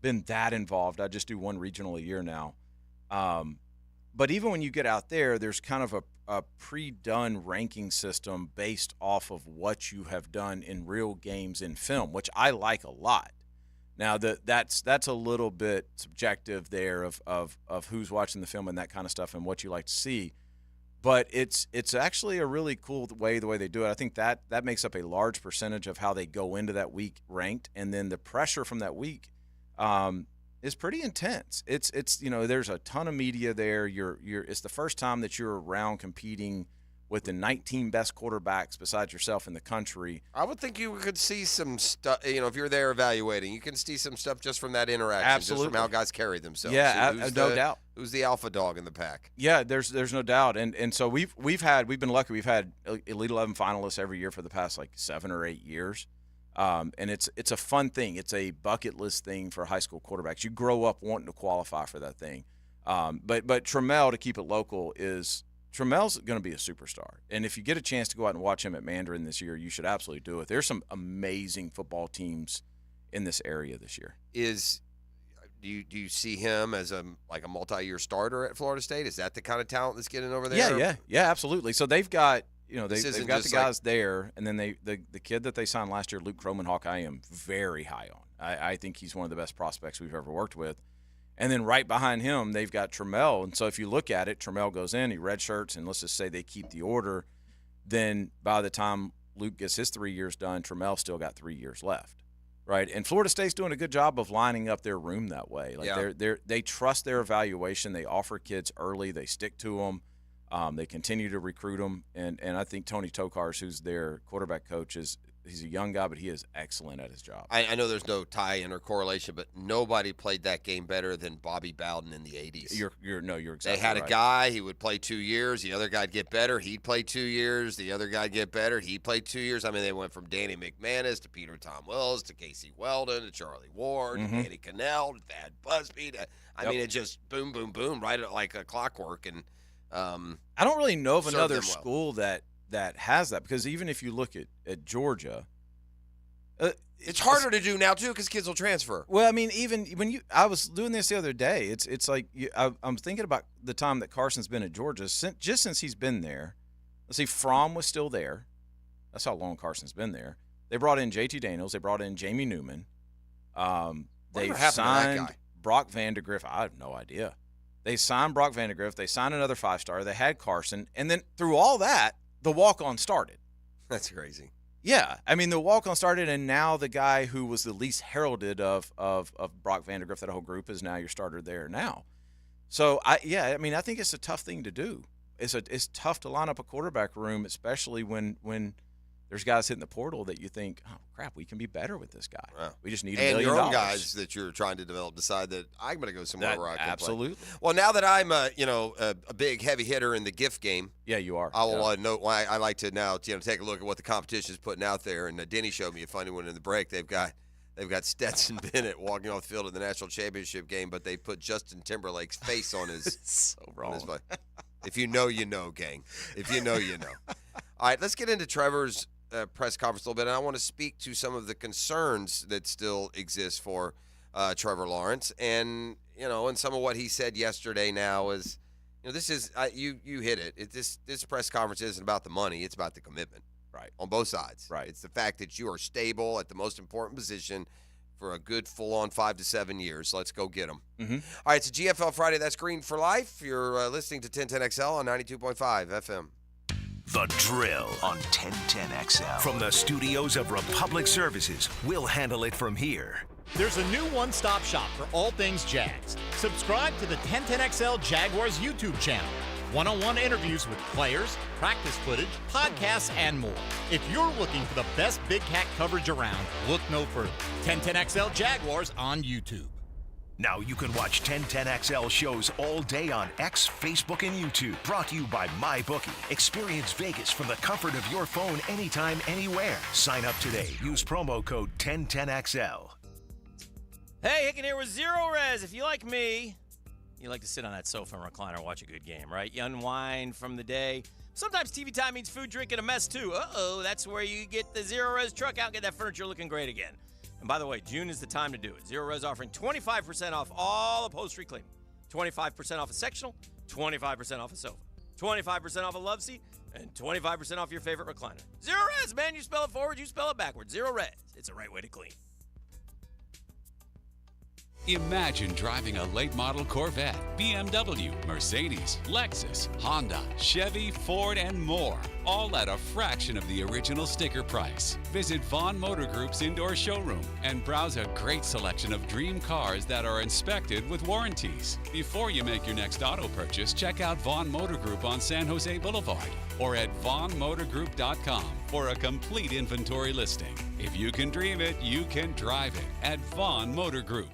been that involved. I just do one regional a year now. But even when you get out there, there's kind of a pre-done ranking system based off of what you have done in real games in film, which I like a lot. Now that's a little bit subjective there of who's watching the film and that kind of stuff and what you like to see. But it's actually a really cool way the way they do it. I think that makes up a large percentage of how they go into that week ranked, and then the pressure from that week is pretty intense. It's there's a ton of media there. It's the first time that you're around competing with the 19 best quarterbacks besides yourself in the country. I would think you could see some stuff, if you're there evaluating, you can see some stuff just from that interaction. Absolutely. Just from how guys carry themselves. Yeah, no doubt. Who's the alpha dog in the pack? Yeah, there's no doubt. And so we've been lucky. We've had Elite 11 finalists every year for the past 7 or 8 years. And it's a fun thing. It's a bucket list thing for high school quarterbacks. You grow up wanting to qualify for that thing. But Tramel, to keep it local, Tramel's going to be a superstar. And if you get a chance to go out and watch him at Mandarin this year, you should absolutely do it. There's some amazing football teams in this area this year. Do Do you see him as a multi-year starter at Florida State? Is that the kind of talent that's getting over there? Yeah, absolutely. So they've got they've got the guys like, there, and then the kid that they signed last year, Luke Cromanhawk, I am very high on. I think he's one of the best prospects we've ever worked with. And then right behind him, they've got Trammell. And so if you look at it, Trammell goes in, he redshirts, and let's just say they keep the order. Then by the time Luke gets his 3 years done, Trammell still got 3 years left, right? And Florida State's doing a good job of lining up their room that way. They trust their evaluation. They offer kids early. They stick to them. They continue to recruit them. And I think Tony Tokars, who's their quarterback coach, he's a young guy, but he is excellent at his job. I know there's no tie-in or correlation, but nobody played that game better than Bobby Bowden in the 80s. You're exactly They had right. a guy, he would play 2 years. The other guy'd get better. He'd play 2 years. The other guy'd get better. He'd play 2 years. I mean, they went from Danny McManus to Peter Tom Wells to Casey Weldon to Charlie Ward to Danny Cannell to Thad Busby. I mean, it just boom, boom, boom, right at like a clockwork. And I don't really know of another them well. school that has that, because even if you look at Georgia, it's harder to do now too because kids will transfer. Well, I mean, even when I was doing this the other day, it's like I'm thinking about the time that Carson's been at Georgia. Since he's been there, let's see, Fromm was still there. That's how long Carson's been there. They brought in J.T. Daniels. They brought in Jamie Newman. They signed Brock Vandegrift. I have no idea. They signed Brock Vandegrift. They signed another 5-star. They had Carson. And then through all that, the walk-on started. That's crazy. Yeah. I mean, the walk-on started, and now the guy who was the least heralded of Brock Vandegrift, that whole group, is now your starter there now. So, I think it's a tough thing to do. It's tough to line up a quarterback room, especially when there's guys hitting the portal that you think, oh, crap, we can be better with this guy. Wow. We just need $1 and million. your own guys that you're trying to develop decide that I'm going to go somewhere where I can absolutely. play. Well, now that I'm a big heavy hitter in the gift game, yeah, you are. I will note why I like to now take a look at what the competition is putting out there. And Denny showed me a funny one in the break. They've got Stetson Bennett walking off the field in the national championship game, but they put Justin Timberlake's face on his. So wrong. If you know, you know, gang. If you know, you know. All right, let's get into Trevor's press conference a little bit. And I want to speak to some of the concerns that still exist for Trevor Lawrence, and and some of what he said yesterday. Now is, this is you hit it. This press conference isn't about the money; it's about the commitment, right, on both sides. Right, it's the fact that you are stable at the most important position for a good full-on 5 to 7 years. Let's go get them. Mm-hmm. All right, it's a GFL Friday. That's Green for Life. You're listening to 1010XL on 92.5 FM. The Drill on 1010XL. From the studios of Republic Services, we'll handle it from here. There's a new one-stop shop for all things Jags. Subscribe to the 1010XL Jaguars YouTube channel. One-on-one interviews with players, practice footage, podcasts, and more. If you're looking for the best Big Cat coverage around, look no further. 1010XL Jaguars on YouTube. Now you can watch 1010XL shows all day on X, Facebook, and YouTube. Brought to you by MyBookie. Experience Vegas from the comfort of your phone anytime, anywhere. Sign up today. Use promo code 1010XL. Hey, Hicken here with Zero Res. If you like me, you like to sit on that sofa and recliner and watch a good game, right? You unwind from the day. Sometimes TV time means food, drink, and a mess, too. That's where you get the Zero Res truck out and get that furniture looking great again. And by the way, June is the time to do it. Zero Res offering 25% off all upholstery cleaning, 25% off a sectional, 25% off a sofa, 25% off a love seat, and 25% off your favorite recliner. Zero Res, man. You spell it forward, you spell it backwards. Zero Res. It's the right way to clean. Imagine driving a late model Corvette, BMW, Mercedes, Lexus, Honda, Chevy, Ford, and more, all at a fraction of the original sticker price. Visit Vaughn Motor Group's indoor showroom and browse a great selection of dream cars that are inspected with warranties. Before you make your next auto purchase, check out Vaughn Motor Group on San Jose Boulevard or at vaughnmotorgroup.com for a complete inventory listing. If you can dream it, you can drive it at Vaughn Motor Group.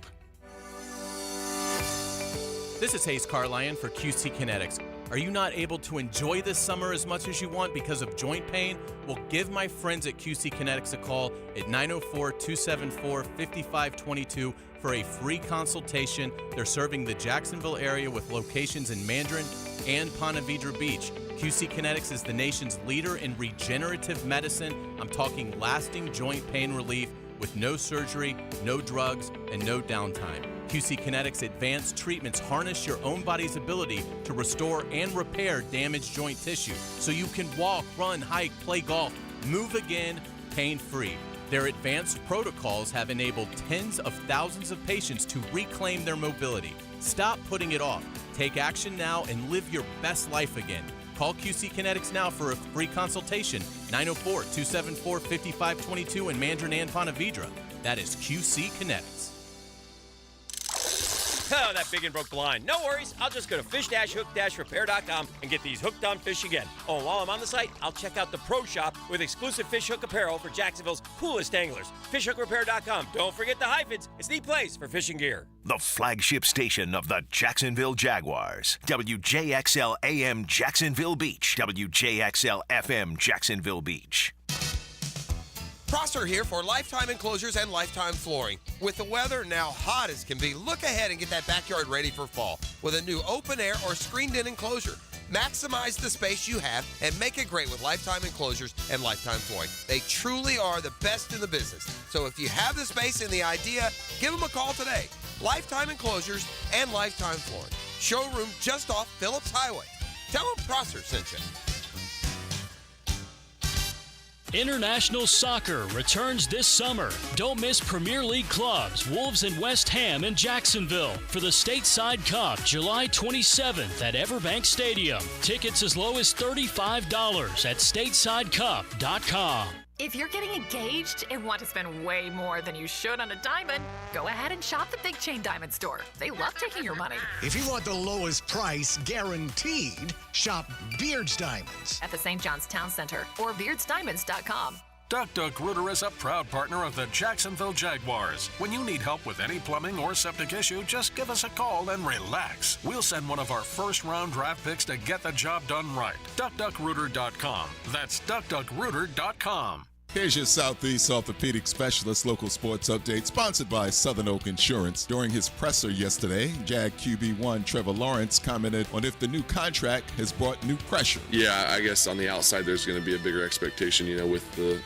This is Hayes Carlion for QC Kinetics. Are you not able to enjoy this summer as much as you want because of joint pain? Well, give my friends at QC Kinetics a call at 904-274-5522 for a free consultation. They're serving the Jacksonville area with locations in Mandarin and Ponte Vedra Beach. QC Kinetics is the nation's leader in regenerative medicine. I'm talking lasting joint pain relief with no surgery, no drugs, and no downtime. QC Kinetics advanced treatments harness your own body's ability to restore and repair damaged joint tissue so you can walk, run, hike, play golf, move again, pain-free. Their advanced protocols have enabled tens of thousands of patients to reclaim their mobility. Stop putting it off. Take action now and live your best life again. Call QC Kinetics now for a free consultation, 904-274-5522 in Mandarin and Ponte Vedra. That is QC Kinetics. Oh, that big and broke blind. No worries. I'll just go to fish-hook-repair.com and get these hooked on fish again. Oh, and while I'm on the site, I'll check out the Pro Shop with exclusive fish hook apparel for Jacksonville's coolest anglers. Fish-hook-repair.com. Don't forget the hyphens. It's the place for fishing gear. The flagship station of the Jacksonville Jaguars. WJXL AM Jacksonville Beach. WJXL FM Jacksonville Beach. Prosser here for Lifetime Enclosures and Lifetime Flooring. With the weather now hot as can be, look ahead and get that backyard ready for fall with a new open air or screened-in enclosure. Maximize the space you have and make it great with Lifetime Enclosures and Lifetime Flooring. They truly are the best in the business. So if you have the space and the idea, give them a call today. Lifetime Enclosures and Lifetime Flooring. Showroom just off Phillips Highway. Tell them Prosser sent you. International soccer returns this summer. Don't miss Premier League clubs Wolves and West Ham in Jacksonville for the Stateside Cup, July 27th at Everbank Stadium. Tickets as low as $35 at statesidecup.com. If you're getting engaged and want to spend way more than you should on a diamond, go ahead and shop the Big Chain Diamond Store. They love taking your money. If you want the lowest price guaranteed, shop Beards Diamonds at the St. John's Town Center or beardsdiamonds.com. Duck Duck Rooter is a proud partner of the Jacksonville Jaguars. When you need help with any plumbing or septic issue, just give us a call and relax. We'll send one of our first-round draft picks to get the job done right. DuckDuckRooter.com. That's DuckDuckRooter.com. Here's your Southeast Orthopedic Specialist local sports update, sponsored by Southern Oak Insurance. During his presser yesterday, Jag QB1 Trevor Lawrence commented on if the new contract has brought new pressure. Yeah, I guess on the outside there's going to be a bigger expectation, with the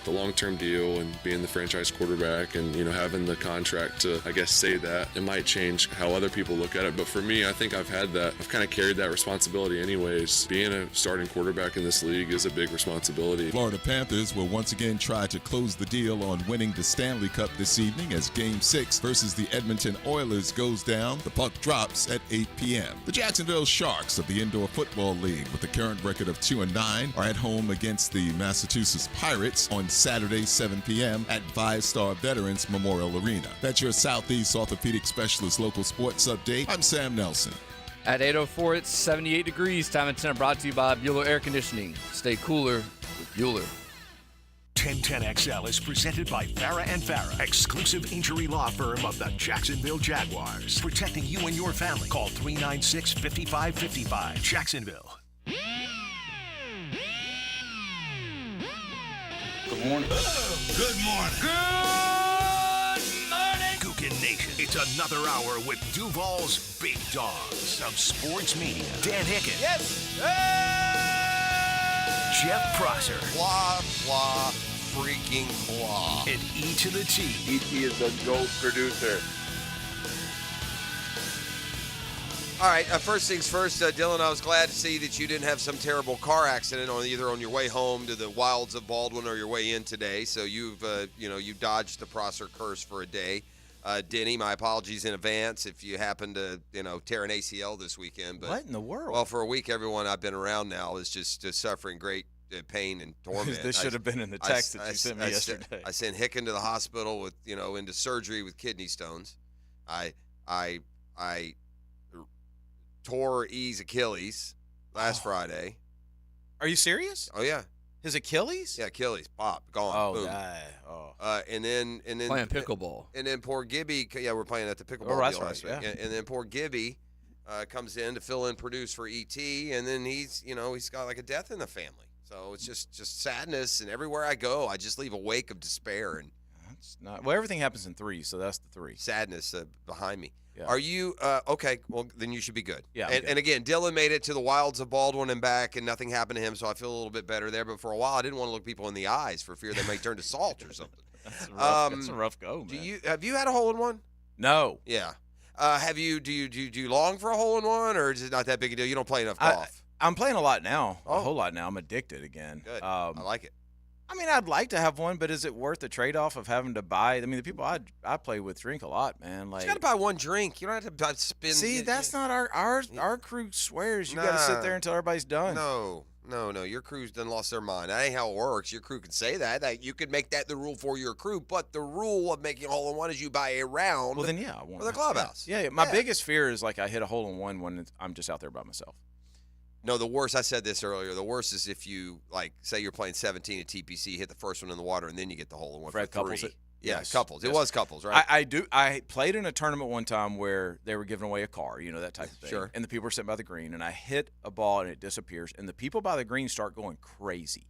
long-term deal and being the franchise quarterback and, having the contract to, say that. It might change how other people look at it, but for me, I think I've kind of carried that responsibility anyways. Being a starting quarterback in this league is a big responsibility. Florida Panthers will once again try to close the deal on winning the Stanley Cup this evening as Game 6 versus the Edmonton Oilers goes down. The puck drops at 8 p.m. The Jacksonville Sharks of the Indoor Football League, with a current record of 2-9, are at home against the Massachusetts Pirates on Saturday, 7 p.m. at Five Star Veterans Memorial Arena. That's your Southeast Orthopedic Specialist local sports update. I'm Sam Nelson. At 8:04, it's 78 degrees. Time and Center brought to you by Bueller Air Conditioning. Stay cooler with Bueller. 1010XL is presented by Farah & Farah, exclusive injury law firm of the Jacksonville Jaguars. Protecting you and your family. Call 396-5555. Jacksonville. Good morning. Good morning. Good morning. Gookin Nation. It's another hour with Duval's Big Dogs of Sports Media. Dan Hicken. Yes. Jeff Prosser. Blah, blah, freaking blah. And E to the T. E.T. is the GOAT producer. All right, first things first, Dylan, I was glad to see that you didn't have some terrible car accident either on your way home to the wilds of Baldwin or your way in today. So you've, you dodged the Prosser curse for a day. Denny, my apologies in advance if you happen to, tear an ACL this weekend. But, what in the world? Well, for a week, everyone I've been around now is just suffering great pain and torment. This should have been in the text that you sent me yesterday. I sent Hicken to the hospital with, into surgery with kidney stones. I tore E's Achilles last Friday. Are you serious? Oh yeah. His Achilles? Yeah, Achilles. Pop. Gone. Oh, boom. And then playing pickleball. And then poor Gibby. Yeah, we're playing at the pickleball deal last week. Yeah. And then poor Gibby comes in to fill in produce for ET, and then he's got like a death in the family. So it's just sadness, and everywhere I go, I just leave a wake of despair. And that's not well. Everything happens in threes, so that's the three. Sadness behind me. Yeah. Are you okay? Well, then you should be good. Yeah. And again, Dylan made it to the wilds of Baldwin and back, and nothing happened to him, so I feel a little bit better there. But for a while, I didn't want to look people in the eyes for fear they may turn to salt or something. That's a rough go, man. Have you had a hole in one? No. Yeah. Do you long for a hole in one, or is it not that big a deal? You don't play enough golf. I'm playing a lot now, a whole lot now. I'm addicted again. Good. I like it. I mean, I'd like to have one, but is it worth the trade-off of having to buy? I mean, the people I play with drink a lot, man. Like, You got to buy one drink. You don't have to spend. see, that's not our crew swears you got to sit there until everybody's done. No. Your crew's done lost their mind. That ain't how it works. Your crew can say that. You could make that the rule for your crew, but the rule of making a hole in one is you buy a round. Well, then yeah, I want for the clubhouse. Yeah. My biggest fear is like I hit a hole in one when I'm just out there by myself. No, the worst. I said this earlier. The worst is if you say you're playing 17 at TPC, hit the first one in the water, and then you get the hole in one. Fred for three. couples it. Yeah, Yes. couples. It Yes. was couples, right? I played in a tournament one time where they were giving away a car, that type of thing. Sure. And the people were sitting by the green, and I hit a ball and it disappears, and the people by the green start going crazy,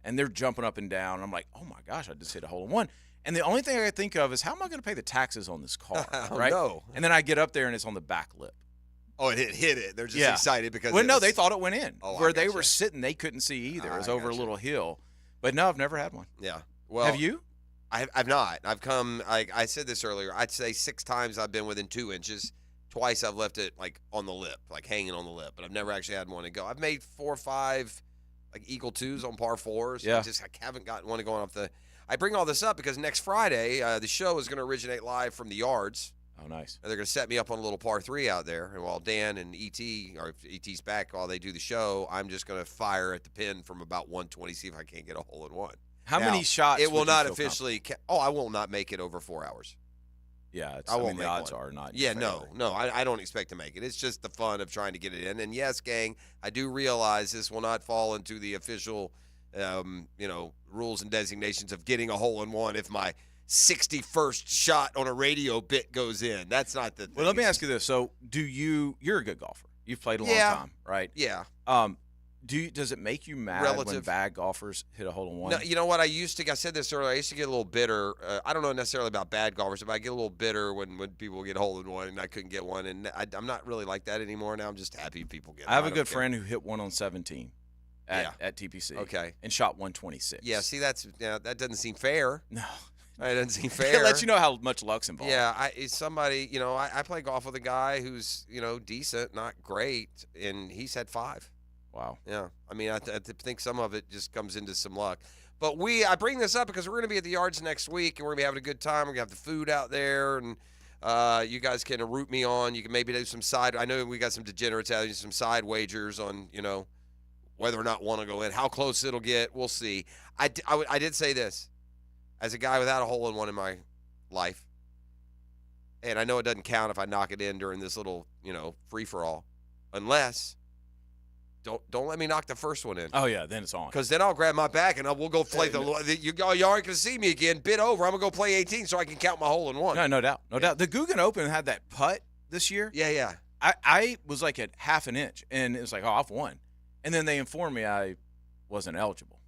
and they're jumping up and down. And I'm like, oh my gosh, I just hit a hole in one. And the only thing I could think of is, how am I going to pay the taxes on this car? Oh, right? no. And then I get up there and it's on the back lip. Oh, it hit it. They're just excited because. Well, no, they thought it went in. Oh, where they were sitting, they couldn't see either. It was over a little hill. But no, I've never had one. Yeah. Well, have you? I've not. I've come. I said this earlier. I'd say 6 times I've been within 2 inches. Twice I've left it on the lip, hanging on the lip. But I've never actually had one to go. I've made 4 or 5 eagle twos on par 4s. Yeah. I haven't gotten one to go off the. I bring all this up because next Friday the show is going to originate live from the yards. Oh, nice. And they're going to set me up on a little par 3 out there. And while Dan and E.T., or if E.T.'s back while they do the show, I'm just going to fire at the pin from about 120, see if I can't get a hole in one. How many shots It will would you not feel officially. I will not make it over 4 hours. Yeah, I won't the make odds one. are not. Yeah, no, I don't expect to make it. It's just the fun of trying to get it in. And yes, gang, I do realize this will not fall into the official, rules and designations of getting a hole in one if my 61st shot on a radio bit goes in. That's not the thing. Well, let me ask you this. So, you're a good golfer. You've played a long time, right? Yeah. Does it make you mad when Relative. bad golfers hit a hole in one? No, you know what? I said this earlier. I used to get a little bitter. I don't know necessarily about bad golfers, but I get a little bitter when people get a hole in one and I couldn't get one. And I'm not really like that anymore. Now I'm just happy people get. I have a good friend who hit one on 17 at TPC. Okay. And shot 126. Yeah. See, that doesn't seem fair. No. It doesn't seem fair. It lets you know how much luck's involved. Yeah, I play golf with a guy who's decent, not great, and he's had 5. Wow. Yeah, I mean, I think some of it just comes into some luck. But I bring this up because we're going to be at the yards next week, and we're going to be having a good time. We're going to have the food out there, and you guys can root me on. You can maybe do some side. I know we got some degenerates out there, some side wagers on whether or not want to go in, how close it'll get. We'll see. I did say this. As a guy without a hole in one in my life, and I know it doesn't count if I knock it in during this little, free-for-all, unless don't let me knock the first one in. Oh, yeah, then it's on. Because then I'll grab my back and we'll go play you aren't going to see me again. Bid over. I'm going to go play 18 so I can count my hole in one. No doubt. No doubt. The Guggen Open had that putt this year. Yeah. I was like at half an inch, and it was like, I've won. And then they informed me I wasn't eligible.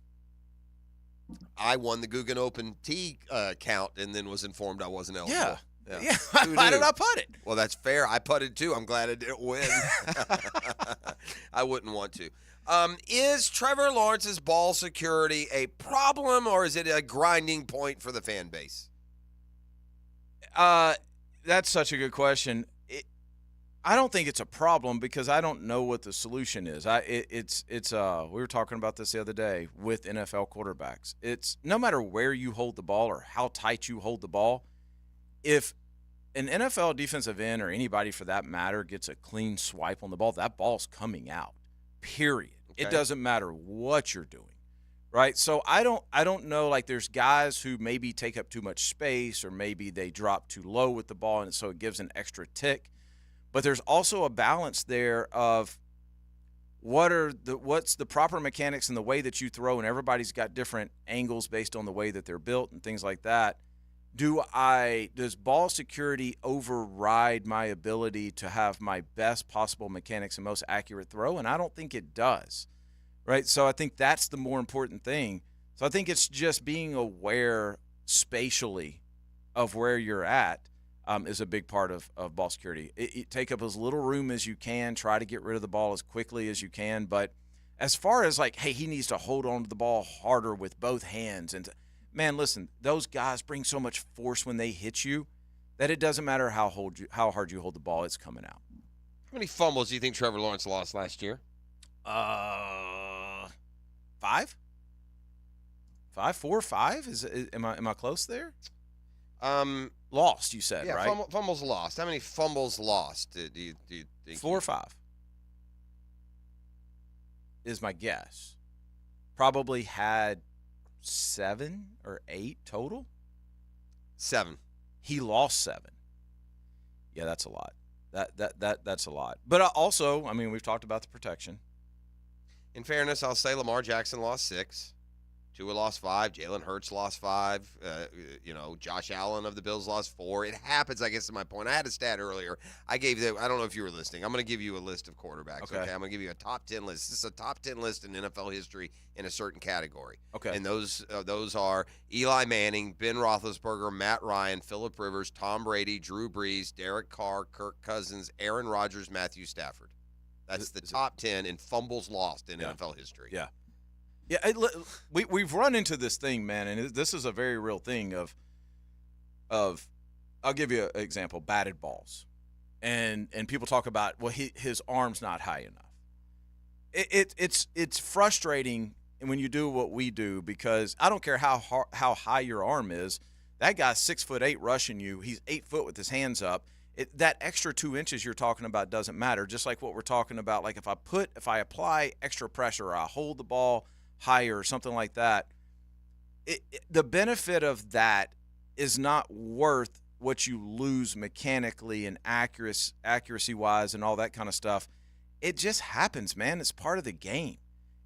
I won the Guggen Open tee count and then was informed I wasn't eligible. Yeah. Why did I putt it? Well, that's fair. I putted too. I'm glad I didn't win. I wouldn't want to. Is Trevor Lawrence's ball security a problem, or is it a grinding point for the fan base? That's such a good question. I don't think it's a problem because I don't know what the solution is. We were talking about this the other day with NFL quarterbacks. It's no matter where you hold the ball or how tight you hold the ball, if an NFL defensive end or anybody for that matter gets a clean swipe on the ball, that ball's coming out. Period. Okay. It doesn't matter what you're doing. Right? So I don't know, like there's guys who maybe take up too much space or maybe they drop too low with the ball and so it gives an extra tick. But there's also a balance there of what's the proper mechanics and the way that you throw, and everybody's got different angles based on the way that they're built and things like that. Does ball security override my ability to have my best possible mechanics and most accurate throw? And I don't think it does. Right? So I think that's the more important thing. So I think it's just being aware spatially of where you're at. Is a big part of ball security. Take up as little room as you can. Try to get rid of the ball as quickly as you can. But as far as like, hey, he needs to hold on to the ball harder with both hands. And man, listen, those guys bring so much force when they hit you that it doesn't matter how hard you hold the ball, it's coming out. How many fumbles do you think Trevor Lawrence lost last year? 5? 4, 5? Am I close there? Lost, you said, right? Fumbles lost. How many fumbles lost do you think? 4 or 5 is my guess. Probably had 7 or 8 total. 7. He lost 7. Yeah, that's a lot. That's a lot. But also, I mean, we've talked about the protection. In fairness, I'll say Lamar Jackson lost 6. Tua lost 5. Jalen Hurts lost 5. Josh Allen of the Bills lost 4. It happens, I guess, is my point. I had a stat earlier. I don't know if you were listening. I'm going to give you a list of quarterbacks. Okay. I'm going to give you a top 10 list. This is a top 10 list in NFL history in a certain category. Okay. And those are Eli Manning, Ben Roethlisberger, Matt Ryan, Phillip Rivers, Tom Brady, Drew Brees, Derek Carr, Kirk Cousins, Aaron Rodgers, Matthew Stafford. That's the top 10 in fumbles lost in NFL history. Yeah. Yeah, we've run into this thing, man, and this is a very real thing of I'll give you an example, batted balls. And people talk about, well, his arm's not high enough. It's frustrating when you do what we do, because I don't care how high your arm is. That guy's 6'8" rushing you. He's 8 foot with his hands up. That extra 2 inches you're talking about doesn't matter. Just like what we're talking about, like if I apply extra pressure, or I hold the ball higher or something like that, the benefit of that is not worth what you lose mechanically and accuracy-wise and all that kind of stuff. It just happens, man. It's part of the game.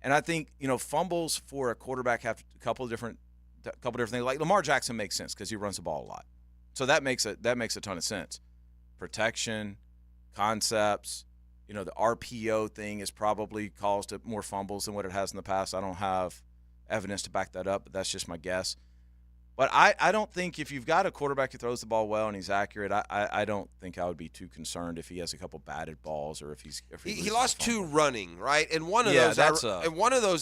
And I think, fumbles for a quarterback have a couple of different things. Like Lamar Jackson makes sense because he runs the ball a lot. So that makes a ton of sense. Protection, concepts, the RPO thing has probably caused more fumbles than what it has in the past. I don't have evidence to back that up, but that's just my guess. But I don't think if you've got a quarterback who throws the ball well and he's accurate, I don't think I would be too concerned if he has a couple batted balls or if he lost 2 running, right? And one of those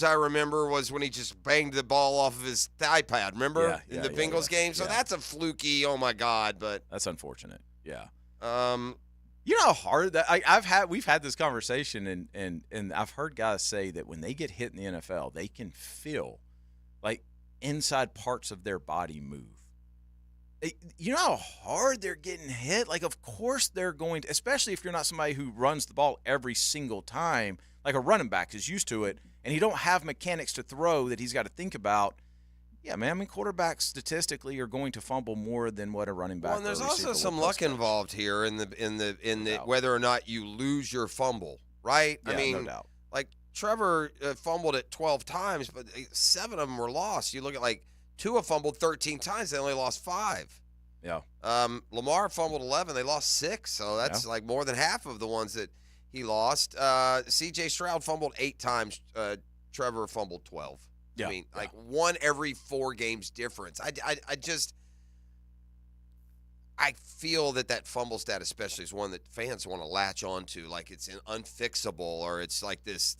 I remember was when he just banged the ball off of his thigh pad. Remember in the Bengals game? So that's a fluky. Oh my God! But that's unfortunate. Yeah. You know how hard that we've had this conversation, and I've heard guys say that when they get hit in the NFL, they can feel like inside parts of their body move. You know how hard they're getting hit? Like, of course they're going to, especially if you're not somebody who runs the ball every single time, like a running back is used to it, and he don't have mechanics to throw that he's got to think about. Yeah, man. I mean, quarterbacks statistically are going to fumble more than what a running back. Well, and there's also some luck involved here in the whether or not you lose your fumble, right? Yeah, I mean, no doubt. Like Trevor fumbled it 12 times, but 7 of them were lost. You look at like Tua fumbled 13 times, they only lost 5. Yeah. Lamar fumbled 11, they lost 6, so that's like more than half of the ones that he lost. C.J. Stroud fumbled 8 times. Trevor fumbled 12. Yeah, I mean, like 1 every 4 games difference. I feel that fumble stat especially is one that fans want to latch onto, like it's unfixable or it's like this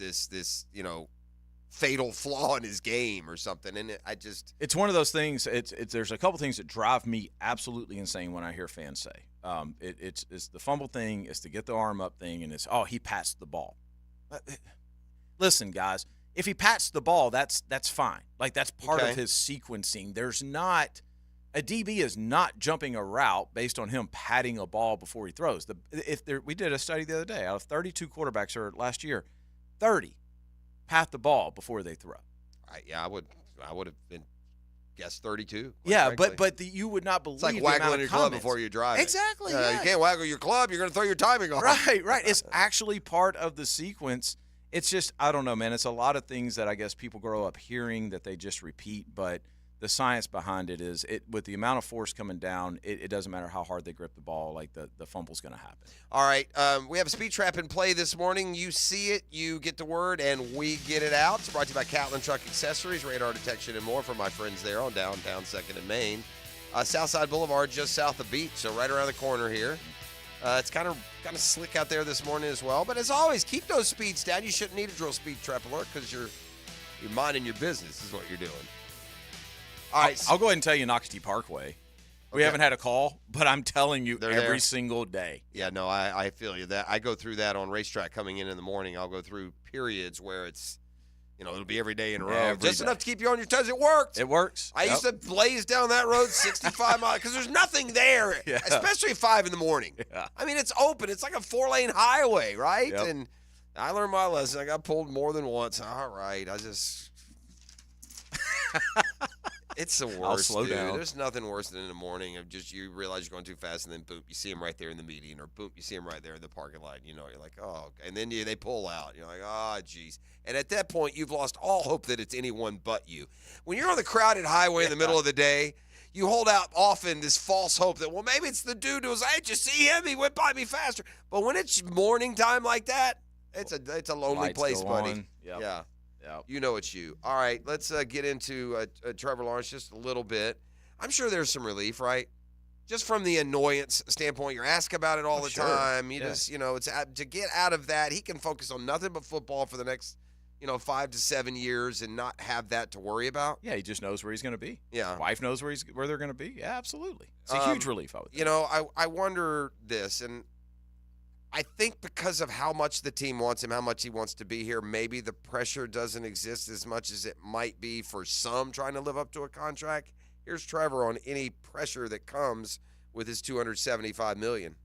fatal flaw in his game or something. And it's one of those things. There's a couple things that drive me absolutely insane when I hear fans say it's the fumble thing, it's the get the arm up thing, and it's he passed the ball. Listen, guys. If he pats the ball, that's fine. Like, that's part of his sequencing. There's not – a DB is not jumping a route based on him patting a ball before he throws. We did a study the other day. Out of 32 quarterbacks last year, 30 pat the ball before they throw. I would have been guessed 32. Yeah, but you would not believe it's like waggling your club before you drive. Exactly. You can't waggle your club. You're going to throw your timing off. Right. It's actually part of the sequence. It's just, I don't know, man. It's a lot of things that I guess people grow up hearing that they just repeat, but the science behind it is with the amount of force coming down, it doesn't matter how hard they grip the ball, like the fumble's going to happen. All right. We have a speed trap in play this morning. You see it, you get the word, and we get it out. It's brought to you by Catlin Truck Accessories, radar detection, and more from my friends there on downtown 2nd and Main. Southside Boulevard, just south of Beach, so right around the corner here. It's kind of slick out there this morning as well. But as always, keep those speeds down. You shouldn't need a drill speed trap alert because you're minding your business is what you're doing. All right. I'll go ahead and tell you Noxtee Parkway. We haven't had a call, but I'm telling you, They're every there. single day. Yeah, no, I feel you. That I go through that on racetrack coming in the morning. I'll go through periods where it's, it'll be every day in a row. Every Just day. enough to keep you on your toes. It worked. It works. I used to blaze down that road 65 miles because there's nothing there, Yeah. especially at 5 in the morning. Yeah. I mean, it's open. It's like a 4-lane highway, right? Yep. And I learned my lesson. I got pulled more than once. All right. It's the worst, I'll slow dude. down. There's nothing worse than in the morning of just you realize you're going too fast, and then boom, you see them right there in the median, or boom, you see them right there in the parking lot. You're like, oh, okay. And then they pull out. You're like, oh, geez. And at that point, you've lost all hope that it's anyone but you. When you're on the crowded highway in the middle of the day, you hold out often this false hope that, well, maybe it's the dude who was, hey, did you see him? He went by me faster. But when it's morning time like that, it's a lonely Lights place, go buddy. on. Yep. Yeah. Yep. You know it's you. All right, let's get into Trevor Lawrence just a little bit. I'm sure there's some relief, right? Just from the annoyance standpoint, you're asked about it all the Sure. time. You Yeah. just, it's to get out of that. He can focus on nothing but football for the next, 5 to 7 years and not have that to worry about. Yeah, he just knows where he's going to be. Yeah. Wife knows where they're going to be. Yeah, absolutely. It's a huge relief, I would think. I wonder this, and I think because of how much the team wants him, how much he wants to be here, maybe the pressure doesn't exist as much as it might be for some trying to live up to a contract. Here's Trevor on any pressure that comes with his $275 million.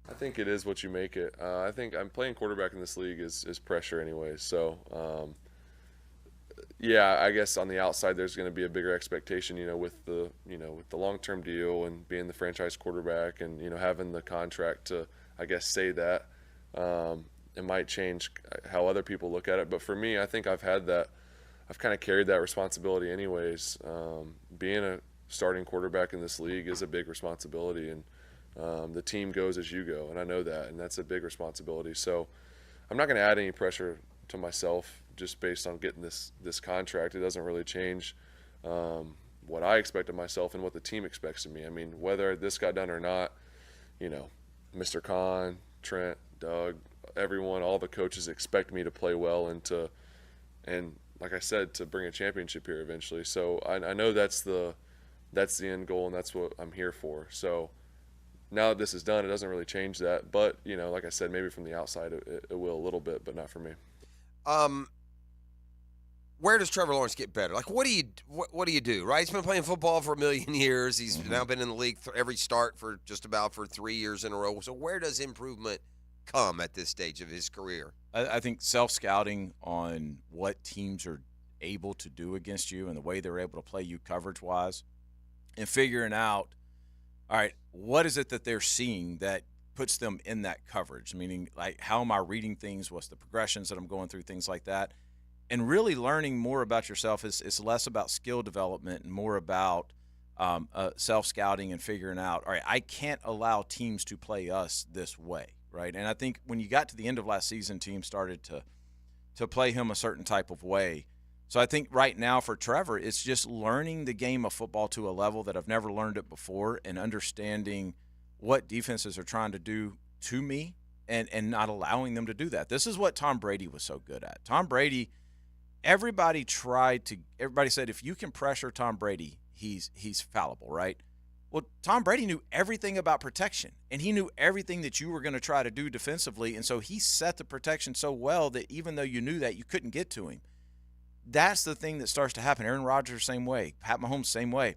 I think it is what you make it. I think I'm playing quarterback in this league is pressure anyway. So, yeah, I guess on the outside there's going to be a bigger expectation, with the long-term deal and being the franchise quarterback and having the contract to, I guess, say that. It might change how other people look at it, but for me, I think I've kind of carried that responsibility anyways. Being a starting quarterback in this league is a big responsibility, and the team goes as you go, and I know that, and that's a big responsibility. So I'm not going to add any pressure to myself just based on getting this contract. It doesn't really change what I expect of myself and what the team expects of me. I mean, whether this got done or not, Mr. Khan, Trent, Doug, everyone, all the coaches expect me to play well and like I said, to bring a championship here eventually. So I know that's the end goal, and that's what I'm here for. So now that this is done, it doesn't really change that. But, like I said, maybe from the outside it will a little bit, but not for me. Where does Trevor Lawrence get better? Like, what do you do, right? He's been playing football for a million years. He's now been in the league every start for just about 3 years in a row. So where does improvement come at this stage of his career? I think self-scouting on what teams are able to do against you and the way they're able to play you coverage-wise, and figuring out, all right, what is it that they're seeing that puts them in that coverage? Meaning, like, how am I reading things? What's the progressions that I'm going through? Things like that. And really learning more about yourself is less about skill development and more about self-scouting and figuring out, all right, I can't allow teams to play us this way, right? And I think when you got to the end of last season, teams started to play him a certain type of way. So I think right now for Trevor, it's just learning the game of football to a level that I've never learned it before and understanding what defenses are trying to do to me and not allowing them to do that. This is what Tom Brady was so good at. Tom Brady, everybody said if you can pressure Tom Brady, he's fallible, right? Well, Tom Brady knew everything about protection, and he knew everything that you were going to try to do defensively, and so he set the protection so well that even though you knew that, you couldn't get to him. That's the thing that starts to happen. Aaron Rodgers, same way. Pat Mahomes, same way.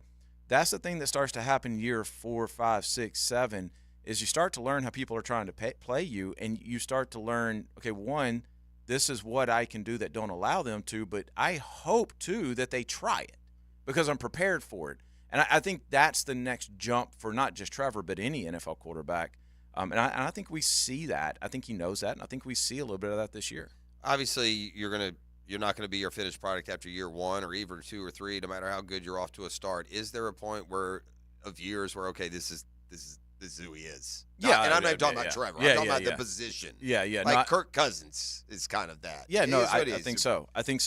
That's the thing that starts to happen year 4, 5, 6, 7, is you start to learn how people are trying to play you, and you start to learn, okay, one, this is what I can do that don't allow them to, but I hope, too, that they try it because I'm prepared for it. And I think that's the next jump for not just Trevor, but any NFL quarterback. And I think we see that. I think he knows that, and I think we see a little bit of that this year. Obviously, you're not going to be your finished product after year 1 or even 2 or 3, no matter how good you're off to a start. Is there a point of years where, okay, this is who he is? Yeah, and I'm not talking about Trevor. I'm talking about the position. Yeah. Like Kirk Cousins is kind of that. Yeah, no, I think so. I think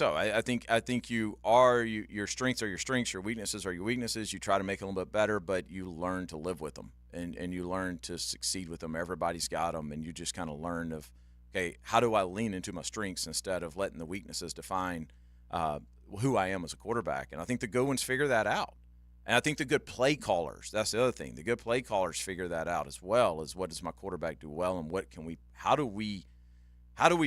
your strengths are your strengths, your weaknesses are your weaknesses. You try to make it a little bit better, but you learn to live with them and you learn to succeed with them. Everybody's got them, and you just kind of learn of, okay, how do I lean into my strengths instead of letting the weaknesses define who I am as a quarterback? And I think the good ones figure that out. And I think the good play callers, that's the other thing. The good play callers figure that out as well, as what does my quarterback do well, and how do we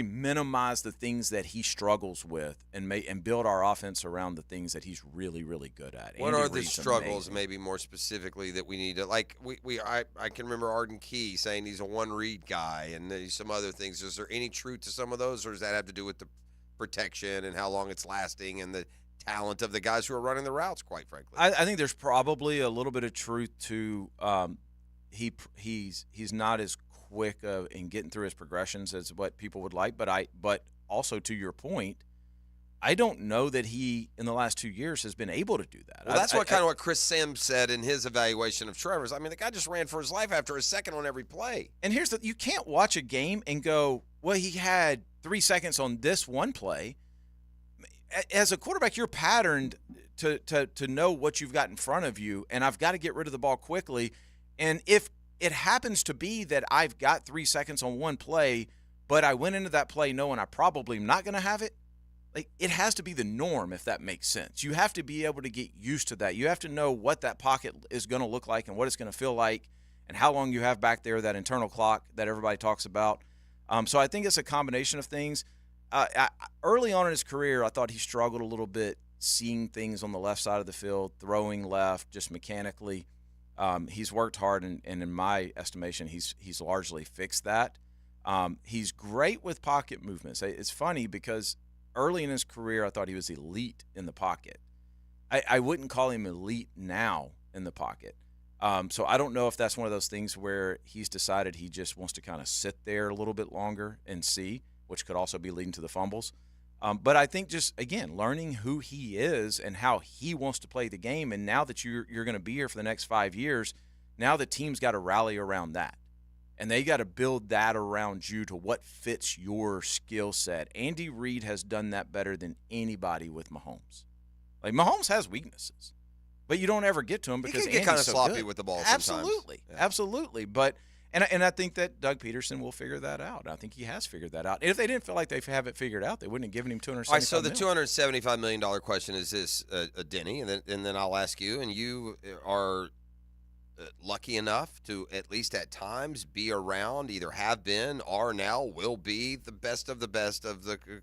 minimize the things that he struggles with and build our offense around the things that he's really, really good at. What Andy are the Reid's struggles, amazing. maybe more specifically, that we need to, like, I can remember Arden Key saying he's a one-read guy, and there's some other things. Is there any truth to some of those, or does that have to do with the protection and how long it's lasting and the talent of the guys who are running the routes, quite frankly? I think there's probably a little bit of truth to he's not as quick in getting through his progressions as what people would like, but also to your point, I don't know that he in the last 2 years has been able to do that. Well, that's what Chris Sims said in his evaluation of Trevor's. I mean, the guy just ran for his life after a second on every play. And you can't watch a game and go, well, he had 3 seconds on this one play. As a quarterback, you're patterned to know what you've got in front of you, and I've got to get rid of the ball quickly. And if it happens to be that I've got 3 seconds on one play, but I went into that play knowing I probably am not going to have it, like, it has to be the norm, if that makes sense. You have to be able to get used to that. You have to know what that pocket is going to look like and what it's going to feel like and how long you have back there, that internal clock that everybody talks about. So I think it's a combination of things. Early on in his career, I thought he struggled a little bit seeing things on the left side of the field, throwing left, just mechanically. He's worked hard, and in my estimation, he's largely fixed that. He's great with pocket movements. It's funny because early in his career, I thought he was elite in the pocket. I wouldn't call him elite now in the pocket. So I don't know if that's one of those things where he's decided he just wants to kind of sit there a little bit longer and see, which could also be leading to the fumbles. But I think just, again, learning who he is and how he wants to play the game, and now that you're going to be here for the next 5 years, now the team's got to rally around that. And they got to build that around you to what fits your skill set. Andy Reid has done that better than anybody with Mahomes. Like, Mahomes has weaknesses, but you don't ever get to him because he can get kind of sloppy with the ball sometimes. Absolutely. But and I think that Doug Peterson will figure that out. I think he has figured that out. And if they didn't feel like they have it figured out, they wouldn't have given him $275 All right, so the $275 million question is this, Denny, and then I'll ask you, and you are lucky enough to, at least at times, be around, either have been, are now, will be the best of the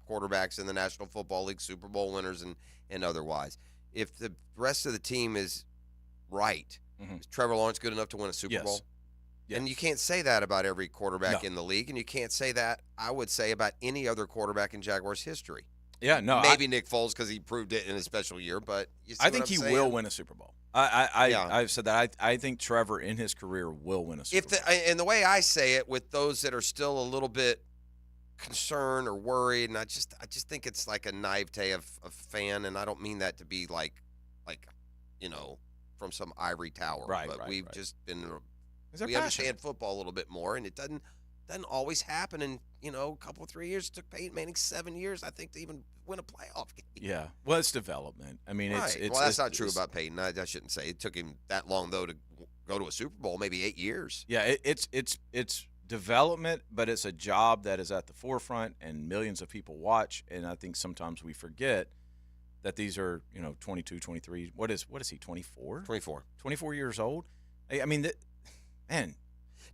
quarterbacks in the National Football League, Super Bowl winners and otherwise. If the rest of the team is right, is Trevor Lawrence good enough to win a Super Bowl? Yes. And you can't say that about every quarterback in the league, and you can't say that, I would say, about any other quarterback in Jaguars history. Yeah, no. Maybe Nick Foles because he proved it in his special year, but you see I think he will win a Super Bowl. I've said that. I think Trevor in his career will win a Super Bowl. And the way I say it, with those that are still a little bit concerned or worried, and I just think it's like a naivete of a fan, and I don't mean that to be like from some ivory tower. But we've just been we understand football a little bit more, and it doesn't always happen. And a couple 3 years, it took Peyton Manning 7 years, I think, to even win a playoff game. Yeah, well, it's development. I mean, it's that's not true about Peyton. I shouldn't say it took him that long though to go to a Super Bowl, maybe 8 years. Yeah, it's development, but it's a job that is at the forefront, and millions of people watch. And I think sometimes we forget that these are 22, 23. What is he? 24. 24 years old. I mean, man.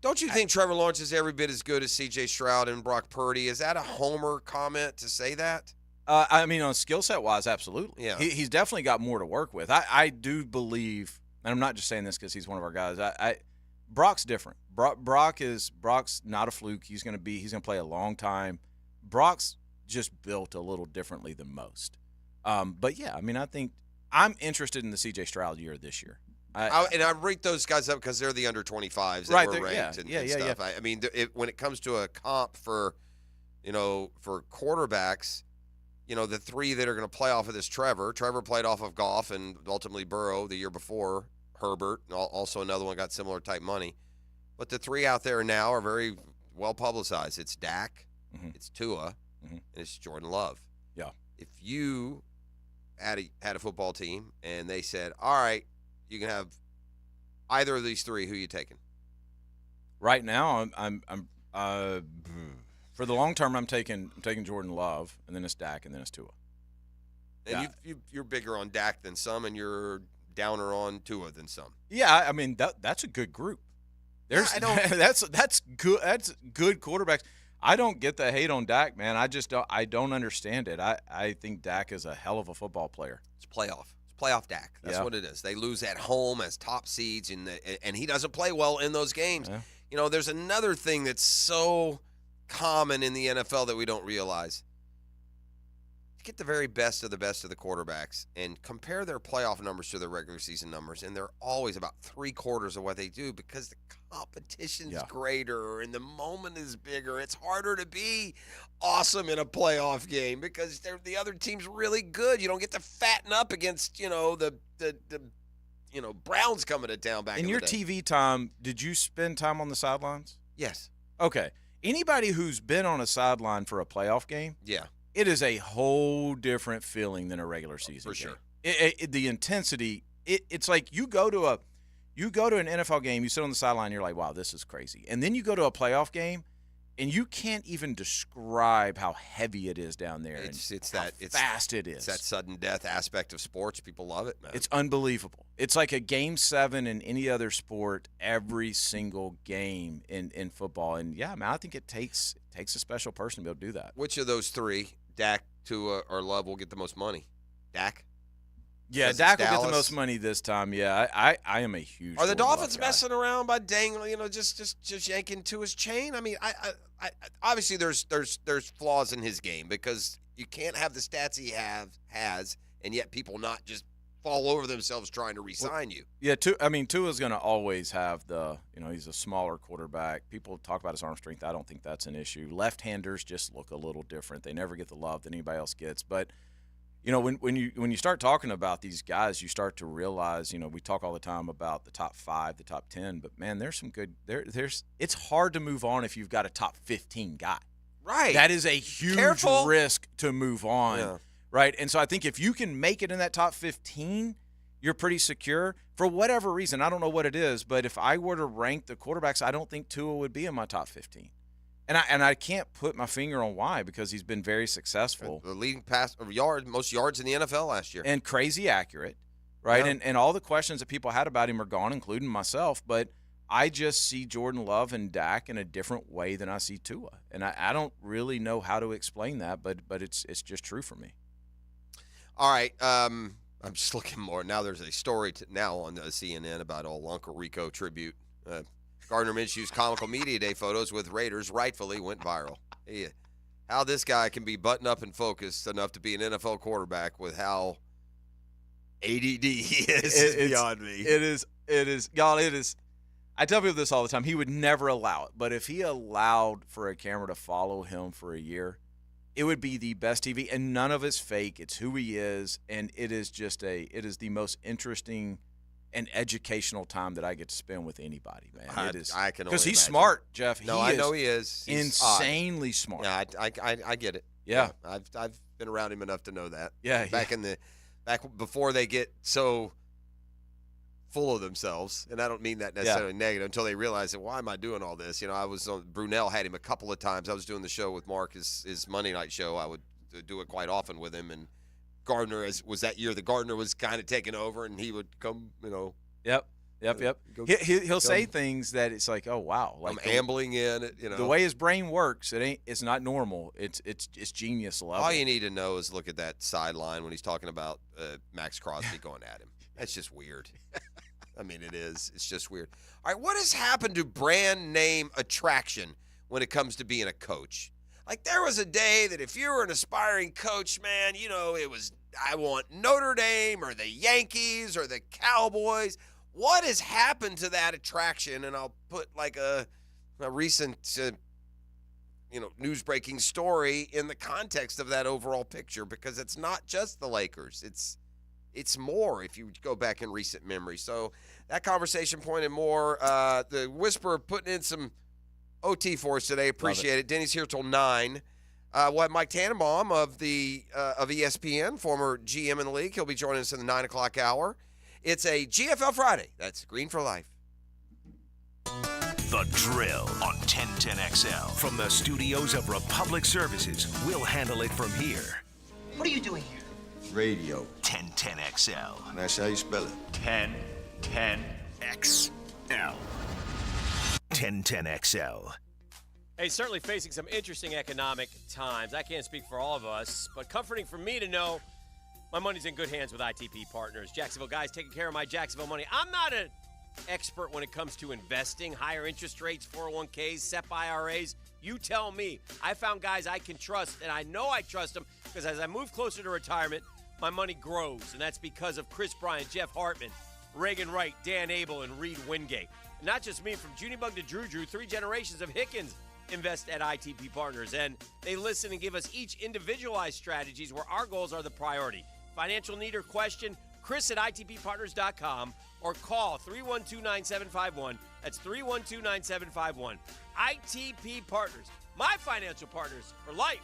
Don't you think Trevor Lawrence is every bit as good as C.J. Stroud and Brock Purdy? Is that a homer comment to say that? I mean, on skill set wise, absolutely. Yeah. He's definitely got more to work with. I do believe, and I'm not just saying this because he's one of our guys. Brock's different. Brock's not a fluke. He's going to play a long time. Brock's just built a little differently than most. But yeah, I mean, I think I'm interested in the C.J. Stroud year this year. I rate those guys up because they're the under 25s that were ranked and stuff. I mean, when it comes to a comp for quarterbacks, the three that are going to play off of this Trevor played off of Goff and ultimately Burrow the year before, Herbert, and also another one got similar type money. But the three out there now are very well publicized. It's Dak, it's Tua, and it's Jordan Love. Yeah. If you had a football team and they said, all right, you can have either of these three, who are you taking? Right now, I'm for the long term, I'm taking Jordan Love, and then it's Dak, and then it's Tua. And you're bigger on Dak than some, and you're downer on Tua than some. Yeah, I mean that's a good group. There's that's good. That's good quarterbacks. I don't get the hate on Dak, man. I don't understand it. I think Dak is a hell of a football player. It's playoff. It's playoff Dak. That's what it is. They lose at home as top seeds, and he doesn't play well in those games. Yeah. You know, there's another thing that's so common in the NFL that we don't realize. Get the very best of the quarterbacks and compare their playoff numbers to their regular season numbers, and they're always about 3/4 of what they do because the competition's greater and the moment is bigger. It's harder to be awesome in a playoff game because the other team's really good. You don't get to fatten up against, the Browns coming to town back in your the day. TV time, did you spend time on the sidelines? Yes. Okay. Anybody who's been on a sideline for a playoff game, yeah, it is a whole different feeling than a regular season game. For sure. The intensity, it's like you go to an NFL game, you sit on the sideline, you're like, wow, this is crazy. And then you go to a playoff game, and you can't even describe how heavy it is down there. It's fast it is. It's that sudden death aspect of sports. People love it, man. It's unbelievable. It's like a Game 7 in any other sport every single game in football. And, yeah, man, I think it takes a special person to be able to do that. Which of those three, Dak, Tua, or Love, will get the most money? Dak? Yeah, Dak will get the most money this time. Yeah, I am a huge. Are the Dolphins messing around by dangling, just yanking Tua's chain? I mean, I obviously there's flaws in his game because you can't have the stats he has, and yet people not just fall over themselves trying to re-sign you. Yeah, Tua's going to always have he's a smaller quarterback. People talk about his arm strength. I don't think that's an issue. Left-handers just look a little different. They never get the love that anybody else gets. But, when you start talking about these guys, you start to realize, we talk all the time about the top 5, the top 10, but, man, there's some good – it's hard to move on if you've got a top 15 guy. Right. That is a huge risk to move on. Yeah. Right, and so I think if you can make it in that top 15, you're pretty secure. For whatever reason, I don't know what it is, but if I were to rank the quarterbacks, I don't think Tua would be in my top 15. And I can't put my finger on why because he's been very successful. The leading most yards in the NFL last year. And crazy accurate, right? Yeah. And all the questions that people had about him are gone, including myself, but I just see Jordan Love and Dak in a different way than I see Tua. And I don't really know how to explain that, but it's just true for me. All right, I'm just looking more. Now there's a story now on CNN about old Uncle Rico tribute. Gardner Minshew's comical media day photos with Raiders rightfully went viral. How this guy can be buttoned up and focused enough to be an NFL quarterback with how ADD he is beyond me. It is. Y'all, it is. I tell people this all the time. He would never allow it. But if he allowed for a camera to follow him for a year, it would be the best TV, and none of it's fake. It's who he is, and it is the most interesting and educational time that I get to spend with anybody, man. It is. I can only because he's imagine. smart, Jeff. I know he is. He's insanely smart. Yeah, I get it. Yeah. I've been around him enough to know that. Yeah, back before they get so full of themselves, and I don't mean that necessarily negative, until they realize that why am I doing all this? I was on Brunel had him a couple of times. I was doing the show with Mark, his Monday night show. I would do it quite often with him, and Gardner was that year. The Gardner was kind of taking over, and he would come, Yep. He'll say things that it's like, oh wow, like I'm ambling in. The way his brain works, it's not normal. It's genius level. All you need to know is look at that sideline when he's talking about Max Crosby going at him. That's just weird. I mean, it is. It's just weird. All right, what has happened to brand name attraction when it comes to being a coach? Like, there was a day that if you were an aspiring coach, man, it was, I want Notre Dame or the Yankees or the Cowboys. What has happened to that attraction? And I'll put like a recent, news-breaking story in the context of that overall picture, because it's not just the Lakers. It's more if you go back in recent memory. So that conversation point and more. The Whisperer putting in some OT for us today. Appreciate it. Denny's here till 9. We'll have Mike Tannenbaum of ESPN, former GM in the league. He'll be joining us in the 9 o'clock hour. It's a GFL Friday. That's Green for Life. The Drill on 1010XL. From the studios of Republic Services, we'll handle it from here. What are you doing here? Radio. 1010XL. That's how you spell it. 1010XL. 1010XL. Hey, certainly facing some interesting economic times. I can't speak for all of us, but comforting for me to know my money's in good hands with ITP Partners. Jacksonville guys taking care of my Jacksonville money. I'm not an expert when it comes to investing, higher interest rates, 401ks, SEP IRAs. You tell me. I found guys I can trust, and I know I trust them because as I move closer to retirement, my money grows, and that's because of Chris Bryant, Jeff Hartman, Reagan Wright, Dan Abel, and Reed Wingate. And not just me, from Junie Bug to Drew, 3 generations of Hickens invest at ITP Partners, and they listen and give us each individualized strategies where our goals are the priority. Financial need or question, Chris at ITPpartners.com or call 312-9751. That's 312-9751. ITP Partners, my financial partners for life.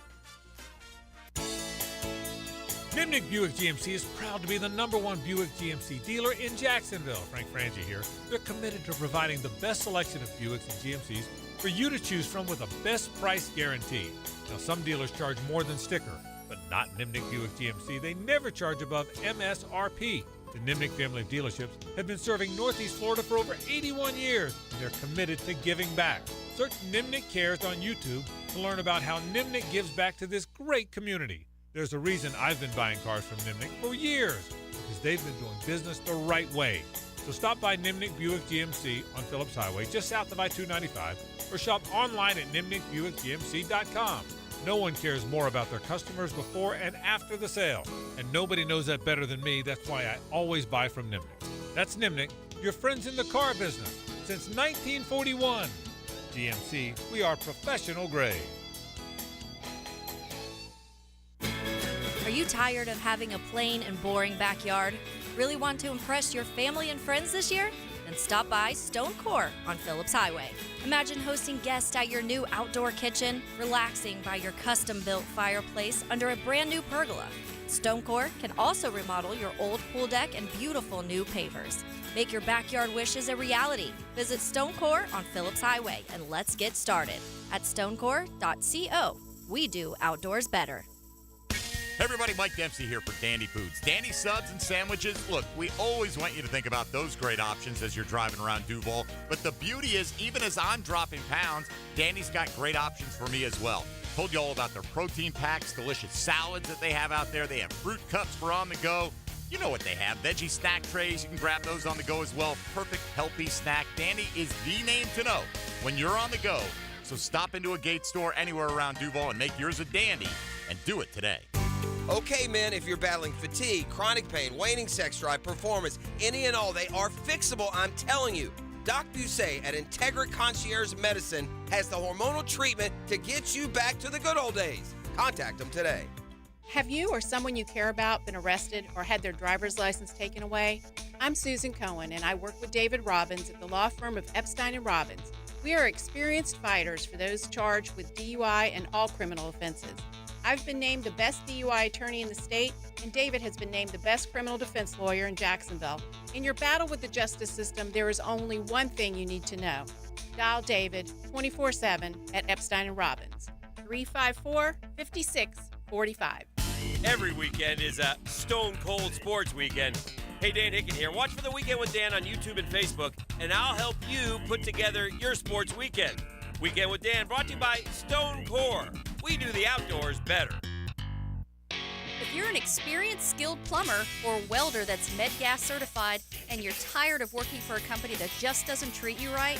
Nimnick Buick GMC is proud to be the #1 Buick GMC dealer in Jacksonville. Frank Frangie here. They're committed to providing the best selection of Buicks and GMCs for you to choose from with a best price guarantee. Now, some dealers charge more than sticker, but not Nimnick Buick GMC. They never charge above MSRP. The Nimnick family of dealerships have been serving Northeast Florida for over 81 years, and they're committed to giving back. Search Nimnick Cares on YouTube to learn about how Nimnick gives back to this great community. There's a reason I've been buying cars from Nimnick for years, because they've been doing business the right way. So stop by Nimnick Buick GMC on Phillips Highway, just south of I-295, or shop online at nimnickbuickgmc.com. No one cares more about their customers before and after the sale, and nobody knows that better than me. That's why I always buy from Nimnick. That's Nimnick, your friends in the car business, since 1941. GMC, we are professional grade. Are you tired of having a plain and boring backyard? Really want to impress your family and friends this year? Then stop by Stone Core on Phillips Highway. Imagine hosting guests at your new outdoor kitchen, relaxing by your custom-built fireplace under a brand new pergola. Stone Core can also remodel your old pool deck and beautiful new pavers. Make your backyard wishes a reality. Visit Stone Core on Phillips Highway and let's get started at stonecore.co. We do outdoors better. Hey everybody, Mike Dempsey here for Dandy Foods. Dandy subs and sandwiches. Look, we always want you to think about those great options as you're driving around Duval. But the beauty is, even as I'm dropping pounds, Dandy's got great options for me as well. Told you all about their protein packs, delicious salads that they have out there. They have fruit cups for on the go. You know what they have. Veggie snack trays. You can grab those on the go as well. Perfect, healthy snack. Dandy is the name to know when you're on the go. So stop into a Gate store anywhere around Duval and make yours a Dandy, and do it today. Okay, men, if you're battling fatigue, chronic pain, waning sex drive, performance, any and all, they are fixable, I'm telling you. Doc Busey at Integra Concierge Medicine has the hormonal treatment to get you back to the good old days. Contact them today. Have you or someone you care about been arrested or had their driver's license taken away? I'm Susan Cohen, and I work with David Robbins at the law firm of Epstein & Robbins. We are experienced fighters for those charged with DUI and all criminal offenses. I've been named the best DUI attorney in the state, and David has been named the best criminal defense lawyer in Jacksonville. In your battle with the justice system, there is only one thing you need to know. Dial David 24/7 at Epstein & Robbins, 354-5645. Every weekend is a Stone Cold Sports Weekend. Hey, Dan Hicken here. Watch for the Weekend with Dan on YouTube and Facebook, and I'll help you put together your sports weekend. Weekend with Dan brought to you by Stone Core. We do the outdoors better. If you're an experienced, skilled plumber or welder that's MedGas certified and you're tired of working for a company that just doesn't treat you right,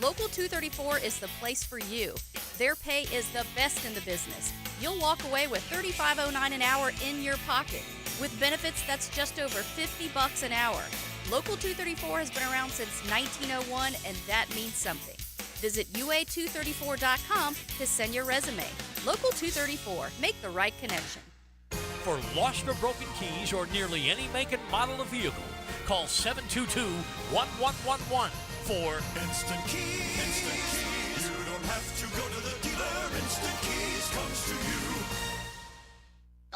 Local 234 is the place for you. Their pay is the best in the business. You'll walk away with $35.09 an hour in your pocket. With benefits, that's just over $50 an hour. Local 234 has been around since 1901, and that means something. Visit UA234.com to send your resume. Local 234. Make the right connection. For lost or broken keys or nearly any make and model of vehicle, call 722-1111 for Instant Keys. Instant Keys. You don't have to go to the dealer. Instant Keys comes to you.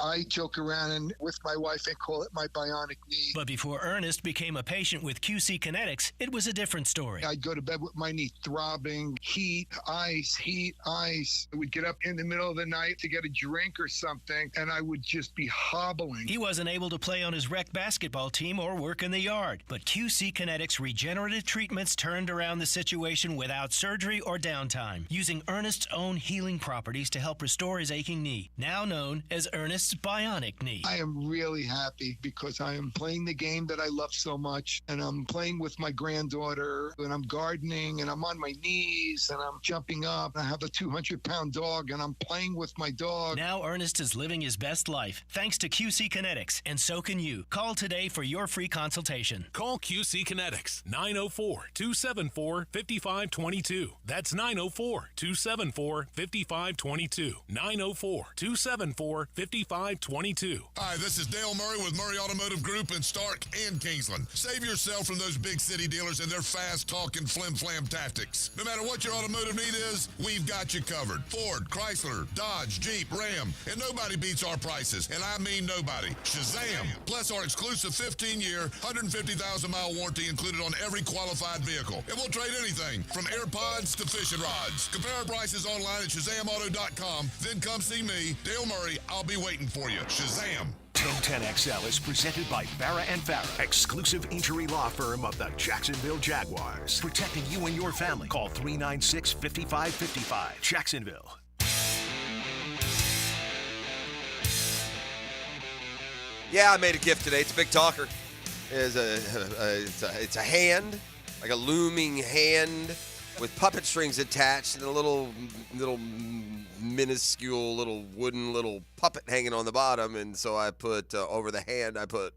I joke around and with my wife and call it my bionic knee. But before Ernest became a patient with QC Kinetics, it was a different story. I'd go to bed with my knee throbbing, heat, ice. I would get up in the middle of the night to get a drink or something, and I would just be hobbling. He wasn't able to play on his rec basketball team or work in the yard, but QC Kinetics regenerative treatments turned around the situation without surgery or downtime, using Ernest's own healing properties to help restore his aching knee, now known as Ernest's bionic knee. I am really happy because I am playing the game that I love so much, and I'm playing with my granddaughter, and I'm gardening, and I'm on my knees, and I'm jumping up. I have a 200-pound dog, and I'm playing with my dog. Now Ernest is living his best life thanks to QC Kinetics, and so can you. Call today for your free consultation. Call QC Kinetics, 904-274-5522. That's 904-274-5522. 904-274-5522. Hi, this is Dale Murray with Murray Automotive Group in Stark and Kingsland. Save yourself from those big city dealers and their fast-talking flim-flam tactics. No matter what your automotive need is, we've got you covered. Ford, Chrysler, Dodge, Jeep, Ram, and nobody beats our prices, and I mean nobody. Shazam! Plus our exclusive 15-year, 150,000-mile warranty included on every qualified vehicle. And we'll trade anything from AirPods to fishing rods. Compare our prices online at ShazamAuto.com. Then come see me, Dale Murray. I'll be waiting for you. Shazam! 1010XL is presented by Farrah & Farrah, exclusive injury law firm of the Jacksonville Jaguars. Protecting you and your family. Call 396-5555. Jacksonville. Yeah, I made a gift today. It's a big talker. It's a hand, like a looming hand with puppet strings attached and a little minuscule little wooden little puppet hanging on the bottom. And so I put over the hand, I put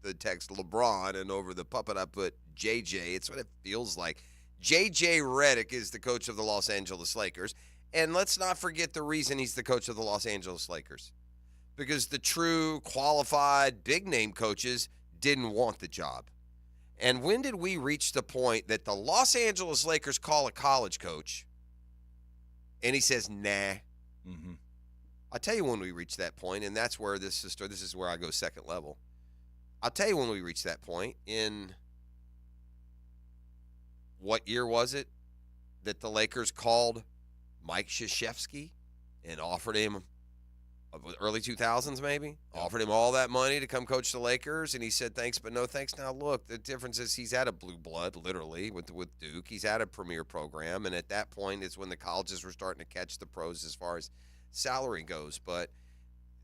the text LeBron, and over the puppet I put JJ. It's what it feels like. JJ Redick is the coach of the Los Angeles Lakers. And let's not forget the reason he's the coach of the Los Angeles Lakers. Because the true qualified big name coaches didn't want the job. And when did we reach the point that the Los Angeles Lakers call a college coach and he says, nah? Mm-hmm. I'll tell you when we reach that point, and that's where this is where I go second level. I'll tell you when we reach that point. In what year was it that the Lakers called Mike Krzyzewski and offered him, early 2000s maybe, offered him all that money to come coach the Lakers, and he said thanks but no thanks. Now look, the difference is he's had a blue blood, literally, with Duke. He's had a premier program, and at that point is when the colleges were starting to catch the pros as far as salary goes. But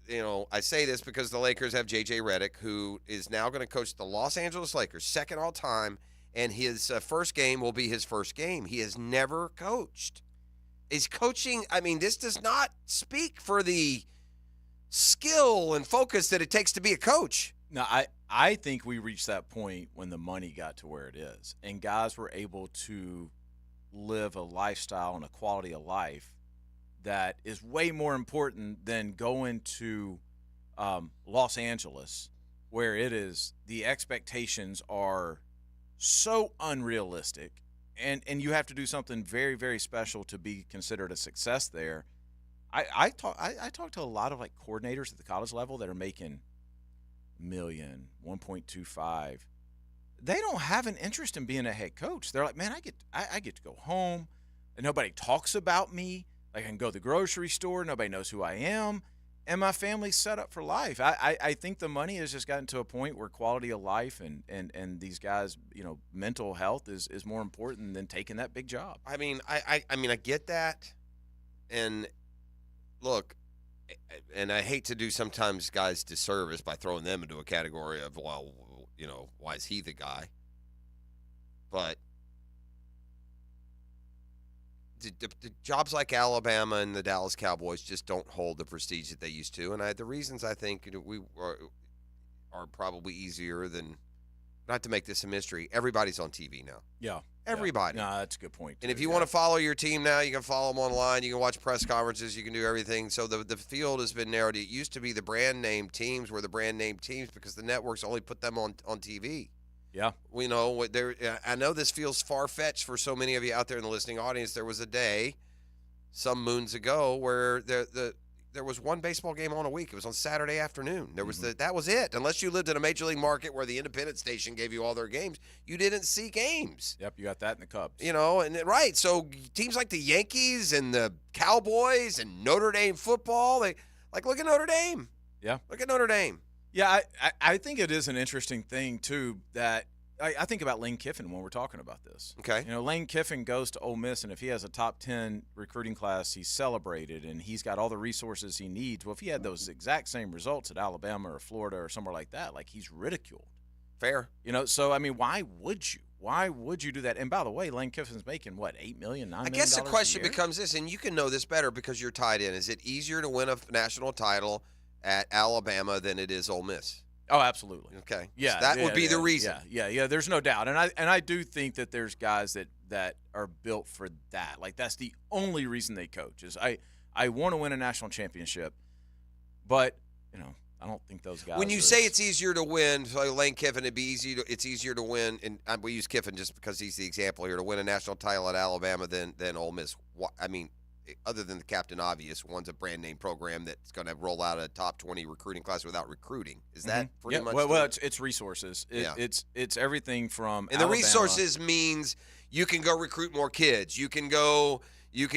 I say this because the Lakers have JJ Redick, who is now going to coach the Los Angeles Lakers, second all time, and his first game will be his first game. He has never coached. He's coaching. I mean, this does not speak for the skill and focus that it takes to be a coach. No, I think we reached that point when the money got to where it is, and guys were able to live a lifestyle and a quality of life that is way more important than going to Los Angeles, where it is the expectations are so unrealistic, and you have to do something very, very special to be considered a success there. I talk to a lot of coordinators at the college level that are making $1 million, 1.25. They don't have an interest in being a head coach. They're like, man, I get to go home, and nobody talks about me. I can go to the grocery store. Nobody knows who I am, and my family's set up for life. I think the money has just gotten to a point where quality of life and these guys, mental health is more important than taking that big job. I mean, I get that, and look, and I hate to do sometimes guys disservice by throwing them into a category of, well, why is he the guy? But the jobs like Alabama and the Dallas Cowboys just don't hold the prestige that they used to. And the reasons I think we are probably easier than, not to make this a mystery, everybody's on TV now. Yeah. Everybody. Yeah. No, that's a good point. And if you want to follow your team now, you can follow them online. You can watch press conferences. You can do everything. So the field has been narrowed. It used to be the brand name teams were the brand name teams because the networks only put them on TV. Yeah. I know this feels far-fetched for so many of you out there in the listening audience. There was a day, some moons ago, where the there was one baseball game on a week. It was on Saturday afternoon. There was that was it. Unless you lived in a major league market where the independent station gave you all their games, you didn't see games. Yep, you got that in the Cubs. Right. So teams like the Yankees and the Cowboys and Notre Dame football, look at Notre Dame. Yeah. Look at Notre Dame. Yeah, I think it is an interesting thing, too, that I think about Lane Kiffin when we're talking about this. Okay. Lane Kiffin goes to Ole Miss, and if he has a top 10 recruiting class, he's celebrated, and he's got all the resources he needs. Well, if he had those exact same results at Alabama or Florida or somewhere like that, he's ridiculed. Fair. So, why would you? Why would you do that? And by the way, Lane Kiffin's making, what, $8 million, $9 million I guess the question a year? becomes this, and you can know this better because you're tied in. Is it easier to win a national title at Alabama than it is Ole Miss? Oh, absolutely. Okay. Yeah, so that would be the reason. Yeah. There's no doubt, and I do think that there's guys that are built for that. That's the only reason they coach is I want to win a national championship, but I don't think those guys. When you say it's easier to win, so Lane Kiffin, it's easier to win, and we use Kiffin just because he's the example here, to win a national title at Alabama than Ole Miss. Other than the Captain Obvious, one's a brand name program that's going to roll out a top 20 recruiting class without recruiting. Is that pretty much? Well, it's resources. It's everything from. And Alabama. The resources means you can go recruit more kids. You can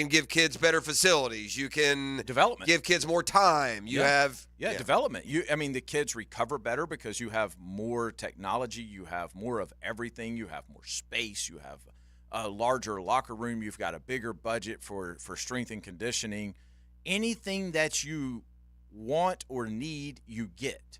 give kids better facilities. You can give kids more time. You have development. The kids recover better because you have more technology. You have more of everything. You have more space. You have a larger locker room. You've got a bigger budget for strength and conditioning. Anything that you want or need, you get,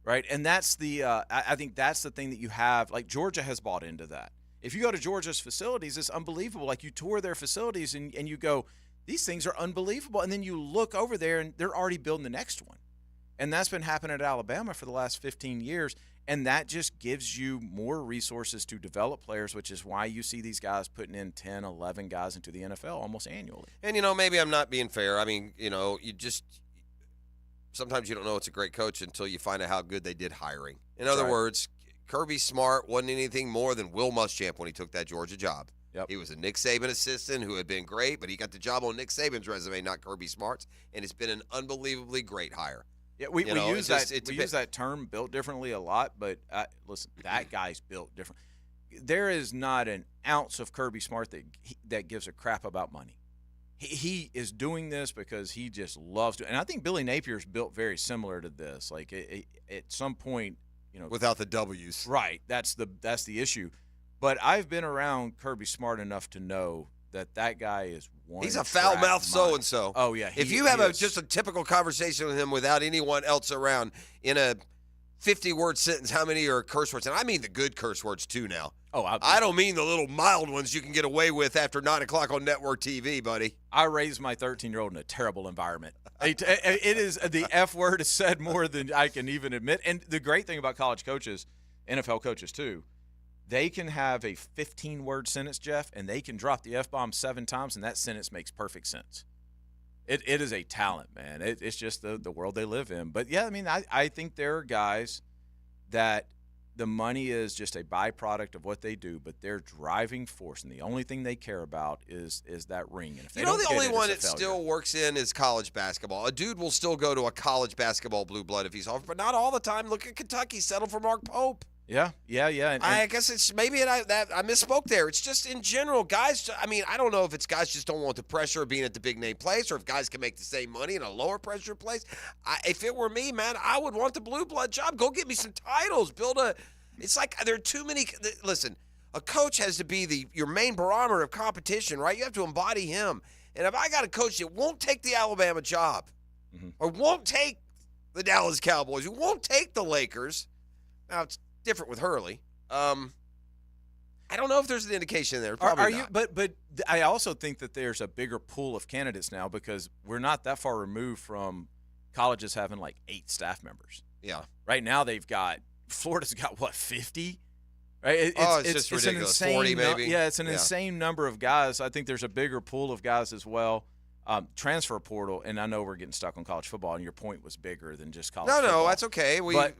right? And that's I think that's the thing that you have. Georgia has bought into that. If you go to Georgia's facilities, it's unbelievable. You tour their facilities and you go, these things are unbelievable. And then you look over there and they're already building the next one. And that's been happening at Alabama for the last 15 years. And that just gives you more resources to develop players, which is why you see these guys putting in 10, 11 guys into the NFL almost annually. And, maybe I'm not being fair. Sometimes you don't know it's a great coach until you find out how good they did hiring. In other words, Kirby Smart wasn't anything more than Will Muschamp when he took that Georgia job. Yep. He was a Nick Saban assistant who had been great, but he got the job on Nick Saban's resume, not Kirby Smart's, and it's been an unbelievably great hire. Yeah, we use that term built differently a lot, but listen, that guy's built different. There is not an ounce of Kirby Smart that gives a crap about money. He is doing this because he just loves to. And I think Billy Napier's built very similar to this. At some point, without the W's, right? That's the issue. But I've been around Kirby Smart enough to know that guy is one. He's a foul-mouthed so-and-so. Oh, yeah. If you have just a typical conversation with him without anyone else around in a 50-word sentence, how many are curse words? And I mean the good curse words, too, now. Oh, I don't mean the little mild ones you can get away with after 9 o'clock on network TV, buddy. I raised my 13-year-old in a terrible environment. It is the F word is said more than I can even admit. And the great thing about college coaches, NFL coaches, too, they can have a 15-word sentence, Jeff, and they can drop the F-bomb 7 times, and that sentence makes perfect sense. It is a talent, man. It's just the world they live in. But, yeah, I think there are guys that the money is just a byproduct of what they do, but their driving force and the only thing they care about is that ring. And if they don't the get only it, one it's a that failure. still works in is college basketball. A dude will still go to a college basketball blue blood if he's offered, but not all the time. Look at Kentucky, settle for Mark Pope. Yeah. And I guess it's maybe I misspoke there. It's just in general, guys. I don't know if it's guys just don't want the pressure of being at the big name place, or if guys can make the same money in a lower pressure place. If it were me, man, I would want the blue blood job. Go get me some titles. It's like there are too many. Listen, a coach has to be your main barometer of competition, right? You have to embody him. And if I got a coach that won't take the Alabama job, or won't take the Dallas Cowboys, who won't take the Lakers, now it's different with Hurley. I don't know if there's an indication there. Probably not. But I also think that there's a bigger pool of candidates now because we're not that far removed from colleges having 8 staff members. Yeah. Right now Florida's got 50? Right? It's just ridiculous. An insane 40 maybe. It's an insane number of guys. I think there's a bigger pool of guys as well. Transfer portal, and I know we're getting stuck on college football, and your point was bigger than just college football. No, that's okay. But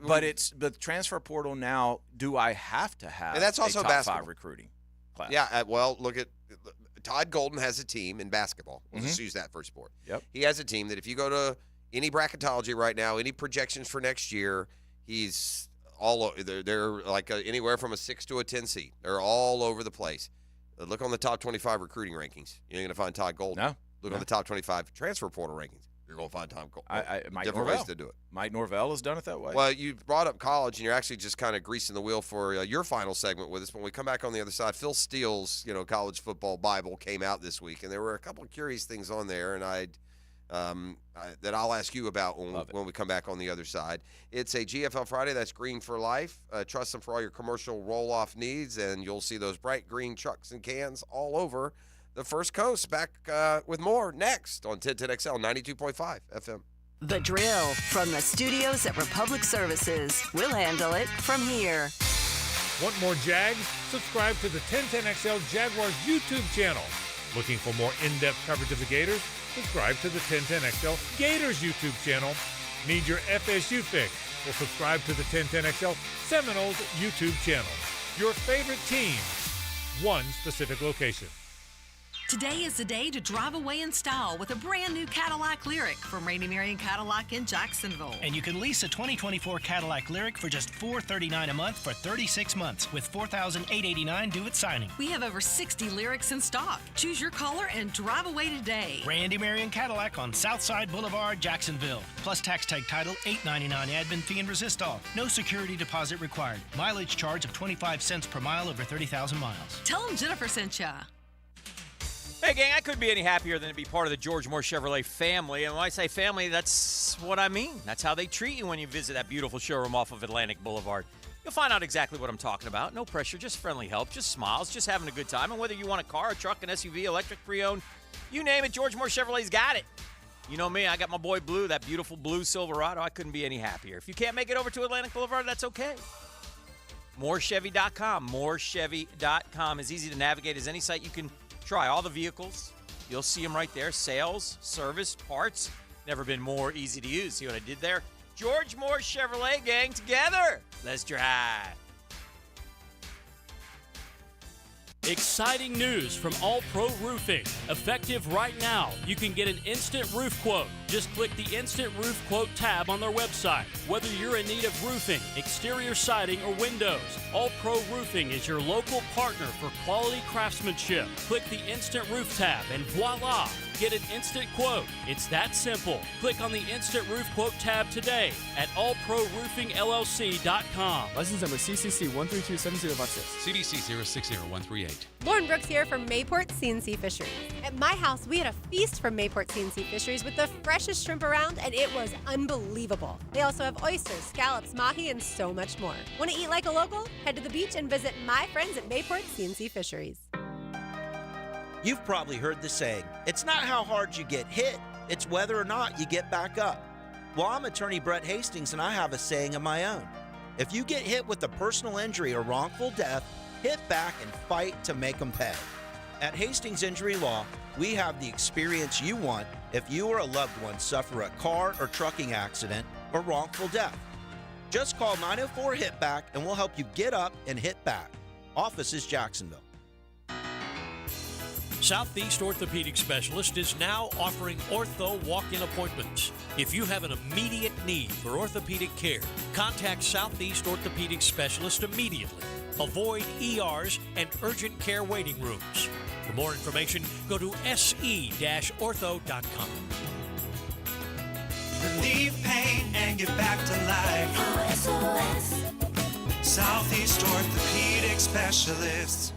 the transfer portal now, do I have to have and that's also a top basketball 5 recruiting class? Yeah, look at Todd Golden has a team in basketball. We'll just use that for sport. Yep. He has a team that if you go to any bracketology right now, any projections for next year, he's all they're like anywhere from a 6 to a 10 seed. They're all over the place. Look on the top 25 recruiting rankings. You ain't going to find Todd Golden. No. Look on the top 25 transfer portal rankings. You're going to find Tom Golden. Mike Different Norvell. ways to do it. Mike Norvell has done it that way. Well, you brought up college, and you're actually just kind of greasing the wheel for your final segment with us. When we come back on the other side, Phil Steele's college football Bible came out this week, and there were a couple of curious things on there, and that I'll ask you about when we come back on the other side. It's a GFL Friday. That's Green for Life. Trust them for all your commercial roll-off needs, and you'll see those bright green trucks and cans all over the First Coast. Back with more next on 1010XL 92.5 FM. The Drill from the studios at Republic Services. We'll handle it from here. Want more Jags? Subscribe to the 1010XL Jaguars YouTube channel. Looking for more in-depth coverage of the Gators? Subscribe to the 1010XL Gators YouTube channel. Need your FSU fix? Well, subscribe to the 1010XL Seminoles YouTube channel. Your favorite team, one specific location. Today is the day to drive away in style with a brand new Cadillac Lyriq from Rainy Marion Cadillac in Jacksonville. And you can lease a 2024 Cadillac Lyriq for just $439 a month for 36 months with $4,889 due at signing. We have over 60 Lyriqs in stock. Choose your color and drive away today. Randy Marion Cadillac on Southside Boulevard, Jacksonville. Plus tax tag title, $899 admin fee and resist all. No security deposit required. Mileage charge of 25 cents per mile over 30,000 miles. Tell them Jennifer sent ya. Hey, gang, I couldn't be any happier than to be part of the George Moore Chevrolet family. And when I say family, that's what I mean. That's how they treat you when you visit that beautiful showroom off of Atlantic Boulevard. You'll find out exactly what I'm talking about. No pressure, just friendly help, just smiles, just having a good time. And whether you want a car, a truck, an SUV, electric, pre-owned, you name it, George Moore Chevrolet's got it. You know me, I got my boy Blue, that beautiful blue Silverado. I couldn't be any happier. If you can't make it over to Atlantic Boulevard, that's okay. MooreChevy.com. MooreChevy.com is easy to navigate as any site you can try. All the vehicles, you'll see them right there. Sales, service, parts. Never been more easy to use. See what I did there? George Moore Chevrolet, gang, together. Let's drive. Exciting news from All Pro Roofing. Effective right now. You can get an instant roof quote. Just click the Instant Roof Quote tab on their website. Whether you're in need of roofing, exterior siding, or windows, All Pro Roofing is your local partner for quality craftsmanship. Click the Instant Roof tab and voila! Get an instant quote. It's that simple. Click on the Instant Roof Quote tab today at allproroofingllc.com. License number CCC 1327056. CBC 060138. Lauren Brooks here from Mayport CNC Fisheries. At my house, we had a feast from Mayport CNC Fisheries with the freshest shrimp around, and it was unbelievable. They also have oysters, scallops, mahi, and so much more. Want to eat like a local? Head to the beach and visit my friends at Mayport CNC Fisheries. You've probably heard the saying, it's not how hard you get hit, it's whether or not you get back up. Well, I'm attorney Brett Hastings, and I have a saying of my own. If you get hit with a personal injury or wrongful death, hit back and fight to make them pay. At Hastings Injury Law, we have the experience you want if you or a loved one suffer a car or trucking accident or wrongful death. Just call 904-HIT-BACK and we'll help you get up and hit back. Office is Jacksonville. Southeast Orthopedic Specialist is now offering ortho walk-in appointments. If you have an immediate need for orthopedic care, contact Southeast Orthopedic Specialist immediately. Avoid ERs and urgent care waiting rooms. For more information, go to se-ortho.com. Relieve pain and get back to life. Southeast Orthopedic Specialists.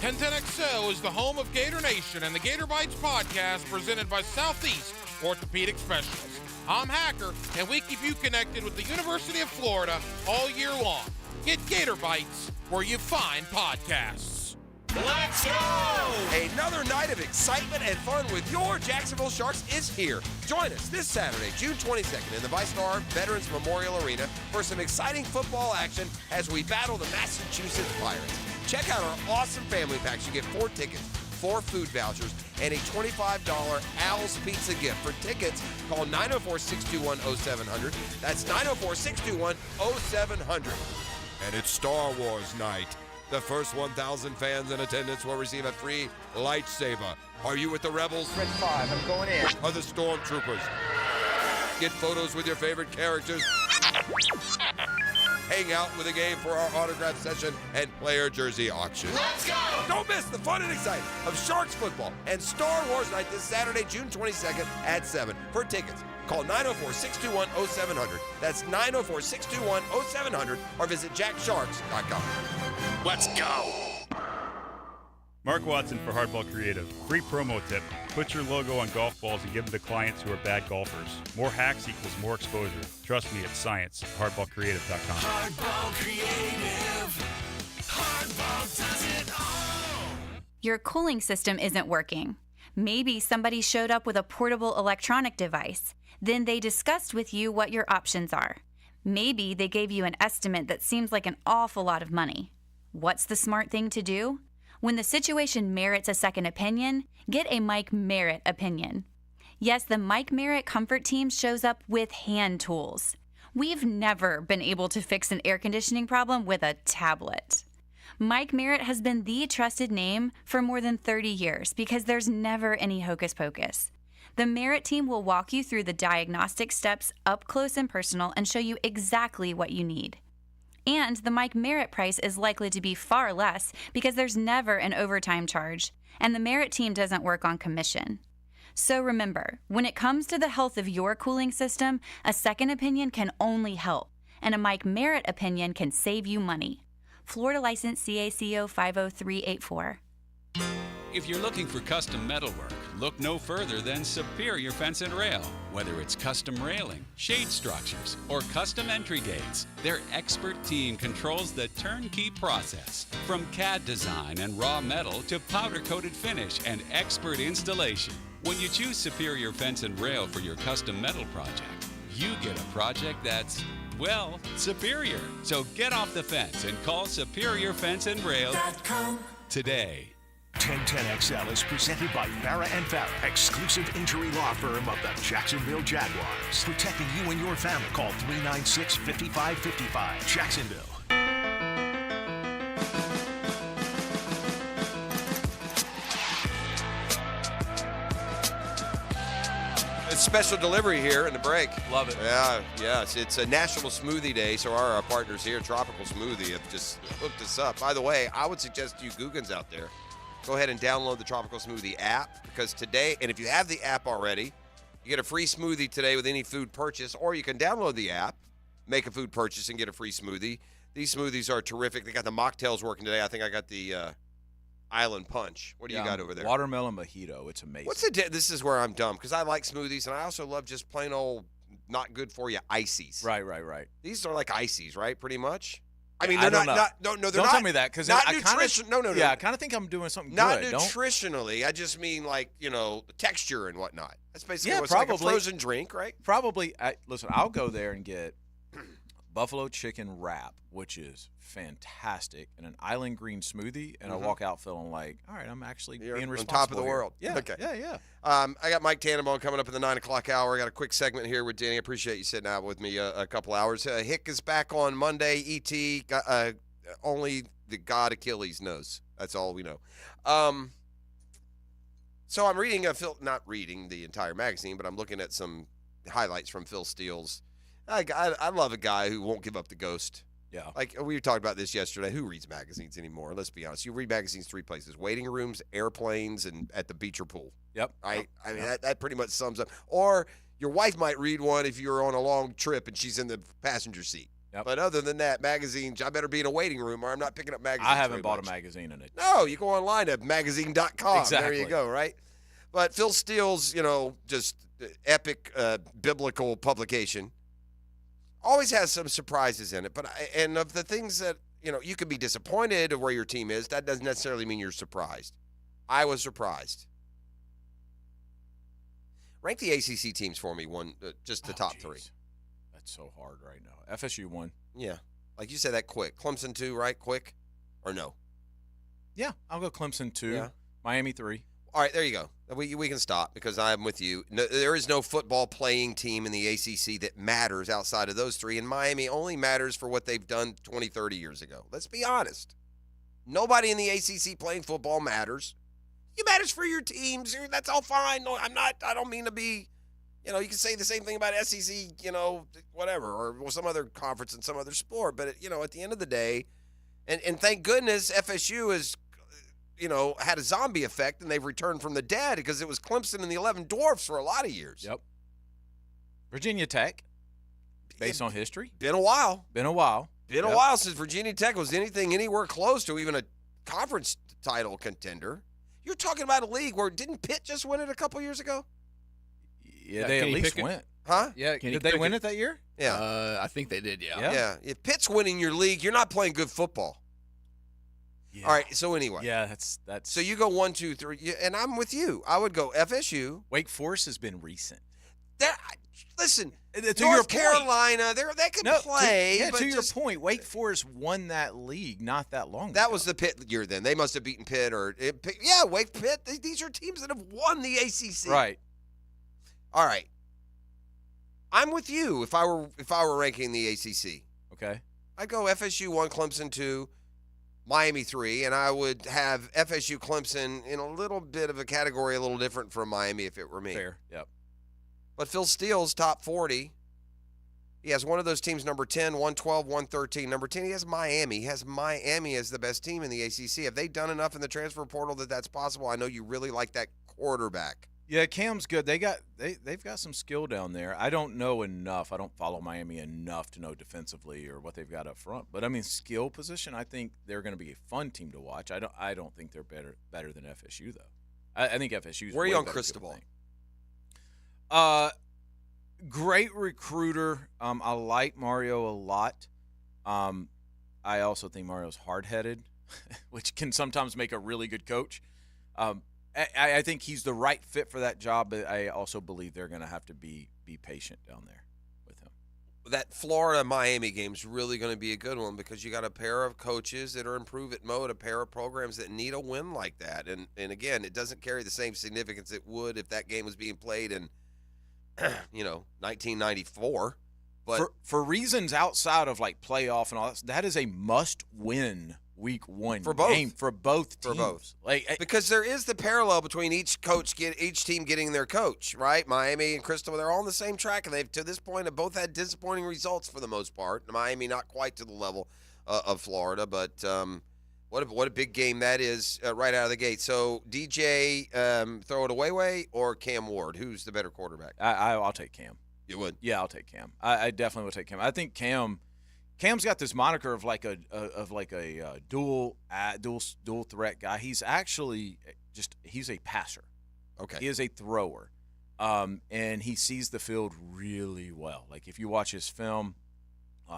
1010XL is the home of Gator Nation and the Gator Bites podcast presented by Southeast Orthopedic Specialists. I'm Hacker, and we keep you connected with the University of Florida all year long. Get Gator Bites where you find podcasts. Let's go! Another night of excitement and fun with your Jacksonville Sharks is here. Join us this Saturday, June 22nd in the ViStar Veterans Memorial Arena for some exciting football action as we battle the Massachusetts Pirates. Check out our awesome family packs. You get 4 tickets, 4 food vouchers, and a $25 Al's Pizza gift. For tickets, call 904-621-0700. That's 904-621-0700. And it's Star Wars night. The first 1,000 fans in attendance will receive a free lightsaber. Are you with the Rebels? Red 5, I'm going in. Are the Stormtroopers? Get photos with your favorite characters. Hang out with a game for our autograph session and player jersey auction. Let's go! Don't miss the fun and excitement of Sharks football and Star Wars night this Saturday, June 22nd at 7. For tickets, call 904-621-0700. That's 904-621-0700 or visit jacksharks.com. Let's go. Mark Watson for Hardball Creative. Free promo tip. Put your logo on golf balls and give them to clients who are bad golfers. More hacks equals more exposure. Trust me, it's science. Hardballcreative.com. Hardball Creative. Hardball does it all. Your cooling system isn't working. Maybe somebody showed up with a portable electronic device. Then they discussed with you what your options are. Maybe they gave you an estimate that seems like an awful lot of money. What's the smart thing to do? When the situation merits a second opinion, get a Mike Merritt opinion. Yes, the Mike Merritt Comfort Team shows up with hand tools. We've never been able to fix an air conditioning problem with a tablet. Mike Merritt has been the trusted name for more than 30 years because there's never any hocus pocus. The Merritt team will walk you through the diagnostic steps up close and personal and show you exactly what you need. And the Mike Merritt price is likely to be far less because there's never an overtime charge, and the Merritt team doesn't work on commission. So remember, when it comes to the health of your cooling system, a second opinion can only help, and a Mike Merritt opinion can save you money. Florida license CACO 50384. If you're looking for custom metalwork, look no further than Superior Fence and Rail. Whether it's custom railing, shade structures, or custom entry gates, their expert team controls the turnkey process. From CAD design and raw metal to powder-coated finish and expert installation. When you choose Superior Fence and Rail for your custom metal project, you get a project that's, well, superior. So get off the fence and call Superior Fence and Rail today. 1010XL is presented by Farah & Farah, exclusive injury law firm of the Jacksonville Jaguars. Protecting you and your family. Call 396-5555. Jacksonville. It's special delivery here in the break. Love it. Yeah, yes. It's a National Smoothie Day, so our partners here, Tropical Smoothie, have just hooked us up. By the way, I would suggest you Googans out there, go ahead and download the Tropical Smoothie app, because today, and if you have the app already, you get a free smoothie today with any food purchase, or you can download the app, make a food purchase, and get a free smoothie. These smoothies are terrific. They got the mocktails working today. I think I got the Island Punch. What do you got over there? Watermelon mojito. It's amazing. What's the this is where I'm dumb, because I like smoothies, and I also love just plain old not good for you ices. Right. These are like ices, right? Pretty much. I mean, I they're don't know. they're Don't not. tell me that, because not I nutrition. No. Yeah, I kind of think I'm doing something not good. nutritionally. I just mean like texture and whatnot. That's basically what's probably like a frozen drink, right? Probably. Listen, I'll go there and get buffalo chicken wrap, which is fantastic, and an island green smoothie, and I walk out feeling like, all right, I'm actually being responsible. On top of the here. world. Yeah. Okay. Yeah. I got Mike Tannenbaum coming up in the 9 o'clock hour. I got a quick segment here with Danny. I appreciate you sitting out with me a couple hours. Hick is back on Monday. E.T. Only the god Achilles knows. That's all we know. So I'm reading not reading the entire magazine, but I'm looking at some highlights from Phil Steele's. I love a guy who won't give up the ghost. Yeah. Like, we talked about this yesterday. Who reads magazines anymore? Let's be honest. You read magazines three places: waiting rooms, airplanes, and at the beach or pool. Yep. Right? I mean, that pretty much sums up. Or your wife might read one if you're on a long trip and she's in the passenger seat. Yep. But other than that, magazines, I better be in a waiting room or I'm not picking up magazines. I haven't bought a magazine in it. No, you go online at magazine.com. Exactly. There you go, right? But Phil Steele's, just epic biblical publication always has some surprises in it. And of the things that, you could be disappointed of where your team is, that doesn't necessarily mean you're surprised. I was surprised. Rank the ACC teams for me, just the top three. That's so hard right now. FSU 1. Yeah. Like you said that quick. Clemson 2, right? Quick? Or no? Yeah, I'll go Clemson 2. Yeah. Miami 3. All right, there you go. We can stop because I'm with you. No, there is no football playing team in the ACC that matters outside of those three, and Miami only matters for what they've done 20, 30 years ago. Let's be honest. Nobody in the ACC playing football matters. It matters for your teams. That's all fine. No, I don't mean to be You know, you can say the same thing about SEC, you know, whatever, or some other conference in some other sport. But, you know, at the end of the day, and thank goodness FSU has, you know, had a zombie effect and they've returned from the dead because it was Clemson and the 11 Dwarfs for a lot of years. Yep. Virginia Tech, based on history. Been a while. Been a while since Virginia Tech was anything anywhere close to even a conference title contender. You're talking about a league where didn't Pitt just win it a couple years ago? Yeah, they at least went. Huh? Yeah, did they win it that year? Yeah. I think they did, Yeah. If Pitt's winning your league, you're not playing good football. Yeah. All right, so anyway. Yeah, that's. So you go 1, 2, 3, and I'm with you. I would go FSU. Wake Forest has been recent. Listen, to North Carolina, they can play. To your point, Wake Forest won that league not that long ago. That was the Pitt year then. They must have beaten Pitt Wake Pitt. These are teams that have won the ACC. Right. All right. I'm with you if I were ranking the ACC. Okay. I'd go FSU 1, Clemson 2, Miami 3, and I would have FSU Clemson in a little bit of a category a little different from Miami if it were me. Fair. Yep. But Phil Steele's top 40. He has one of those teams, number 10, 112, 113. Number 10, he has Miami. He has Miami as the best team in the ACC. Have they done enough in the transfer portal that that's possible? I know you really like that quarterback. Yeah, Cam's good. They've got some skill down there. I don't know enough. I don't follow Miami enough to know defensively or what they've got up front. But I mean, skill position, I think they're going to be a fun team to watch. I don't think they're better than FSU though. I think FSU's. Where are you on Cristobal? Great recruiter. I like Mario a lot. I also think Mario's hard-headed, which can sometimes make a really good coach. I think he's the right fit for that job, but I also believe they're going to have to be patient down there with him. That Florida-Miami game is really going to be a good one because you got a pair of coaches that are in prove-it mode, a pair of programs that need a win like that. And again, it doesn't carry the same significance it would if that game was being played in, 1994. But for reasons outside of like playoff and all that is a must-win Week 1 for both. Game for both teams. For both. Because there is the parallel between each team getting their coach, right? Miami and Cristobal, they're all on the same track, and they've to this point have both had disappointing results for the most part. Miami not quite to the level of Florida, but what a big game that is right out of the gate. So DJ, throw it away or Cam Ward? Who's the better quarterback? I'll take Cam. You would? Yeah, I'll take Cam. I definitely would take Cam. I think Cam's got this moniker of like a dual threat guy. He's actually he's a passer. Okay. He is a thrower, and he sees the field really well. Like if you watch his film,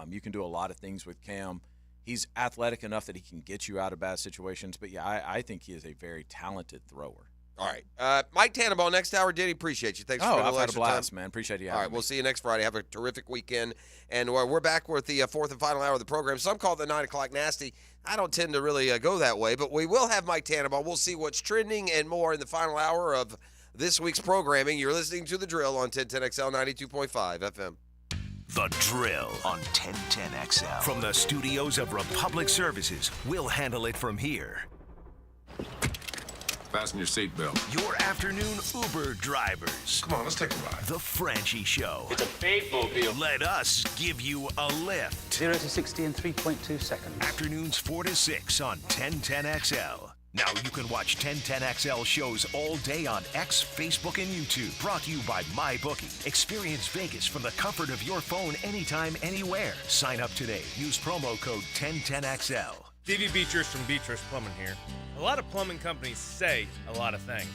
you can do a lot of things with Cam. He's athletic enough that he can get you out of bad situations. But yeah, I think he is a very talented thrower. All right. Mike Tannenbaum, next hour. Denny, appreciate you. Thanks for I've had a blast, man. Appreciate you having me. All right, we'll see you next Friday. Have a terrific weekend. And we're back with the fourth and final hour of the program. Some call it the 9 o'clock nasty. I don't tend to really go that way, but we will have Mike Tannenbaum. We'll see what's trending and more in the final hour of this week's programming. You're listening to The Drill on 1010XL 92.5 FM. The Drill on 1010XL. From the studios of Republic Services, we'll handle it from here. Fasten your seatbelt. Your afternoon Uber drivers. Come on, let's take a ride. The Franchi Show. It's a big mobile. Let us give you a lift. 0 to 60 in 3.2 seconds. Afternoons 4 to 6 on 1010XL. Now you can watch 1010XL shows all day on X, Facebook, and YouTube. Brought to you by MyBookie. Experience Vegas from the comfort of your phone anytime, anywhere. Sign up today. Use promo code 1010XL. Stevie Beatrice from Beatrice Plumbing here. A lot of plumbing companies say a lot of things.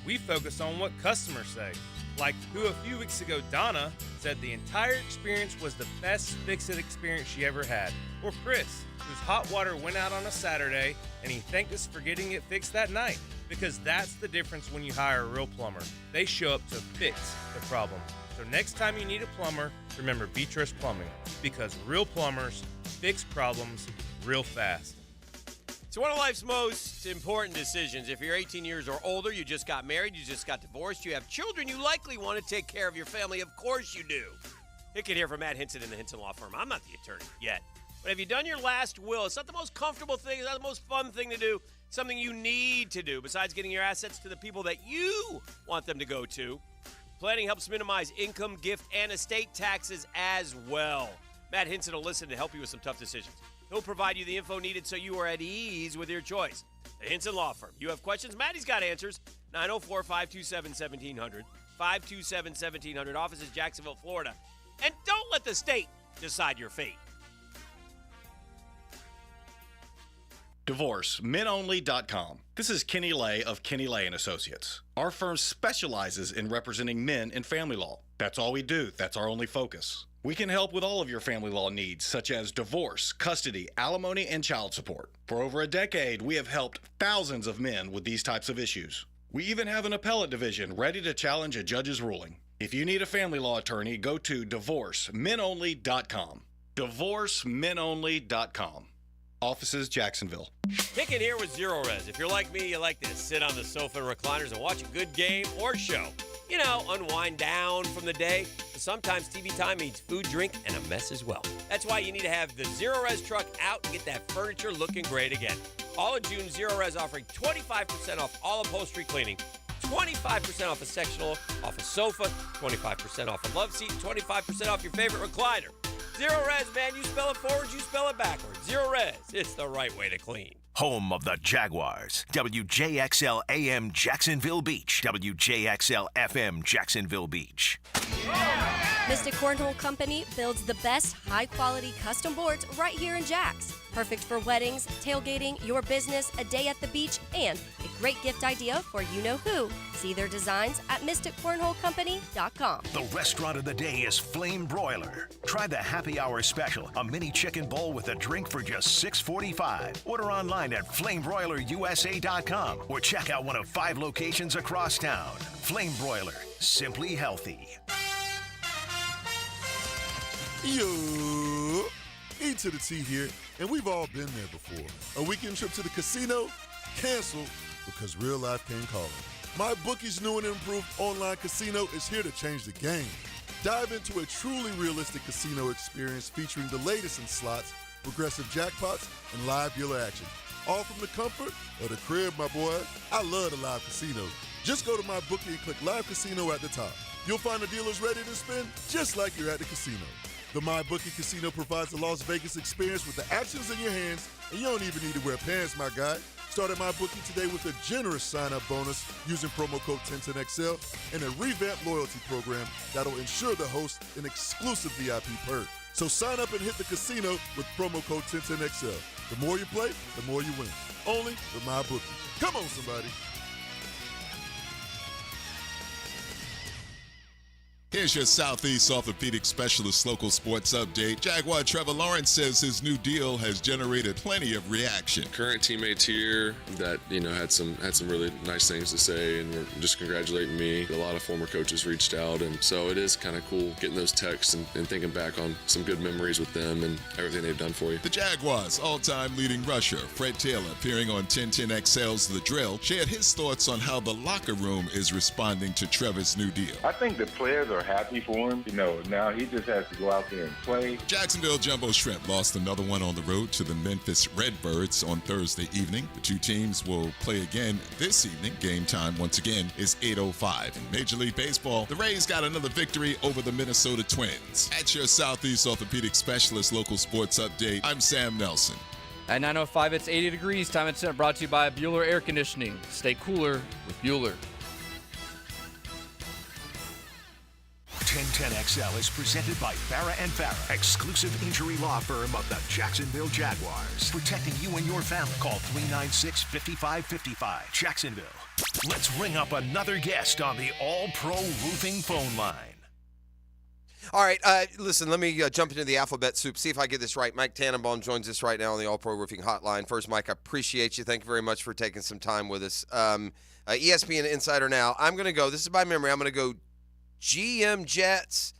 We focus on what customers say. Like who a few weeks ago, Donna, said the entire experience was the best fix-it experience she ever had. Or Chris, whose hot water went out on a Saturday and he thanked us for getting it fixed that night. Because that's the difference when you hire a real plumber. They show up to fix the problem. So next time you need a plumber, remember Beatrice Plumbing. Because real plumbers fix problems real fast. So one of life's most important decisions, if you're 18 years or older, you just got married, you just got divorced, you have children, you likely want to take care of your family. Of course you do. Hicken here from Matt Hinson and the Hinson Law Firm. I'm not the attorney yet. But have you done your last will? It's not the most comfortable thing. It's not the most fun thing to do. It's something you need to do besides getting your assets to the people that you want them to go to. planning helps minimize income, gift, and estate taxes as well. Matt Hinson will listen to help you with some tough decisions. He'll provide you the info needed so you are at ease with your choice. The Hinson Law Firm. You have questions? Maddie's got answers. 904-527-1700. 527-1700. Office is Jacksonville, Florida. And don't let the state decide your fate. DivorceMenOnly.com. This is Kenny Lay of Kenny Lay & Associates. Our firm specializes in representing men in family law. That's all we do. That's our only focus. We can help with all of your family law needs, such as divorce, custody, alimony, and child support. For over a decade, we have helped thousands of men with these types of issues. We even have an appellate division ready to challenge a judge's ruling. If you need a family law attorney, go to DivorceMenOnly.com. DivorceMenOnly.com. Offices, Jacksonville. Hicken here with Zero Res. If you're like me, you like to sit on the sofa and recliners and watch a good game or show. You know, unwind down from the day. But sometimes TV time means food, drink, and a mess as well. That's why you need to have the Zero Res truck out and get that furniture looking great again. All of June, Zero Res offering 25% off all upholstery cleaning, 25% off a sectional, off a sofa, 25% off a love seat, 25% off your favorite recliner. Zero Res, man. You spell it forward, you spell it backwards. Zero Res. It's the right way to clean. Home of the Jaguars. WJXL AM Jacksonville Beach. WJXL FM Jacksonville Beach. Mystic Cornhole Company builds the best high-quality custom boards right here in Jax. Perfect for weddings, tailgating, your business, a day at the beach, and a great gift idea for you-know-who. See their designs at MysticCornholeCompany.com. The restaurant of the day is Flame Broiler. Try the happy hour special, a mini chicken bowl with a drink for just $6.45. Order online at FlameBroilerUSA.com or check out one of 5 locations across town. Flame Broiler, simply healthy. Yo, E to the T here, and we've all been there before. A weekend trip to the casino? Canceled because real life came calling. My bookie's new and improved online casino is here to change the game. Dive into a truly realistic casino experience featuring the latest in slots, progressive jackpots, and live dealer action. All from the comfort of the crib, my boy. I love the live casino. Just go to my bookie and click Live Casino at the top. You'll find the dealers ready to spin just like you're at the casino. The MyBookie Casino provides the Las Vegas experience with the actions in your hands, and you don't even need to wear pants, my guy. Start at MyBookie today with a generous sign-up bonus using promo code 1010XL and a revamped loyalty program that'll ensure the host an exclusive VIP perk. So sign up and hit the casino with promo code 1010XL. The more you play, the more you win. Only with MyBookie. Come on, somebody. Here's your Southeast Orthopedic Specialist local sports update. Jaguar Trevor Lawrence says his new deal has generated plenty of reaction. Current teammates here that had some really nice things to say and were just congratulating me. A lot of former coaches reached out, and so it is kind of cool getting those texts and thinking back on some good memories with them and everything they've done for you. The Jaguars' all-time leading rusher, Fred Taylor, appearing on 1010XL's The Drill, shared his thoughts on how the locker room is responding to Trevor's new deal. I think the players are happy for him. Now he just has to go out there and play. Jacksonville Jumbo Shrimp lost another one on the road to the Memphis Redbirds on Thursday evening. The two teams will play again this evening. Game time, once again, is 8:05. In Major League Baseball, the Rays got another victory over the Minnesota Twins. At your Southeast Orthopedic Specialist local sports update, I'm Sam Nelson. At 9:05, it's 80 degrees. Time and Scent brought to you by Bueller Air Conditioning. Stay cooler with Bueller. 1010XL is presented by Farah & Farah, exclusive injury law firm of the Jacksonville Jaguars. Protecting you and your family. Call 396-5555. Jacksonville. Let's ring up another guest on the All-Pro Roofing phone line. All right, listen, let me jump into the alphabet soup, see if I get this right. Mike Tannenbaum joins us right now on the All-Pro Roofing hotline. First, Mike, I appreciate you. Thank you very much for taking some time with us. ESPN Insider now. I'm going to go, this is by memory, I'm going to go GM Jets,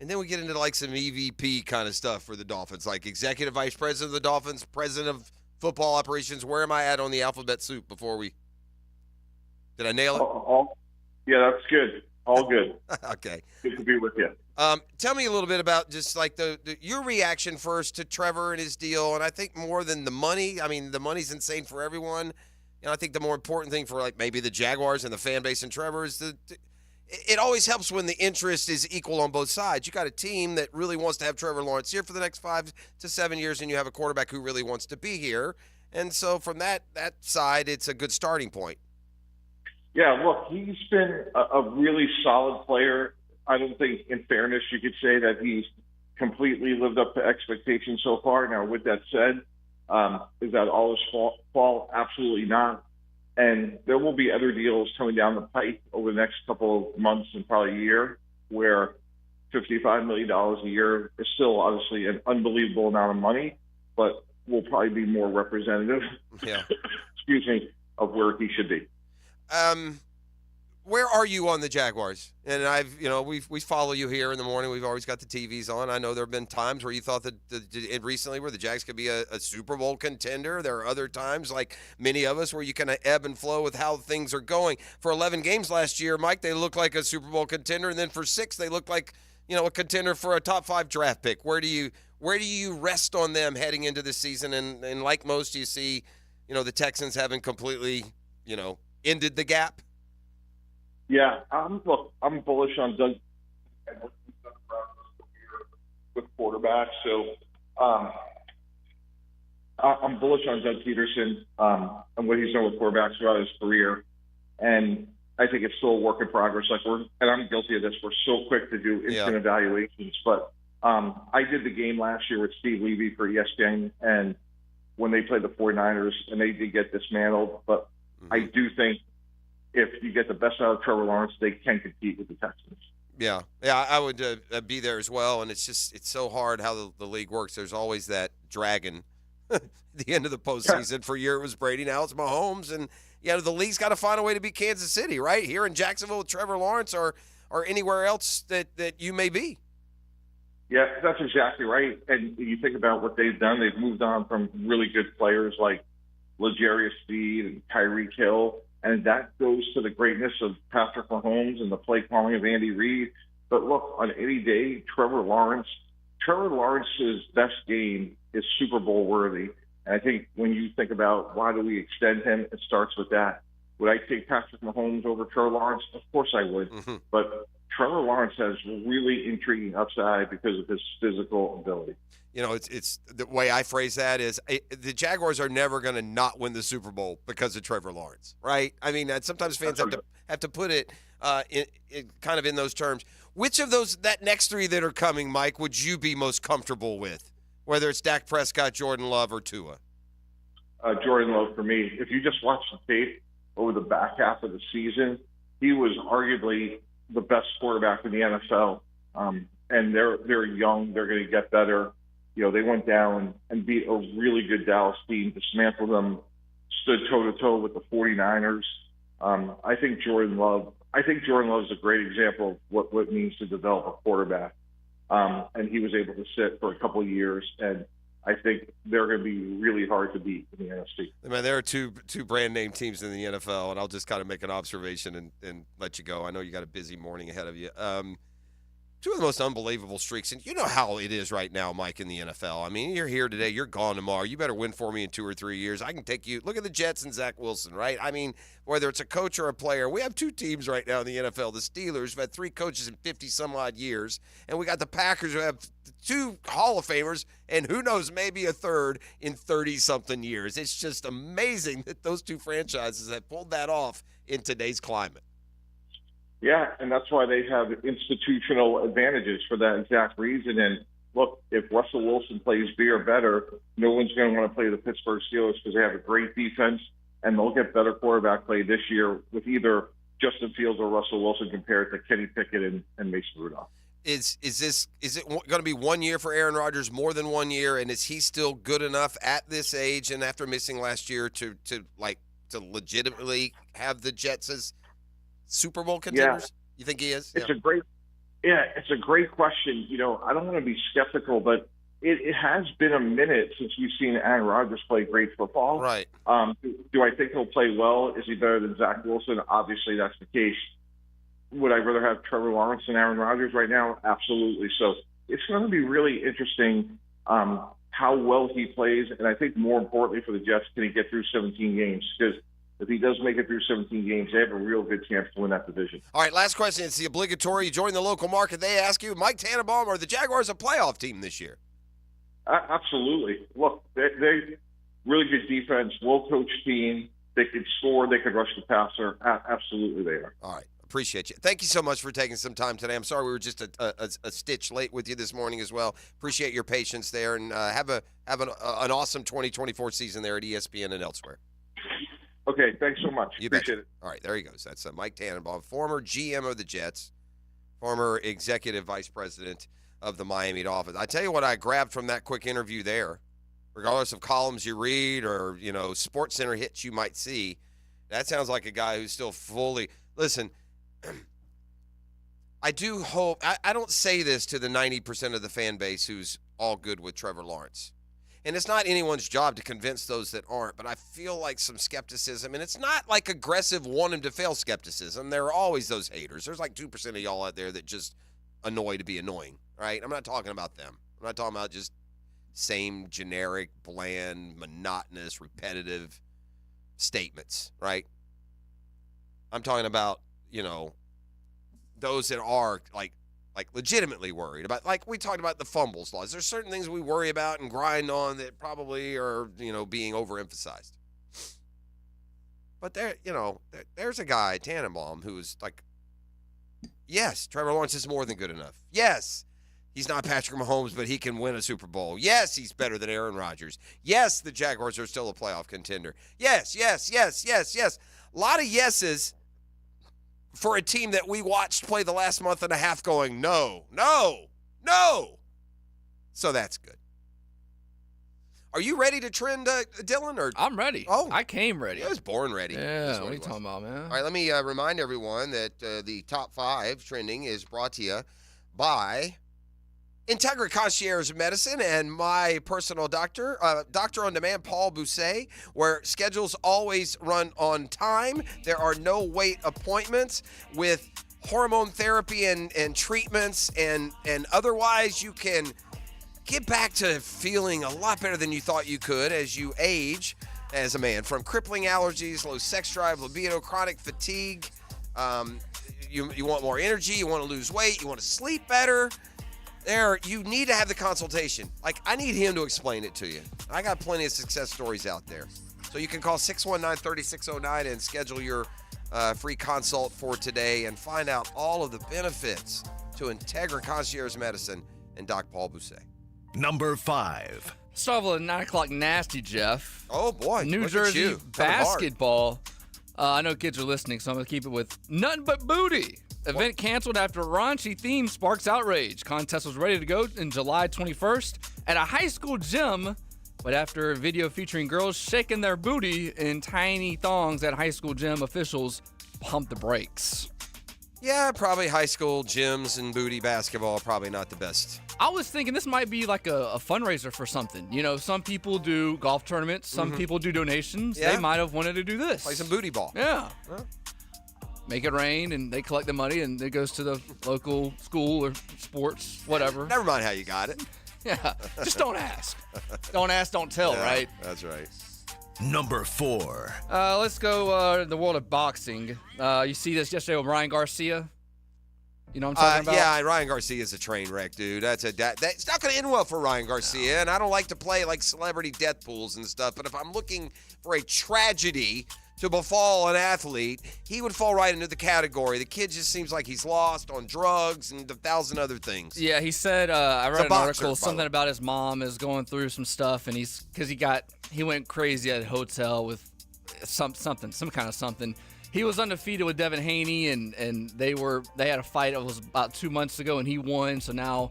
and then we get into some EVP kind of stuff for the Dolphins, like Executive Vice President of the Dolphins, President of Football Operations. Where am I at on the alphabet soup before we – did I nail it? Yeah, that's good. All good. Okay. Good to be with you. Tell me a little bit about just your reaction first to Trevor and his deal, and I think more than the money. I mean, the money's insane for everyone. I think the more important thing for maybe the Jaguars and the fan base and Trevor is it always helps when the interest is equal on both sides. You got a team that really wants to have Trevor Lawrence here for the next 5 to 7 years, and you have a quarterback who really wants to be here. And so from that side, it's a good starting point. Yeah, look, he's been a really solid player. I don't think, in fairness, you could say that he's completely lived up to expectations so far. Now, with that said, is that all his fault? Absolutely not. And there will be other deals coming down the pipe over the next couple of months and probably a year where $55 million a year is still obviously an unbelievable amount of money, but will probably be more representative, excuse me, of where he should be. Where are you on the Jaguars? And we follow you here in the morning. We've always got the TVs on. I know there have been times where you thought that recently where the Jags could be a Super Bowl contender. There are other times, like many of us, where you kind of ebb and flow with how things are going. For 11 games last year, Mike, they looked like a Super Bowl contender, and then for 6, they looked like a contender for a top 5 draft pick. Where do you rest on them heading into this season? And like most, you see, the Texans haven't completely, ended the gap. Yeah, look, I'm bullish on Doug with quarterbacks. So I'm bullish on Doug Peterson and what he's done with quarterbacks throughout his career. And I think it's still a work in progress. And I'm guilty of this. We're so quick to do instant evaluations. But I did the game last year with Steve Levy for ESPN, and when they played the 49ers, and they did get dismantled. But I do think if you get the best out of Trevor Lawrence, they can compete with the Texans. Yeah, I would be there as well. And it's so hard how the league works. There's always that dragon at the end of the postseason. For a year it was Brady, now it's Mahomes. And, the league's got to find a way to beat Kansas City, right? Here in Jacksonville with Trevor Lawrence or anywhere else that you may be. Yeah, that's exactly right. And you think about what they've done. They've moved on from really good players like L'Jarius Sneed and Tyreek Hill. And that goes to the greatness of Patrick Mahomes and the play calling of Andy Reid. But look, on any day, Trevor Lawrence's best game is Super Bowl worthy. And I think when you think about why do we extend him, it starts with that. Would I take Patrick Mahomes over Trevor Lawrence? Of course I would. Mm-hmm. But Trevor Lawrence has really intriguing upside because of his physical ability. It's the way I phrase that is the Jaguars are never going to not win the Super Bowl because of Trevor Lawrence, right? I mean, sometimes fans have to put it kind of in those terms. Which of that next 3 that are coming, Mike, would you be most comfortable with, whether it's Dak Prescott, Jordan Love, or Tua? Jordan Love for me. If you just watch the tape over the back half of the season, he was arguably the best quarterback in the NFL. And they're young. They're going to get better. They went down and beat a really good Dallas team, dismantled them, stood toe-to-toe with the 49ers. I think Jordan Love is a great example of what it means to develop a quarterback. And he was able to sit for a couple of years, and I think they're going to be really hard to beat in the NFC. Man, there are two brand name teams in the NFL, and I'll just kind of make an observation and let you go. I know you got a busy morning ahead of you. 2 of the most unbelievable streaks, and you know how it is right now, Mike, in the NFL. I mean, you're here today, you're gone tomorrow. You better win for me in 2 or 3 years. I can take you. Look at the Jets and Zach Wilson, right? I mean, whether it's a coach or a player, we have 2 teams right now in the NFL. The Steelers have had 3 coaches in 50-some-odd years, and we got the Packers who have 2 Hall of Famers, and who knows, maybe a 3rd in 30-something years. It's just amazing that those 2 franchises have pulled that off in today's climate. Yeah, and that's why they have institutional advantages for that exact reason. And look, if Russell Wilson plays B or better, no one's going to want to play the Pittsburgh Steelers because they have a great defense, and they'll get better quarterback play this year with either Justin Fields or Russell Wilson compared to Kenny Pickett and Mason Rudolph. Is it going to be 1 year for Aaron Rodgers, more than 1 year, and is he still good enough at this age and after missing last year to legitimately have the Jets as Super Bowl contenders? Yeah. You think he is? It's a great question. I don't want to be skeptical, but it has been a minute since we've seen Aaron Rodgers play great football. Right. Do I think he'll play well? Is he better than Zach Wilson? Obviously, that's the case. Would I rather have Trevor Lawrence than Aaron Rodgers right now? Absolutely. So it's going to be really interesting how well he plays, and I think more importantly for the Jets, can he get through 17 games? Because if he does make it through 17 games, they have a real good chance to win that division. All right, last question. It's the obligatory. You join the local market. They ask you, Mike Tannenbaum, are the Jaguars a playoff team this year? Absolutely. Look, they really good defense, well-coached team. They could score. They could rush the passer. Absolutely, they are. All right. Appreciate you. Thank you so much for taking some time today. I'm sorry we were just a stitch late with you this morning as well. Appreciate your patience there, and have an awesome 2024 season there at ESPN and elsewhere. Okay, thanks so much. Appreciate it. All right, there he goes. That's Mike Tannenbaum, former GM of the Jets, former executive vice president of the Miami Dolphins. I tell you what I grabbed from that quick interview there, regardless of columns you read or, Sports Center hits you might see, that sounds like a guy who's still fully – listen, I do hope – I don't say this to the 90% of the fan base who's all good with Trevor Lawrence. And it's not anyone's job to convince those that aren't, but I feel like some skepticism, and it's not like aggressive want him to fail skepticism. There are always those haters. There's like 2% of y'all out there that just annoy to be annoying, right? I'm not talking about them. I'm not talking about just same generic, bland, monotonous, repetitive statements, right? I'm talking about, those that are like legitimately worried about, like we talked about the fumbles laws. There's certain things we worry about and grind on that probably are, being overemphasized. But there's a guy, Tannenbaum, who's like, yes, Trevor Lawrence is more than good enough. Yes, he's not Patrick Mahomes, but he can win a Super Bowl. Yes, he's better than Aaron Rodgers. Yes, the Jaguars are still a playoff contender. Yes. A lot of yeses for a team that we watched play the last month and a half going, no. So that's good. Are you ready to trend, Dylan? Or I'm ready. Oh, I came ready. I was born ready. Yeah, what are you talking about, man? All right, let me remind everyone that the top 5 trending is brought to you by Integra Concierge Medicine and my personal doctor, Doctor on Demand, Paul Bousset, where schedules always run on time. There are no wait appointments with hormone therapy and treatments, and otherwise you can get back to feeling a lot better than you thought you could as you age as a man. From crippling allergies, low sex drive, libido, chronic fatigue, you want more energy, you want to lose weight, you want to sleep better. You need to have the consultation. Like, I need him to explain it to you. I got plenty of success stories out there. So you can call 619-3609 and schedule your free consult for today and find out all of the benefits to Integra Concierge Medicine and Doc Paul Bousset. Number 5. Start with a 9 o'clock nasty, Jeff. Oh, boy. New Jersey basketball. I know kids are listening, so I'm going to keep it with nothing but booty. Event canceled after raunchy theme sparks outrage. Contest was ready to go in July 21st at a high school gym, but after a video featuring girls shaking their booty in tiny thongs at high school gym, officials pumped the brakes. Yeah, probably high school gyms and booty basketball, probably not the best. I was thinking this might be like a fundraiser for something. Some people do golf tournaments. Some people do donations. Yeah. They might have wanted to do this. Play some booty ball. Yeah. Huh? Make it rain, and they collect the money, and it goes to the local school or sports, whatever. Never mind how you got it. Yeah, just don't ask. Don't ask, don't tell, Yeah, right? That's right. Number 4. Let's go the world of boxing. You see this yesterday with Ryan Garcia? You know what I'm talking about? Yeah, Ryan Garcia is a train wreck, dude. That's not going to end well for Ryan Garcia, and I don't like to play like celebrity death pools and stuff, but if I'm looking for a tragedy to befall an athlete, he would fall right into the category. The kid just seems like he's lost on drugs and 1,000 other things. Yeah, he said, I read an article, something about his mom is going through some stuff, and he went crazy at a hotel with some kind of something. He was undefeated with Devin Haney, and they had a fight. It was about 2 months ago, and he won. So now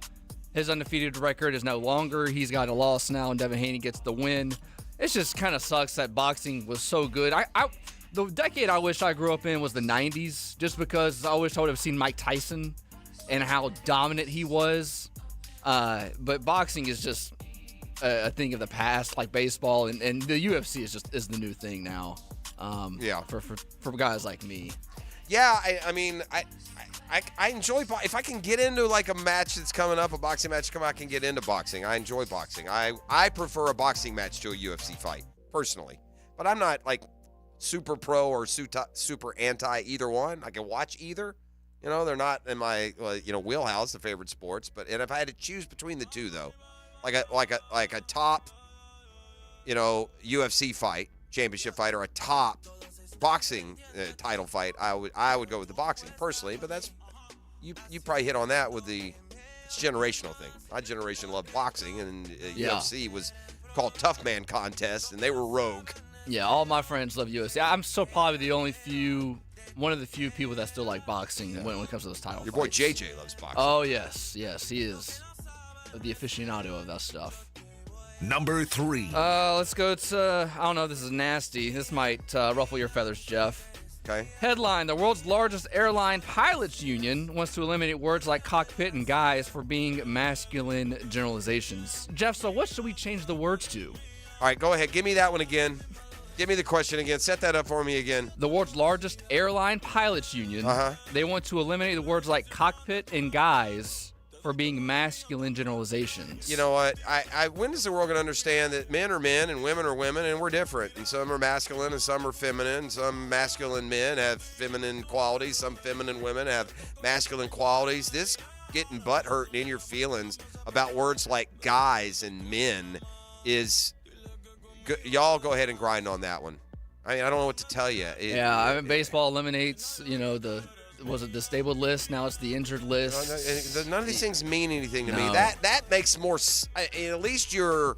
his undefeated record is no longer. He's got a loss now, and Devin Haney gets the win. It just kind of sucks that boxing was so good. The decade I wish I grew up in was the 90s, just because I wish I would have seen Mike Tyson and how dominant he was. But boxing is just a thing of the past, like baseball, and the UFC is the new thing now. For guys like me. Yeah, I mean, I enjoy if I can get into like a match that's coming up, a boxing match I can get into boxing. I enjoy boxing. I prefer a boxing match to a UFC fight personally, but I'm not like super pro or super anti either one. I can watch either. You know, they're not in my wheelhouse, the favorite sports. And if I had to choose between the two, though, like a top, UFC fight, championship fight, or a top boxing title fight, I would go with the boxing personally. But that's you probably hit on that with it's a generational thing. My generation loved boxing, and UFC was called Tough Man Contest, and they were rogue. Yeah, all my friends love UFC. I'm still probably one of the few people that still like boxing when it comes to those title Your fights. boy JJ loves boxing. Oh, yes, he is the aficionado of that stuff. Number 3. Let's go to, I don't know if this is nasty. This might ruffle your feathers, Jeff. Okay. Headline, the world's largest airline pilots union wants to eliminate words like cockpit and guys for being masculine generalizations. Jeff, so what should we change the words to? All right, go ahead. Give me that one again. Give me the question again. Set that up for me again. The world's largest airline pilots union, they want to eliminate the words like cockpit and guys for being masculine generalizations. You know what? When is the world going to understand that men are men and women are women and we're different? And some are masculine and some are feminine. Some masculine men have feminine qualities. Some feminine women have masculine qualities. This getting butthurt and in your feelings about words like guys and men is... Y'all go ahead and grind on that one. I don't know what to tell you. Baseball eliminates, was it disabled list? Now it's the injured list. None of these things mean anything to me. That makes more. At least you're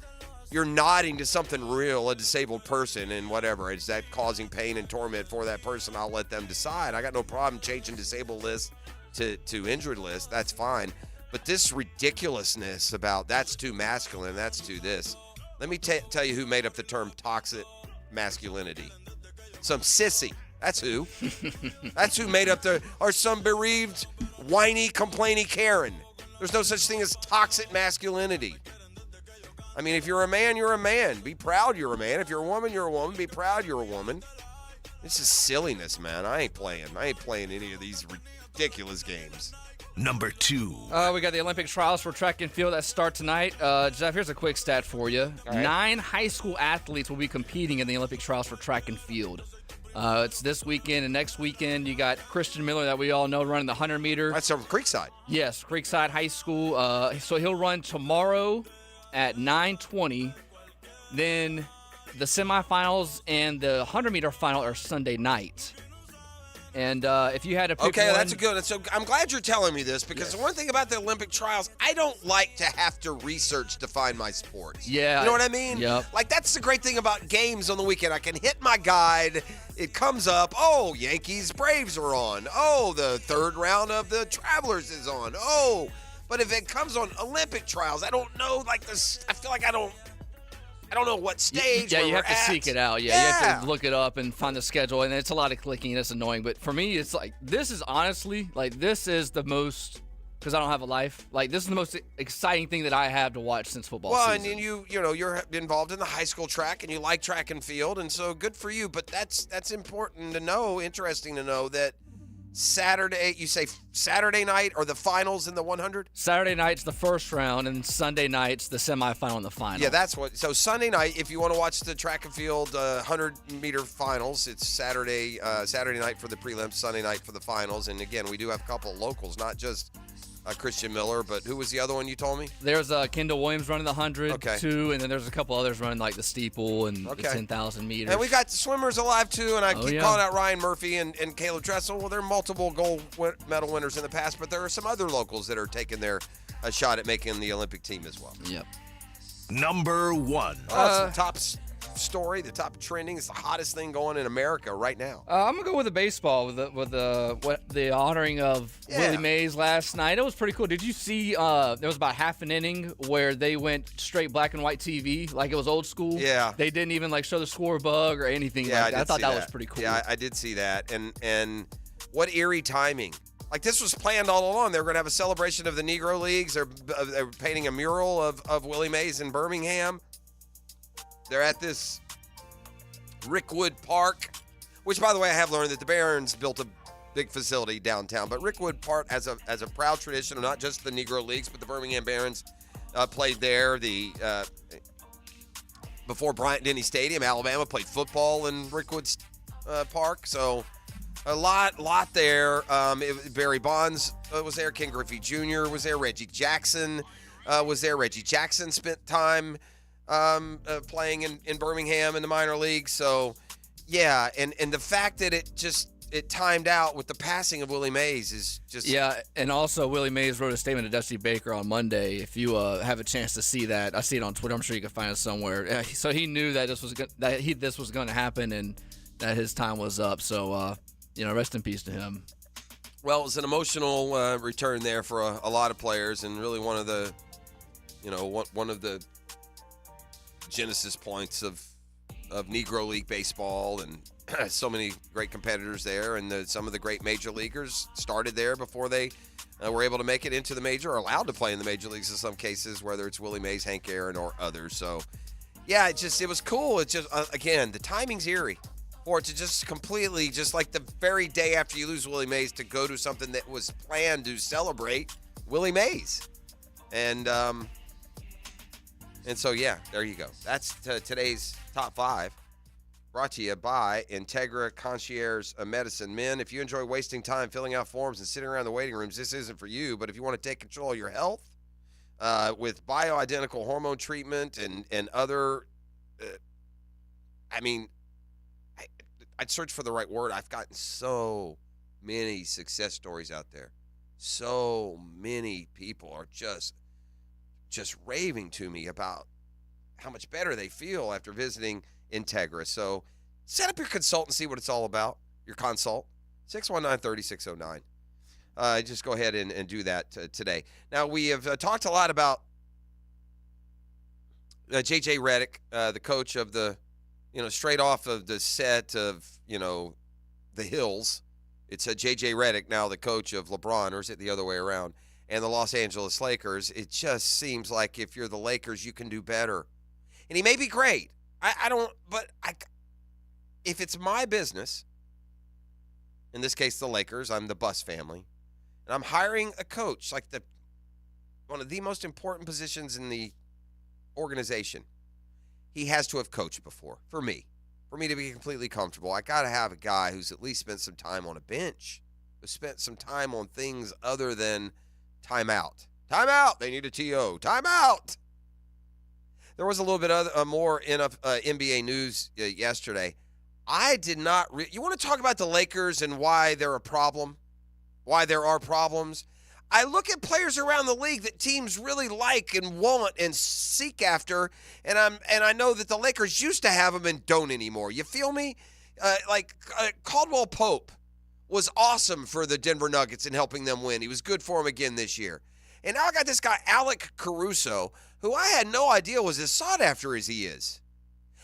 nodding to something real, a disabled person, and whatever. Is that causing pain and torment for that person? I'll let them decide. I got no problem changing disabled list to injured list. That's fine. But this ridiculousness about that's too masculine, that's too this. Let me tell you who made up the term toxic masculinity. Some sissy. That's who. That's who made up or some bereaved, whiny, complaining Karen. There's no such thing as toxic masculinity. I mean, if you're a man, you're a man. Be proud you're a man. If you're a woman, you're a woman. Be proud you're a woman. This is silliness, man. I ain't playing any of these ridiculous games. Number 2. We got the Olympic trials for track and field that start tonight. Jeff, here's a quick stat for you. Right. 9 high school athletes will be competing in the Olympic trials for track and field. It's this weekend and next weekend. You got Christian Miller that we all know running the 100-meter. That's from Creekside. Yes, Creekside High School. So he'll run tomorrow at 9:20. Then the semifinals and the 100-meter final are Sunday night. And if you had to pick one... that's good. So I'm glad you're telling me this because the one thing about the Olympic trials, I don't like to have to research to find my sports. Yeah. You know what I mean? Yep. Like, that's the great thing about games on the weekend. I can hit my guide. It comes up, Yankees Braves are on. The third round of the Travelers is on. But if it comes on Olympic trials, I don't know, I feel like I don't know what stage. Yeah, you have to seek it out. Yeah, you have to look it up and find the schedule, and it's a lot of clicking, and it's annoying. But for me, it's like this is honestly this is the most because I don't have a life. This is the most exciting thing that I have to watch since football season. And you're involved in the high school track, and you like track and field, and so good for you. But that's important to know. Interesting to know that. Saturday, you say Saturday night or the finals in the 100? Saturday night's the first round, and Sunday night's the semifinal and the final. Yeah, that's what. So Sunday night, if you want to watch the track and field 100-meter finals, it's Saturday night for the prelims, Sunday night for the finals. And again, we do have a couple of locals, not just Christian Miller, but who was the other one you told me? There's Kendall Williams running the 100, too, and then there's a couple others running the steeple and the 10,000 meters. And we got the swimmers alive, too, and I keep calling out Ryan Murphy and Caleb Dressel. Well, they're multiple gold medal winners in the past, but there are some other locals that are taking their shot at making the Olympic team as well. Yep. Number 1. The top story, the top trending. It's the hottest thing going in America right now. I'm gonna go with the baseball with the honoring of Willie Mays last night. It was pretty cool. Did you see? There was about half an inning where they went straight black and white TV, like it was old school. Yeah. They didn't even show the score bug or anything like that. I thought that was pretty cool. Yeah, I did see that. And what eerie timing. This was planned all along. They were going to have a celebration of the Negro Leagues. They're painting a mural of Willie Mays in Birmingham. They're at this Rickwood Park, which, by the way, I have learned that the Barons built a big facility downtown. But Rickwood Park has a proud tradition of not just the Negro Leagues, but the Birmingham Barons played there. Before Bryant-Denny Stadium, Alabama played football in Rickwood Park. So a lot there. Barry Bonds was there. Ken Griffey Jr. was there. Reggie Jackson was there. Reggie Jackson spent time playing in Birmingham in the minor leagues. So, yeah, and the fact that it timed out with the passing of Willie Mays is just... Yeah, and also Willie Mays wrote a statement to Dusty Baker on Monday. If you have a chance to see that, I see it on Twitter. I'm sure you can find it somewhere. So he knew that this was going to happen and that his time was up. So, rest in peace to him. Well, it was an emotional return there for a lot of players, and really one of the genesis points of Negro League baseball, and so many great competitors there, and some of the great major leaguers started there before they were able to make it into the major, or allowed to play in the major leagues in some cases, whether it's Willie Mays, Hank Aaron, or others. So, yeah, it was cool. It just again, the timing's eerie for it to just completely, just like the very day after you lose Willie Mays, to go to something that was planned to celebrate Willie Mays, and so, yeah, there you go. That's today's top 5, brought to you by Integra Concierge Medicine. Men, if you enjoy wasting time filling out forms and sitting around the waiting rooms, this isn't for you. But if you want to take control of your health with bioidentical hormone treatment and other, I'd search for the right word. I've gotten so many success stories out there. So many people are just raving to me about how much better they feel after visiting Integra. So set up your consult and see what it's all about, your consult, 619-3609. Just go ahead and do that today. Now, we have talked a lot about J.J. Redick, the coach of the, straight off of the set of, the Hills. It's J.J. Redick now the coach of LeBron, or is it the other way around? And the Los Angeles Lakers. It just seems like if you're the Lakers, you can do better. And he may be great. If it's my business, in this case the Lakers, I'm the Buss family, and I'm hiring a coach, like one of the most important positions in the organization, he has to have coached before. For me to be completely comfortable, I got to have a guy who's at least spent some time on a bench, who spent some time on things other than timeout. Timeout. They need a TO. Timeout. There was a little bit more in NBA news yesterday. I did not. You want to talk about the Lakers and why they're a problem? Why there are problems? I look at players around the league that teams really like and want and seek after, and I know that the Lakers used to have them and don't anymore. You feel me? Caldwell Pope was awesome for the Denver Nuggets in helping them win. He was good for them again this year. And now I got this guy, Alec Caruso, who I had no idea was as sought after as he is.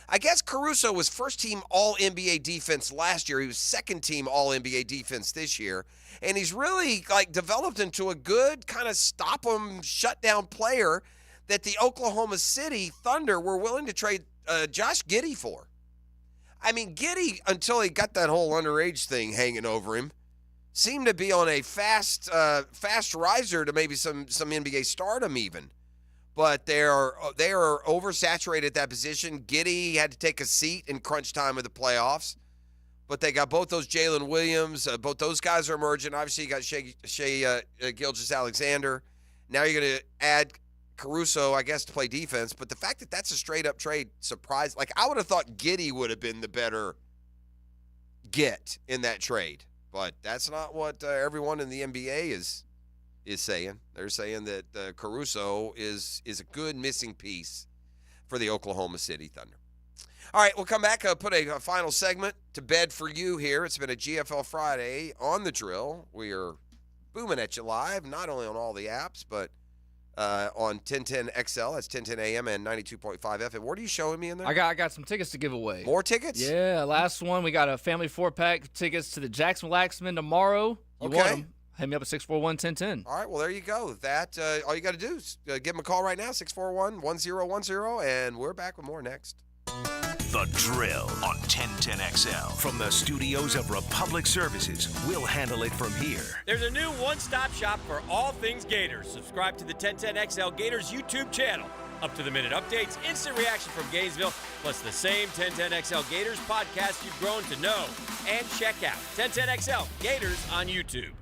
I guess Caruso was first-team All-NBA defense last year. He was second-team All-NBA defense this year. And he's really, developed into a good kind of stop-'em, shut-down player that the Oklahoma City Thunder were willing to trade Josh Giddey for. I mean, Giddey, until he got that whole underage thing hanging over him, seemed to be on a fast riser to maybe some NBA stardom even. But they are oversaturated at that position. Giddey had to take a seat in crunch time of the playoffs. But they got both those Jalen Williams. Both those guys are emerging. Obviously, you got Shai Gilgeous-Alexander. Now you're going to add Caruso, I guess, to play defense. But the fact that that's a straight-up trade surprised. I would have thought Giddey would have been the better get in that trade. But that's not what everyone in the NBA is saying. They're saying that Caruso is a good missing piece for the Oklahoma City Thunder. All right, we'll come back, put a final segment to bed for you here. It's been a GFL Friday on The Drill. We are booming at you live, not only on all the apps, but on 1010 XL. That's 1010 AM and 92.5 FM. What are you showing me in there? I got some tickets to give away. More tickets? Yeah, last one. We got a family 4-pack tickets to the Jackson Waxman tomorrow. You want them? Hit me up at 641-1010. All right, well, there you go. That all you got to do is give them a call right now, 641-1010, and we're back with more next. The Drill on 1010 XL. From the studios of Republic Services, we'll handle it from here. There's a new one-stop shop for all things Gators. Subscribe to the 1010 XL Gators YouTube channel. Up-to-the-minute updates, instant reaction from Gainesville, plus the same 1010XL Gators podcast you've grown to know. And check out 1010XL Gators on YouTube.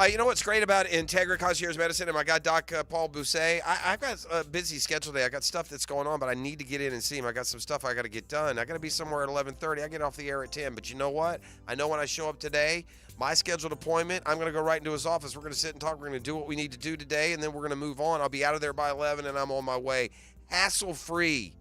You know what's great about Integra Concierge Medicine and my guy, Doc Paul Bousset? I've got a busy schedule today. I got stuff that's going on, but I need to get in and see him. I got some stuff I got to get done. I got to be somewhere at 11:30. I get off the air at 10. But you know what? I know when I show up today, my scheduled appointment, I'm going to go right into his office. We're going to sit and talk. We're going to do what we need to do today, and then we're going to move on. I'll be out of there by 11, and I'm on my way. Hassle-free.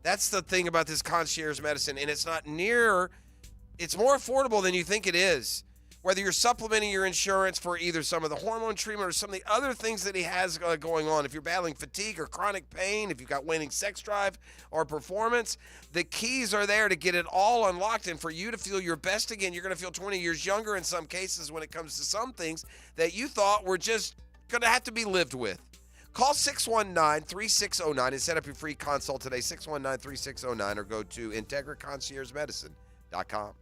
That's the thing about this concierge medicine, and it's not near – it's more affordable than you think it is. Whether you're supplementing your insurance for either some of the hormone treatment or some of the other things that he has going on, if you're battling fatigue or chronic pain, if you've got waning sex drive or performance, the keys are there to get it all unlocked and for you to feel your best again. You're going to feel 20 years younger in some cases when it comes to some things that you thought were just going to have to be lived with. Call 619-3609 and set up your free consult today, 619-3609, or go to IntegraConciergeMedicine.com.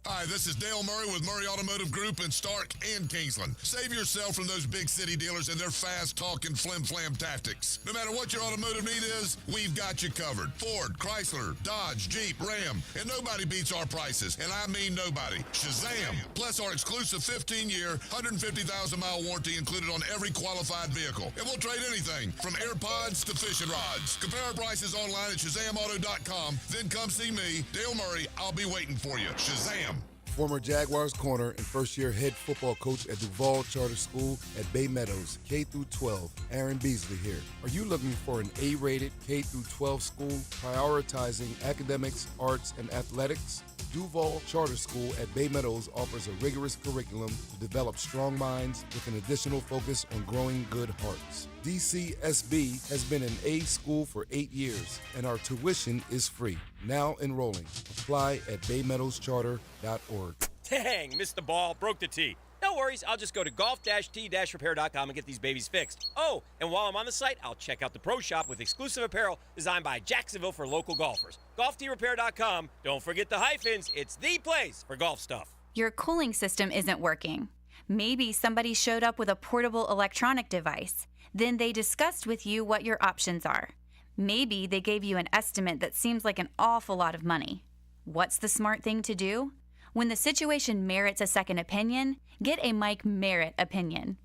Hi, this is Dale Murray with Murray Automotive Group in Stark and Kingsland. Save yourself from those big city dealers and their fast-talking flim-flam tactics. No matter what your automotive need is, we've got you covered. Ford, Chrysler, Dodge, Jeep, Ram, and nobody beats our prices, and I mean nobody. Shazam! Plus our exclusive 15-year, 150,000-mile warranty included on every qualified vehicle. And we'll trade anything from AirPods to fishing rods. Compare our prices online at ShazamAuto.com. Then come see me, Dale Murray. I'll be waiting for you. Shazam! Former Jaguars corner and first-year head football coach at Duval Charter School at Bay Meadows, K-12, Aaron Beasley here. Are you looking for an A-rated K-12 school prioritizing academics, arts, and athletics? Duval Charter School at Bay Meadows offers a rigorous curriculum to develop strong minds with an additional focus on growing good hearts. DCSB has been an A school for 8 years, and our tuition is free. Now enrolling. Apply at baymeadowscharter.org. Dang, missed the ball, broke the tee. No worries, I'll just go to golf-t-repair.com and get these babies fixed. Oh, and while I'm on the site, I'll check out the Pro Shop with exclusive apparel designed by Jacksonville for local golfers. golf-t-repair.com. Don't forget the hyphens. It's the place for golf stuff. Your cooling system isn't working. Maybe somebody showed up with a portable electronic device. Then they discussed with you what your options are. Maybe they gave you an estimate that seems like an awful lot of money. What's the smart thing to do? When the situation merits a second opinion, get a Mike Merritt opinion.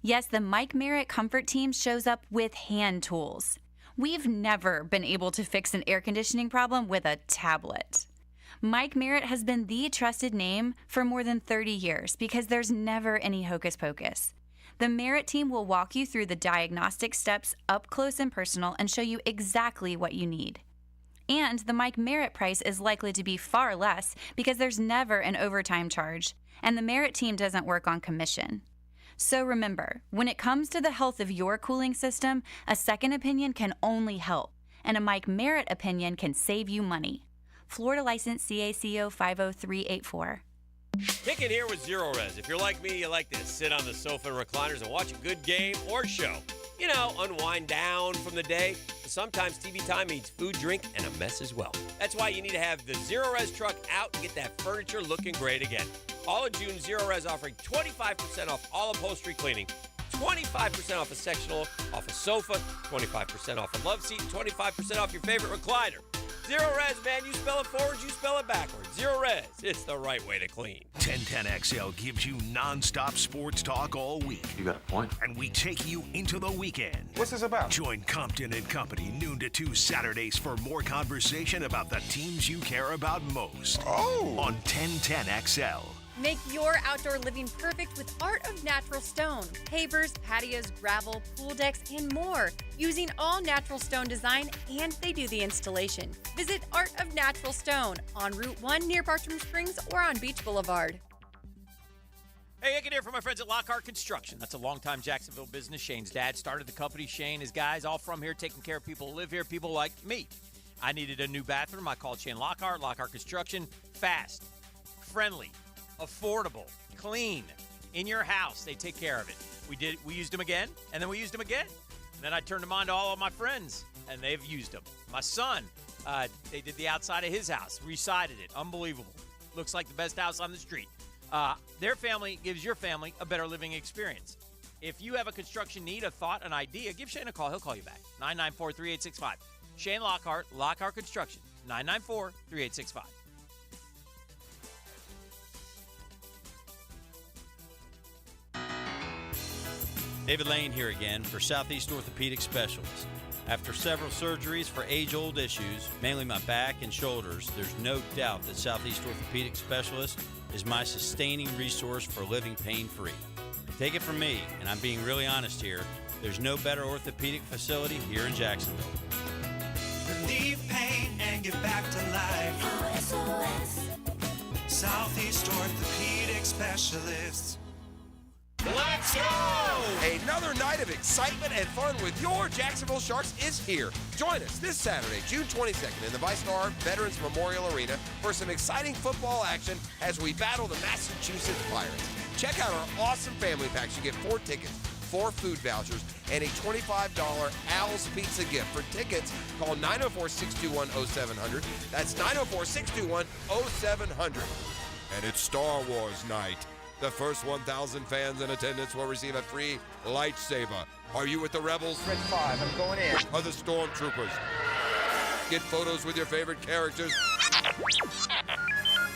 Yes, the Mike Merritt Comfort Team shows up with hand tools. We've never been able to fix an air conditioning problem with a tablet. Mike Merritt has been the trusted name for more than 30 years because there's never any hocus pocus. The Merritt team will walk you through the diagnostic steps up close and personal and show you exactly what you need. And the Mike Merritt price is likely to be far less because there's never an overtime charge, and the Merritt team doesn't work on commission. So remember, when it comes to the health of your cooling system, a second opinion can only help, and a Mike Merritt opinion can save you money. Florida license CACO 50384. Hicken here with Zero Res. If you're like me, you like to sit on the sofa and recliners and watch a good game or show. You know, unwind down from the day. But sometimes TV time means food, drink, and a mess as well. That's why you need to have the Zero Res truck out and get that furniture looking great again. All of June, Zero Res offering 25% off all upholstery cleaning, 25% off a sectional, off a sofa, 25% off a love seat, and 25% off your favorite recliner. Zero Res, man. You spell it forwards, you spell it backwards. Zero Res. It's the right way to clean. 1010XL gives you non-stop sports talk all week. You got a point. And we take you into the weekend. What's this about? Join Compton and Company noon to 2 Saturdays for more conversation about the teams you care about most. Oh! On 1010XL. Make your outdoor living perfect with Art of Natural Stone. Pavers, patios, gravel, pool decks, and more. Using all natural stone design, and they do the installation. Visit Art of Natural Stone on Route 1 near Bartram Springs or on Beach Boulevard. Hey, Hicken here from my friends at Lockhart Construction. That's a longtime Jacksonville business. Shane's dad started the company. Shane, his guys, all from here, taking care of people who live here, people like me. I needed a new bathroom. I called Shane Lockhart Construction. Fast, friendly, affordable, clean, in your house. They take care of it. We used them again, and then we used them again. And then I turned them on to all of my friends, and they've used them. My son, they did the outside of his house, resided it. Unbelievable. Looks like the best house on the street. Their family gives your family a better living experience. If you have a construction need, a thought, an idea, give Shane a call. He'll call you back. 994-3865. Shane Lockhart, Lockhart Construction. 994-3865. David Lane here again for Southeast Orthopedic Specialists. After several surgeries for age-old issues, mainly my back and shoulders, there's no doubt that Southeast Orthopedic Specialists is my sustaining resource for living pain-free. Take it from me, and I'm being really honest here, there's no better orthopedic facility here in Jacksonville. Relieve pain and get back to life. SOS. Southeast Orthopedic Specialists. Let's go! Another night of excitement and fun with your Jacksonville Sharks is here. Join us this Saturday, June 22nd in the ViStar Veterans Memorial Arena for some exciting football action as we battle the Massachusetts Pirates. Check out our awesome family packs. You get 4 tickets, 4 food vouchers, and a $25 Al's Pizza gift. For tickets, call 904-621-0700. That's 904-621-0700. And it's Star Wars night. The first 1,000 fans in attendance will receive a free lightsaber. Are you with the Rebels? Red 5, I'm going in. Or the Stormtroopers? Get photos with your favorite characters.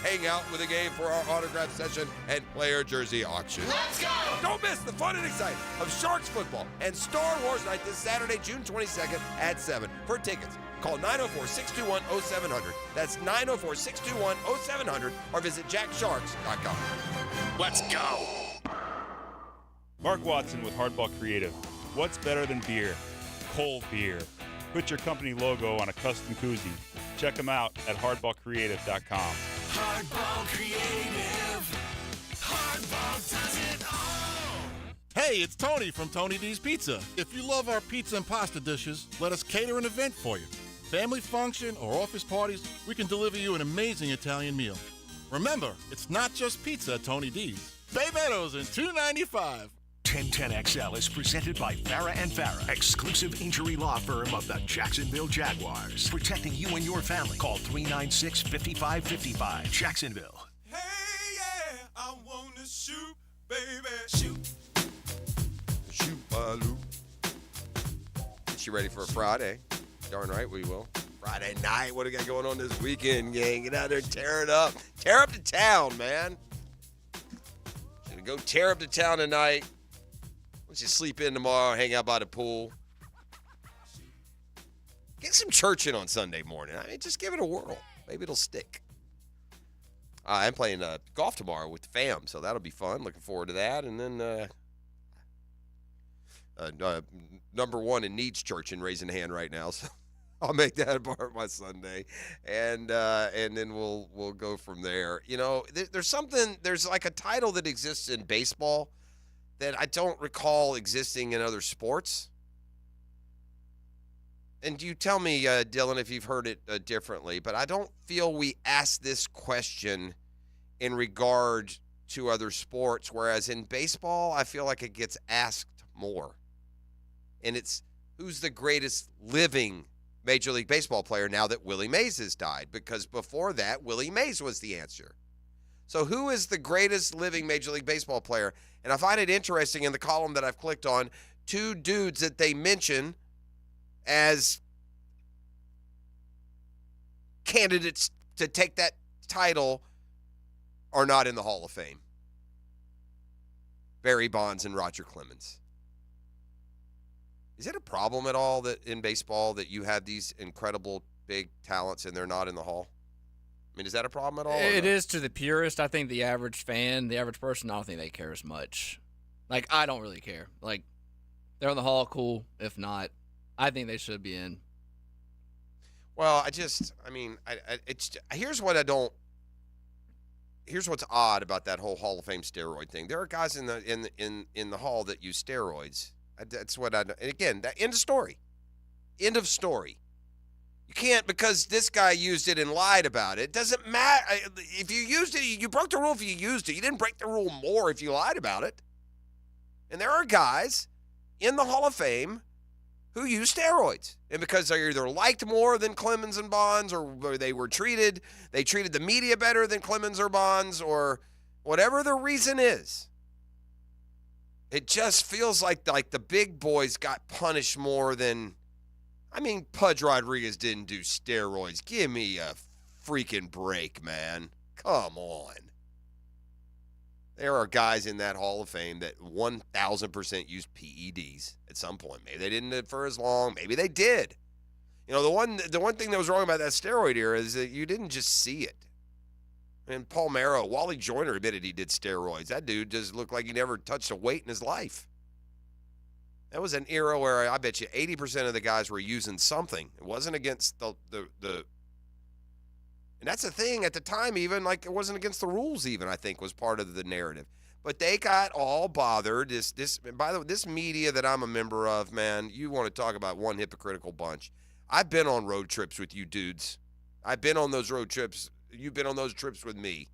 Hang out with a game for our autograph session and player jersey auction. Let's go! Don't miss the fun and excitement of Sharks football and Star Wars night this Saturday, June 22nd at 7. For tickets, call 904-621-0700. That's 904-621-0700 or visit jacksharks.com. Let's go! Mark Watson with Hardball Creative. What's better than beer? Cold beer. Put your company logo on a custom koozie. Check them out at hardballcreative.com. Hardball Creative. Hardball does it all. Hey, it's Tony from Tony D's Pizza. If you love our pizza and pasta dishes, let us cater an event for you. Family function or office parties, we can deliver you an amazing Italian meal. Remember, it's not just pizza at Tony D's. Bay Meadows in $2.95. 1010XL is presented by Farah & Farah, exclusive injury law firm of the Jacksonville Jaguars. Protecting you and your family. Call 396-5555. Jacksonville. Hey, yeah, I want to shoot, baby, shoot. Shoot, Baloo. Get you ready for a Friday. Darn right we will. Friday night. What do we got going on this weekend, gang? Get out there and tear it up. Tear up the town, man. Gonna go tear up the town tonight. Let's just sleep in tomorrow, hang out by the pool. Get some church in on Sunday morning. I mean, just give it a whirl. Maybe it'll stick. I'm playing golf tomorrow with the fam, so that'll be fun. Looking forward to that. And then number one in needs church and raising a hand right now, so I'll make that a part of my Sunday, and then we'll go from there. You know, there's like a title that exists in baseball that I don't recall existing in other sports. And you tell me, Dylan, if you've heard it differently, but I don't feel we ask this question in regard to other sports, whereas in baseball, I feel like it gets asked more. And it's, who's the greatest living Major League Baseball player now that Willie Mays has died? Because before that, Willie Mays was the answer. So who is the greatest living Major League Baseball player? And I find it interesting in the column that I've clicked on, 2 dudes that they mention as candidates to take that title are not in the Hall of Fame. Barry Bonds and Roger Clemens. Is it a problem at all that in baseball that you have these incredible big talents and they're not in the Hall? I mean, is that a problem at all? It is to the purist. I think the average fan, the average person, I don't think they care as much. Like, I don't really care. Like, they're in the Hall, cool. If not, I think they should be in. Well, here's what's odd about that whole Hall of Fame steroid thing. There are guys in the Hall that use steroids. That's what and again, that end of story. End of story. You can't, because this guy used it and lied about it. It doesn't matter. If you used it, you broke the rule if you used it. You didn't break the rule more if you lied about it. And there are guys in the Hall of Fame who use steroids. And because they either liked more than Clemens and Bonds, or they treated the media better than Clemens or Bonds, or whatever the reason is. It just feels like the big boys got punished more than. I mean, Pudge Rodriguez didn't do steroids. Give me a freaking break, man. Come on. There are guys in that Hall of Fame that 1,000% used PEDs at some point. Maybe they didn't do it for as long. Maybe they did. You know, the one thing that was wrong about that steroid era is that you didn't just see it. And Paul Mero, Wally Joyner admitted he did steroids. That dude just looked like he never touched a weight in his life. That was an era where I bet you 80% of the guys were using something. It wasn't against the and that's the thing at the time, even like it wasn't against the rules. Even I think was part of the narrative. But they got all bothered. By the way, this media that I'm a member of, man, you want to talk about one hypocritical bunch. I've been on road trips with you dudes. I've been on those road trips. You've been on those trips with me.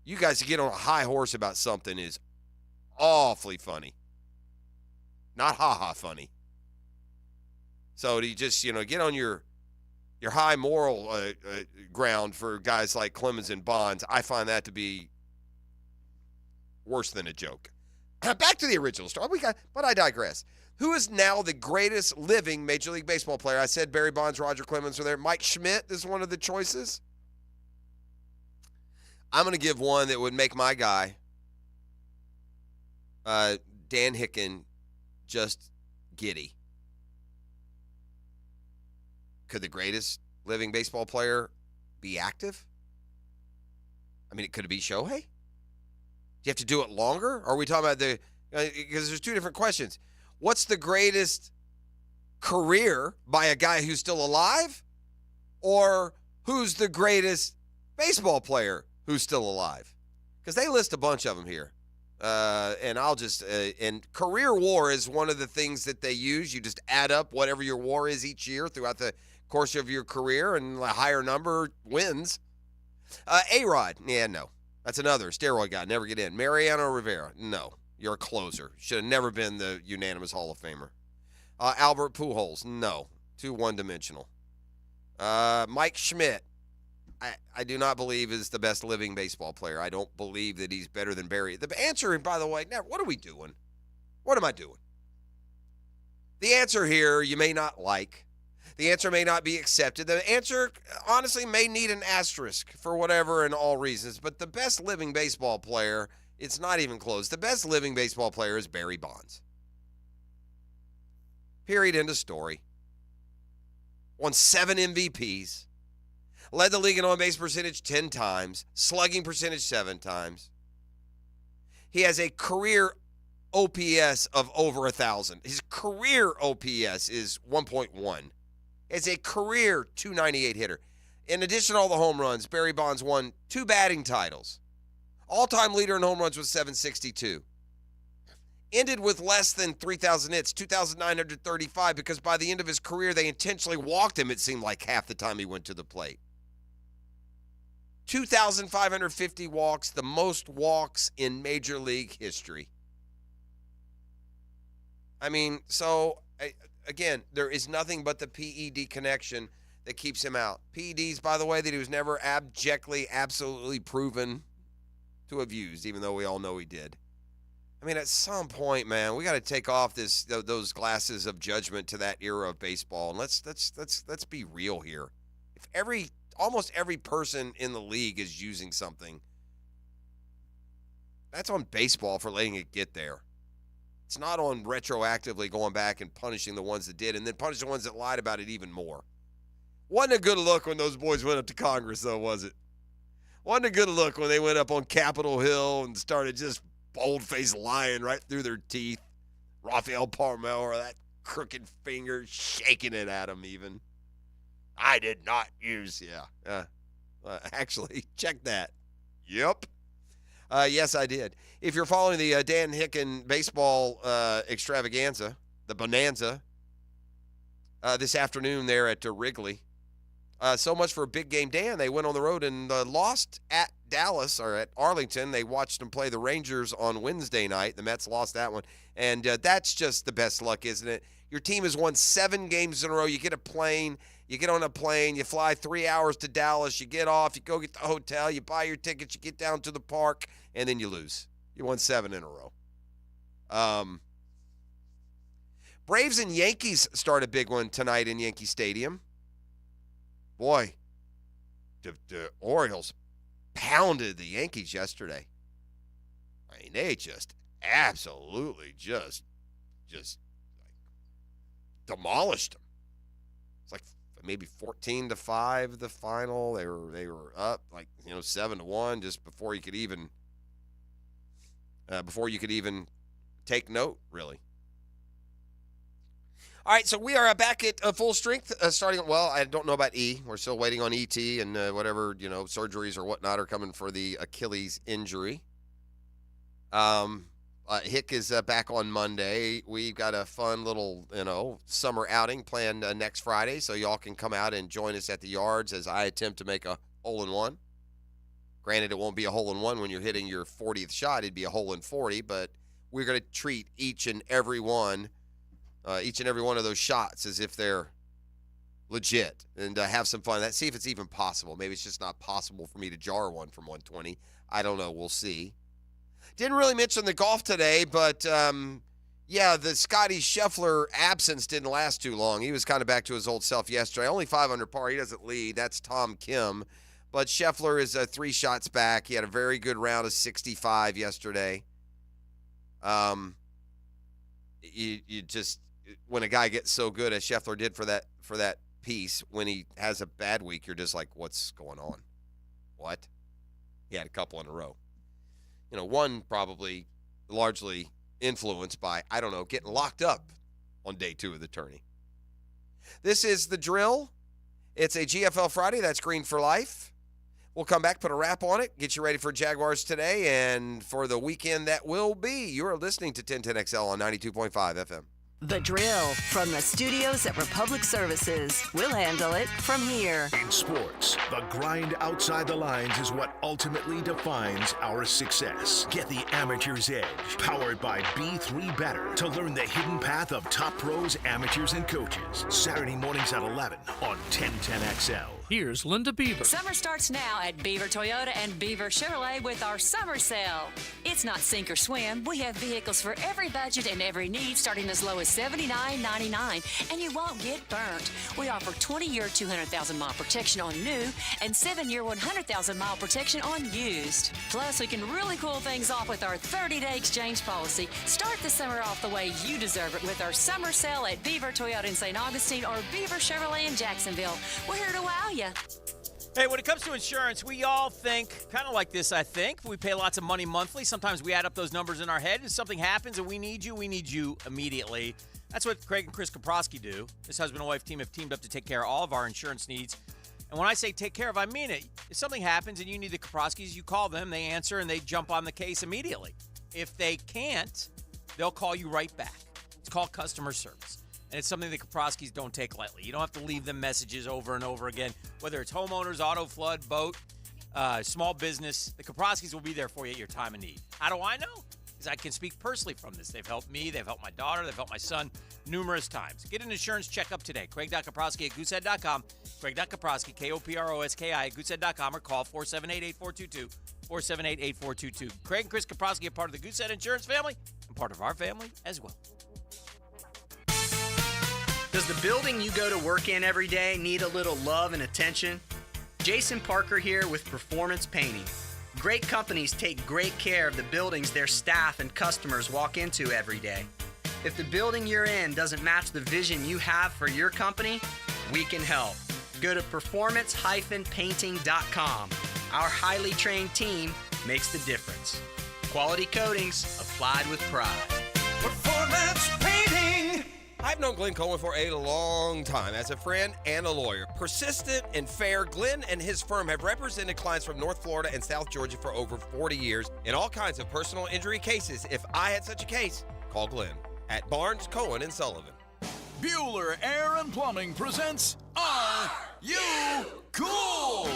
You guys to get on a high horse about something is awfully funny. Not ha-ha funny. So to just, get on your high moral ground for guys like Clemens and Bonds, I find that to be worse than a joke. Back to the original story. But I digress. Who is now the greatest living Major League Baseball player? I said Barry Bonds, Roger Clemens are there. Mike Schmidt is one of the choices. I'm going to give one that would make my guy, Dan Hicken, just giddy. Could the greatest living baseball player be active? I mean, could it be Shohei? Do you have to do it longer? Or are we talking about because there's two different questions. What's the greatest career by a guy who's still alive? Or who's the greatest baseball player who's still alive? Because they list a bunch of them here. And I'll just, and career WAR is one of the things that they use. You just add up whatever your WAR is each year throughout the course of your career, and a higher number wins. A-Rod, yeah, no. That's another steroid guy, never get in. Mariano Rivera, no. You're a closer. Should have never been the unanimous Hall of Famer. Albert Pujols, no. Too one-dimensional. Mike Schmidt, I do not believe is the best living baseball player. I don't believe that he's better than Barry. The answer, by the way, what are we doing? What am I doing? The answer here you may not like. The answer may not be accepted. The answer, honestly, may need an asterisk for whatever and all reasons. But the best living baseball player, it's not even close. The best living baseball player is Barry Bonds. Period. End of story. Won 7 MVPs. Led the league in on-base percentage 10 times. Slugging percentage 7 times. He has a career OPS of over 1,000. His career OPS is 1.1. As a career 298 hitter. In addition to all the home runs, Barry Bonds won 2 batting titles. All-time leader in home runs was 762. Ended with less than 3,000 hits, 2,935, because by the end of his career, they intentionally walked him, it seemed like, half the time he went to the plate. 2,550 walks, the most walks in Major League history. I mean, so, again, there is nothing but the PED connection that keeps him out. PEDs, by the way, that he was never abjectly, absolutely proven to have used, even though we all know he did. I mean, at some point, man, we got to take off those glasses of judgment to that era of baseball, and let's be real here. If almost every person in the league is using something, that's on baseball for letting it get there. It's not on retroactively going back and punishing the ones that did, and then punish the ones that lied about it even more. Wasn't a good look when those boys went up to Congress, though, was it? Wasn't a good look when they went up on Capitol Hill and started just bold-faced lying right through their teeth. Rafael Palmeiro, that crooked finger, shaking it at him even. I did not use, actually, check that. Yep. Yes, I did. If you're following the Dan Hicken baseball extravaganza, the bonanza, this afternoon there at Wrigley, so much for a big game. Dan, they went on the road and lost at Dallas or at Arlington. They watched them play the Rangers on Wednesday night. The Mets lost that one. And that's just the best luck, isn't it? Your team has won 7 games in a row. You get a plane. You get on a plane. You fly 3 hours to Dallas. You get off. You go get the hotel. You buy your tickets. You get down to the park. And then you lose. You won 7 in a row. Braves and Yankees start a big one tonight in Yankee Stadium. Boy, the Orioles pounded the Yankees yesterday. I mean, they just absolutely just demolished them. It's like maybe 14-5 the final. They were up 7-1 just before you could even take note, really. All right, so we are back at full strength, starting. Well, I don't know about E. We're still waiting on ET and whatever surgeries or whatnot are coming for the Achilles injury. Hick is back on Monday. We've got a fun little summer outing planned next Friday, so y'all can come out and join us at the yards as I attempt to make a hole-in-one. Granted, it won't be a hole-in-one when you're hitting your 40th shot. It'd be a hole in 40, but we're going to treat each and every one of those shots as if they're legit and have some fun. See if it's even possible. Maybe it's just not possible for me to jar one from 120. I don't know. We'll see. Didn't really mention the golf today, but the Scotty Scheffler absence didn't last too long. He was kind of back to his old self yesterday. Only 5 under par. He doesn't lead. That's Tom Kim. But Scheffler is 3 shots back. He had a very good round of 65 yesterday. You just, when a guy gets so good as Scheffler did for that piece, when he has a bad week, you're just like, what's going on? What? He had a couple in a row. One probably largely influenced by, getting locked up on day 2 of the tourney. This is The Drill. It's a GFL Friday. That's Green for Life. We'll come back, put a wrap on it, get you ready for Jaguars today and for the weekend that will be. You're listening to 1010XL on 92.5 FM. The Drill from the studios at Republic Services. We'll handle it from here. In sports, the grind outside the lines is what ultimately defines our success. Get the amateur's edge, powered by B3 Better, to learn the hidden path of top pros, amateurs, and coaches. Saturday mornings at 11 on 1010XL. Here's Linda Beaver. Summer starts now at Beaver Toyota and Beaver Chevrolet with our summer sale. It's not sink or swim. We have vehicles for every budget and every need, starting as low as $79.99, and you won't get burnt. We offer 20-year 200,000-mile protection on new and 7-year 100,000-mile protection on used. Plus, we can really cool things off with our 30-day exchange policy. Start the summer off the way you deserve it with our summer sale at Beaver Toyota in St. Augustine or Beaver Chevrolet in Jacksonville. We're here to wow you. Hey, when it comes to insurance, we all think kind of like this, I think. We pay lots of money monthly. Sometimes we add up those numbers in our head. If something happens and we need you immediately. That's what Craig and Chris Kaprowski do. This husband and wife team have teamed up to take care of all of our insurance needs. And when I say take care of, I mean it. If something happens and you need the Kaprowskis, you call them, they answer, and they jump on the case immediately. If they can't, they'll call you right back. It's called customer service. And it's something the Kaprowskis don't take lightly. You don't have to leave them messages over and over again. Whether it's homeowners, auto, flood, boat, small business, the Kaprowskis will be there for you at your time of need. How do I know? Because I can speak personally from this. They've helped me. They've helped my daughter. They've helped my son numerous times. Get an insurance checkup today. Craig.Kaprowski at goosehead.com. Craig.Kaprowski, K-O-P-R-O-S-K-I at goosehead.com or call 478-8422. 478-8422. Craig and Chris Kaprowski are part of the Goosehead Insurance family and part of our family as well. Does the building you go to work in every day need a little love and attention? Jason Parker here with Performance Painting. Great companies take great care of the buildings their staff and customers walk into every day. If the building you're in doesn't match the vision you have for your company, we can help. Go to performance-painting.com. Our highly trained team makes the difference. Quality coatings applied with pride. Performance Painting! I've known Glenn Cohen for a long time as a friend and a lawyer. Persistent and fair, Glenn and his firm have represented clients from North Florida and South Georgia for over 40 years in all kinds of personal injury cases. If I had such a case, call Glenn at Barnes, Cohen, and Sullivan. Bueller Air and Plumbing presents Are You Cool?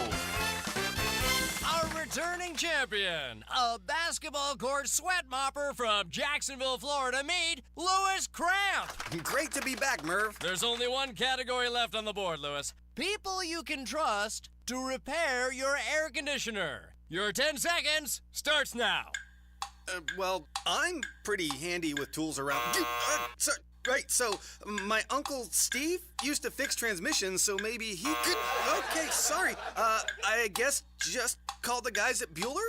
Our returning champion, a basketball court sweat mopper from Jacksonville, Florida, meet Louis Cramp. Great to be back, Merv. There's only one category left on the board, Louis. People you can trust to repair your air conditioner. Your 10 seconds starts now. Well, I'm pretty handy with tools around. Right, so my Uncle Steve used to fix transmissions, so maybe he could... Okay, sorry. I guess just call the guys at Bueller?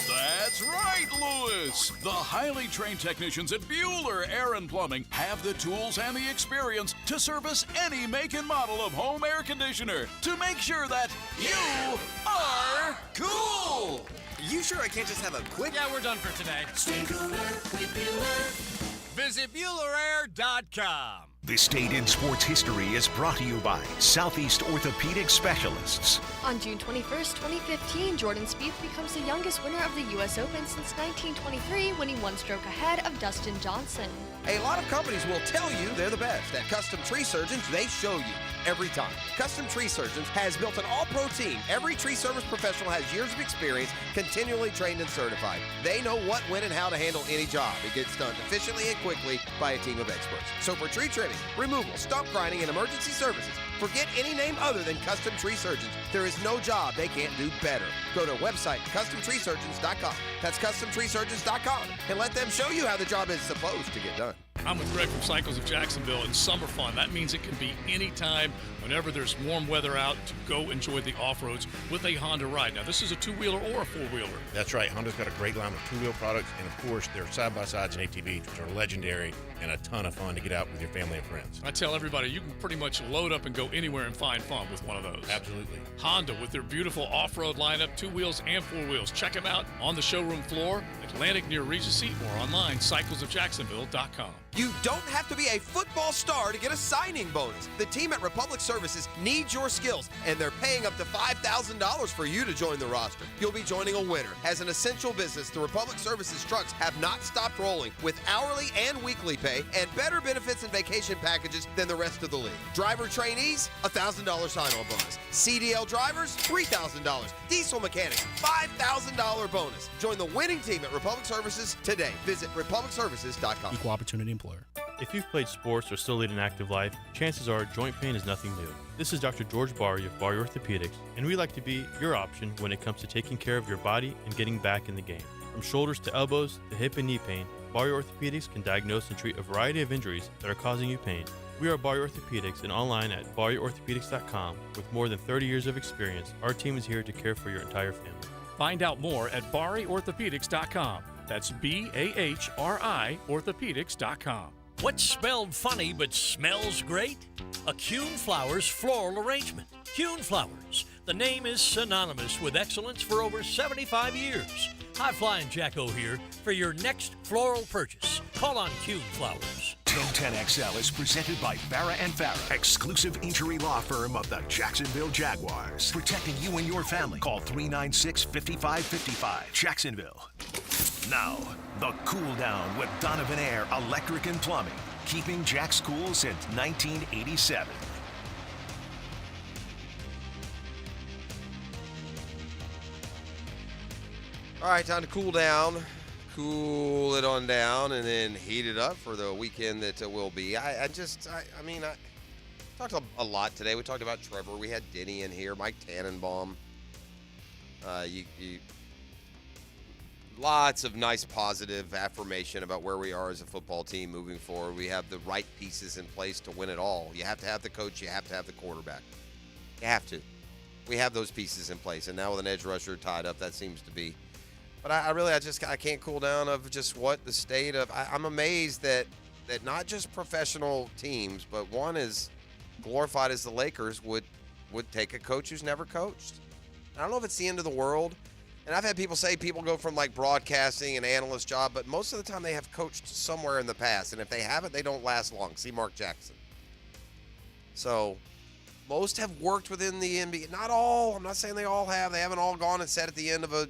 That's right, Lewis. The highly trained technicians at Bueller Air and Plumbing have the tools and the experience to service any make and model of home air conditioner to make sure that you are cool. You sure I can't just have a quick... Yeah, we're done for today. Stay cooler with Bueller. Visit BuellerAir.com. This date in sports history is brought to you by Southeast Orthopedic Specialists. On June 21st, 2015, Jordan Spieth becomes the youngest winner of the U.S. Open since 1923, winning one stroke ahead of Dustin Johnson. A lot of companies will tell you they're the best. At Custom Tree Surgeons, they show you every time. Custom Tree Surgeons has built an all-pro team. Every tree service professional has years of experience, continually trained and certified. They know what, when, and how to handle any job. It gets done efficiently and quickly by a team of experts. So for tree trimming, removal, stump grinding, and emergency services, forget any name other than Custom Tree Surgeons. There is no job they can't do better. Go to website CustomTreeSurgeons.com. That's CustomTreeSurgeons.com, and let them show you how the job is supposed to get done. I'm with Greg from Cycles of Jacksonville, and summer fun. That means it can be any time, whenever there's warm weather out, to go enjoy the off-roads with a Honda ride. Now, this is a two-wheeler or a four-wheeler. That's right. Honda's got a great line of two-wheel products, and of course, their side-by-sides and ATVs, which are legendary and a ton of fun to get out with your family and friends. I tell everybody, you can pretty much load up and go anywhere and find fun with one of those. Absolutely. Honda, with their beautiful off-road lineup, two wheels and four wheels. Check them out on the showroom floor, Atlantic near Regency, or online, cyclesofjacksonville.com. You don't have to be a football star to get a signing bonus. The team at Republic Services needs your skills, and they're paying up to $5,000 for you to join the roster. You'll be joining a winner. As an essential business, the Republic Services trucks have not stopped rolling with hourly and weekly pay and better benefits and vacation packages than the rest of the league. Driver trainees, $1,000 sign-on bonus. CDL drivers, $3,000. Diesel mechanics, $5,000 bonus. Join the winning team at Republic Services today. Visit republicservices.com. Equal opportunity employer. If you've played sports or still lead an active life, chances are joint pain is nothing new. This is Dr. George Barry of Barry Orthopedics, and we like to be your option when it comes to taking care of your body and getting back in the game. From shoulders to elbows to hip and knee pain, Barry Orthopedics can diagnose and treat a variety of injuries that are causing you pain. We are Barry Orthopedics and online at barryorthopedics.com. With more than 30 years of experience, our team is here to care for your entire family. Find out more at barryorthopedics.com. That's BAHRI orthopedics.com. What smelled funny but smells great? A Kuhn Flowers floral arrangement. Kuhn Flowers. The name is synonymous with excellence for over 75 years. High Flying Jacko here for your next floral purchase. Call on Kuhn Flowers. 1010XL is presented by Farrah & Farrah, exclusive injury law firm of the Jacksonville Jaguars. Protecting you and your family. Call 396-5555. Jacksonville. Now, the Cool Down with Donovan Air Electric and Plumbing. Keeping Jack's cool since 1987. All right, time to cool down. Cool it on down and then heat it up for the weekend that will be. I talked a lot today. We talked about Trevor. We had Denny in here, Mike Tannenbaum. Lots of nice positive affirmation about where we are as a football team moving forward. We have the right pieces in place to win it all. You have to have the coach. You have to have the quarterback. You have to. We have those pieces in place. And now with an edge rusher tied up, that seems to be. But I can't cool down of just what the state of. I'm amazed that not just professional teams, but one as glorified as the Lakers would take a coach who's never coached. I don't know if it's the end of the world. And I've had people say people go from like broadcasting and analyst job, but most of the time they have coached somewhere in the past. And if they haven't, they don't last long. See Mark Jackson. So most have worked within the NBA. Not all. I'm not saying they all have. They haven't all gone and sat at the end of a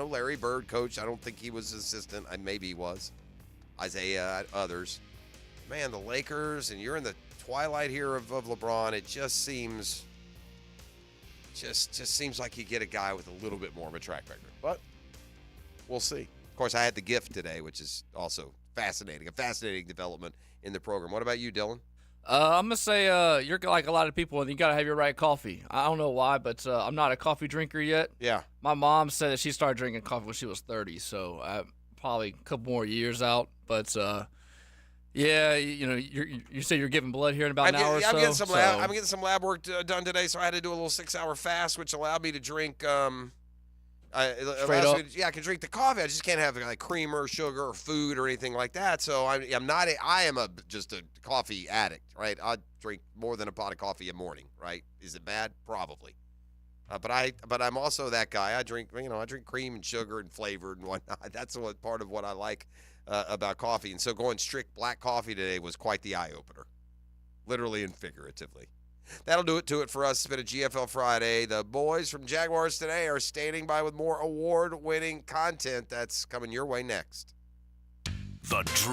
Larry Bird coach. I don't think he was assistant. Maybe he was. Isaiah, others. Man, the Lakers, and you're in the twilight here of LeBron. It just seems like you get a guy with a little bit more of a track record. But we'll see. Of course, I had the gift today, which is also fascinating. A fascinating development in the program. What about you, Dylan? I'm going to say you're like a lot of people, and you got to have your right coffee. I don't know why, but I'm not a coffee drinker yet. Yeah. My mom said that she started drinking coffee when she was 30, so probably a couple more years out. But yeah, you say you're giving blood here in about an hour or so. I'm getting some lab work done today, so I had to do a little 6-hour fast, which allowed me to drink. Straight up. I can drink the coffee. I just can't have like creamer, sugar, or food or anything like that. So I am just a coffee addict, right? I drink more than a pot of coffee a morning, right? Is it bad? Probably. But I'm also that guy. I drink cream and sugar and flavor and whatnot. That's part of what I like about coffee. And so going strict black coffee today was quite the eye opener, literally and figuratively. That'll do it for us. It's been a GFL Friday. The boys from Jaguars Today are standing by with more award-winning content that's coming your way next. The